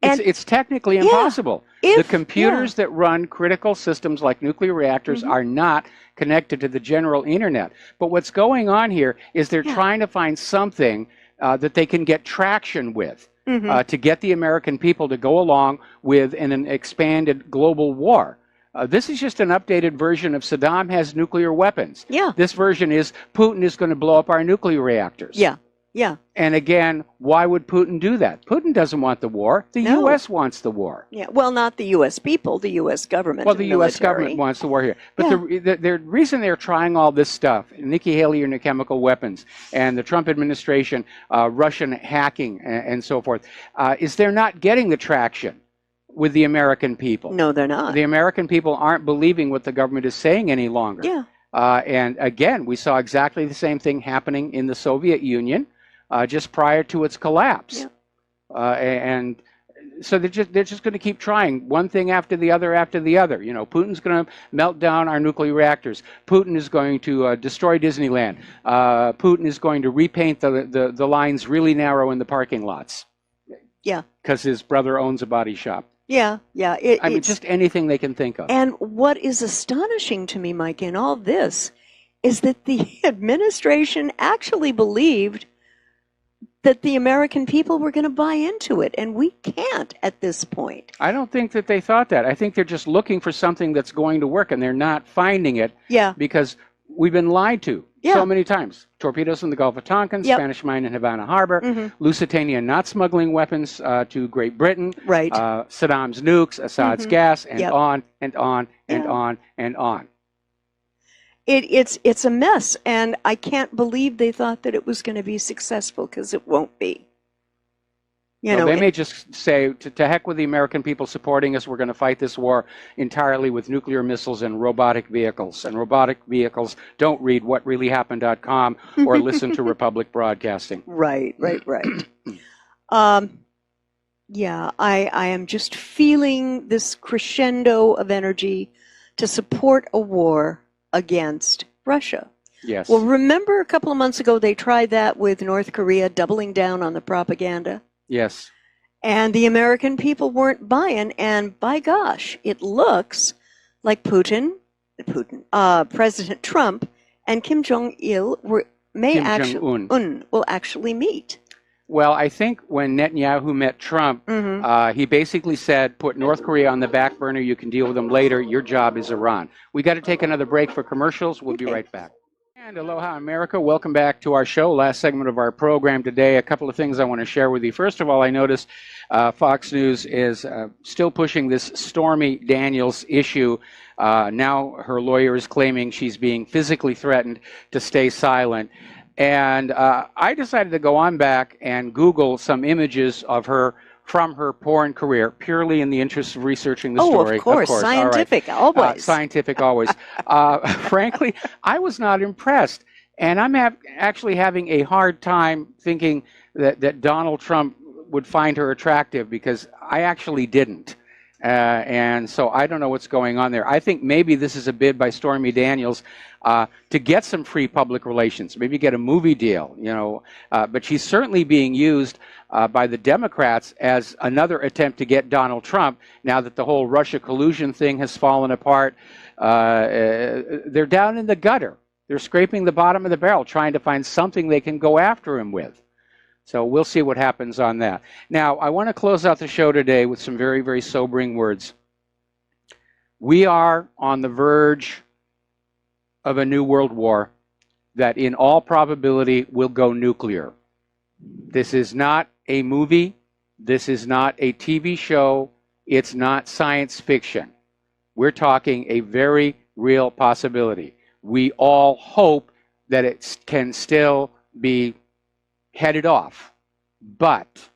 And it's technically impossible. The computers that run critical systems like nuclear reactors are not connected to the general internet. But what's going on here is they're trying to find something that they can get traction with to get the American people to go along with an expanded global war. This is just an updated version of Saddam has nuclear weapons. Yeah. This version is Putin is going to blow up our nuclear reactors. Yeah. And again, why would Putin do that? Putin doesn't want the war. The U.S. wants the war. Yeah. Well, not the U.S. people, the U.S. government. Well, the U.S. government wants the war here. But the reason they're trying all this stuff, Nikki Haley and the chemical weapons, and the Trump administration, Russian hacking, and so forth, is they're not getting the traction with the American people. No, they're not. The American people aren't believing what the government is saying any longer. Yeah. And again, we saw exactly the same thing happening in the Soviet Union just prior to its collapse. Yeah. And so they're just going to keep trying one thing after the other after the other. Putin's going to melt down our nuclear reactors. Putin is going to destroy Disneyland. Putin is going to repaint the lines really narrow in the parking lots. Yeah. Because his brother owns a body shop. Yeah. I mean, just anything they can think of. And what is astonishing to me, Mike, in all this is that the administration actually believed that the American people were going to buy into it, and we can't at this point. I don't think that they thought that. I think they're just looking for something that's going to work, and they're not finding it because we've been lied to. Yeah. So many times. Torpedoes in the Gulf of Tonkin, Yep. Spanish mine in Havana Harbor, Mhm. Lusitania not smuggling weapons to Great Britain, Right. Saddam's nukes, Assad's Mhm. gas, and Yep. on and on and Yeah. on and on. It's a mess, and I can't believe they thought that it was going to be successful, because it won't be. You know, They may just say, to heck with the American people supporting us, we're going to fight this war entirely with nuclear missiles and robotic vehicles. And robotic vehicles don't read whatreallyhappened.com or listen to Republic Broadcasting. Right. Yeah, I am just feeling this crescendo of energy to support a war against Russia. Yes. Well, remember a couple of months ago they tried that with North Korea, doubling down on the propaganda? Yes. And the American people weren't buying, and by gosh, it looks like President Trump and Kim Jong-il will actually meet. Well, I think when Netanyahu met Trump, he basically said, put North Korea on the back burner. You can deal with them later. Your job is Iran. We got to take another break for commercials. We'll be right back. And aloha, America. Welcome back to our show. Last segment of our program today. A couple of things I want to share with you. First of all, I noticed Fox News is still pushing this Stormy Daniels issue. Now her lawyer is claiming she's being physically threatened to stay silent. And I decided to go on back and Google some images of her from her porn career, purely in the interest of researching the story. Of course. Scientific, always. Scientific, always. Frankly, I was not impressed. And I'm actually having a hard time thinking that Donald Trump would find her attractive, because I actually didn't. And so I don't know what's going on there. I think maybe this is a bid by Stormy Daniels to get some free public relations, maybe get a movie deal, but she's certainly being used by the Democrats as another attempt to get Donald Trump. Now that the whole Russia collusion thing has fallen apart, they're down in the gutter. They're scraping the bottom of the barrel, trying to find something they can go after him with. So we'll see what happens on that. Now, I want to close out the show today with some very, very sobering words. We are on the verge of a new world war that in all probability will go nuclear. This is not a movie. This is not a TV show. It's not science fiction. We're talking a very real possibility. We all hope that it can still be headed off, but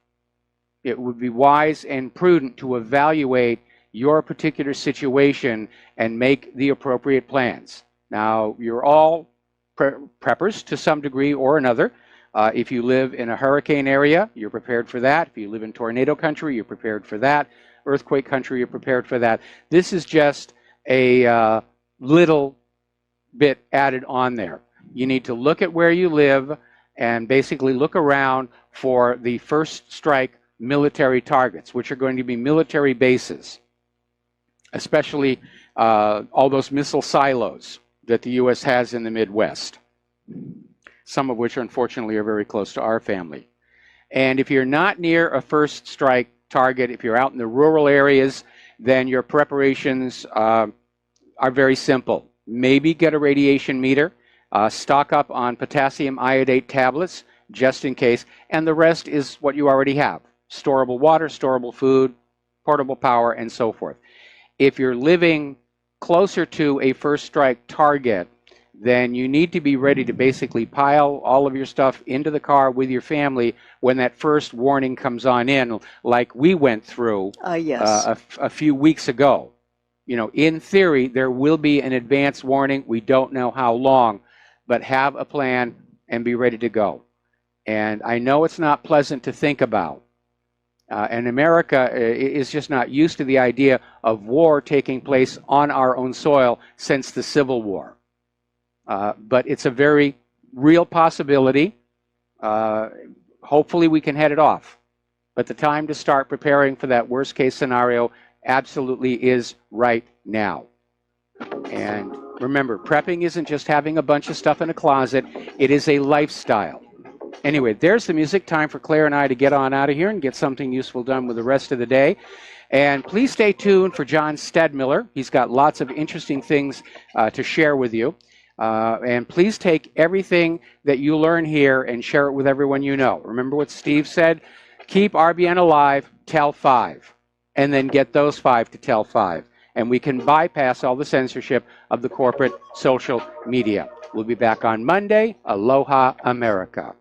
it would be wise and prudent to evaluate your particular situation and make the appropriate plans. Now, you're all preppers to some degree or another. If you live in a hurricane area, you're prepared for that. If you live in tornado country, you're prepared for that. Earthquake country, you're prepared for that. This is just a little bit added on there. You need to look at where you live and basically look around for the first strike military targets, which are going to be military bases, especially all those missile silos that the U.S. has in the Midwest, some of which unfortunately are very close to our family. And if you're not near a first strike target, if you're out in the rural areas, then your preparations are very simple. Maybe get a radiation meter. Stock up on potassium iodate tablets, just in case, and the rest is what you already have. Storable water, storable food, portable power, and so forth. If you're living closer to a first strike target, then you need to be ready to basically pile all of your stuff into the car with your family when that first warning comes on in, like we went through a few weeks ago. In theory, there will be an advance warning. We don't know how long, but have a plan and be ready to go. And I know it's not pleasant to think about. And America is just not used to the idea of war taking place on our own soil since the Civil War. But it's a very real possibility. Hopefully we can head it off. But the time to start preparing for that worst case scenario absolutely is right now. And remember, prepping isn't just having a bunch of stuff in a closet. It is a lifestyle. Anyway, there's the music. Time for Claire and I to get on out of here and get something useful done with the rest of the day. And please stay tuned for John Stedmiller. He's got lots of interesting things to share with you. And please take everything that you learn here and share it with everyone you know. Remember what Steve said? Keep RBN alive, tell 5, and then get those 5 to tell 5. And we can bypass all the censorship of the corporate social media. We'll be back on Monday. Aloha, America.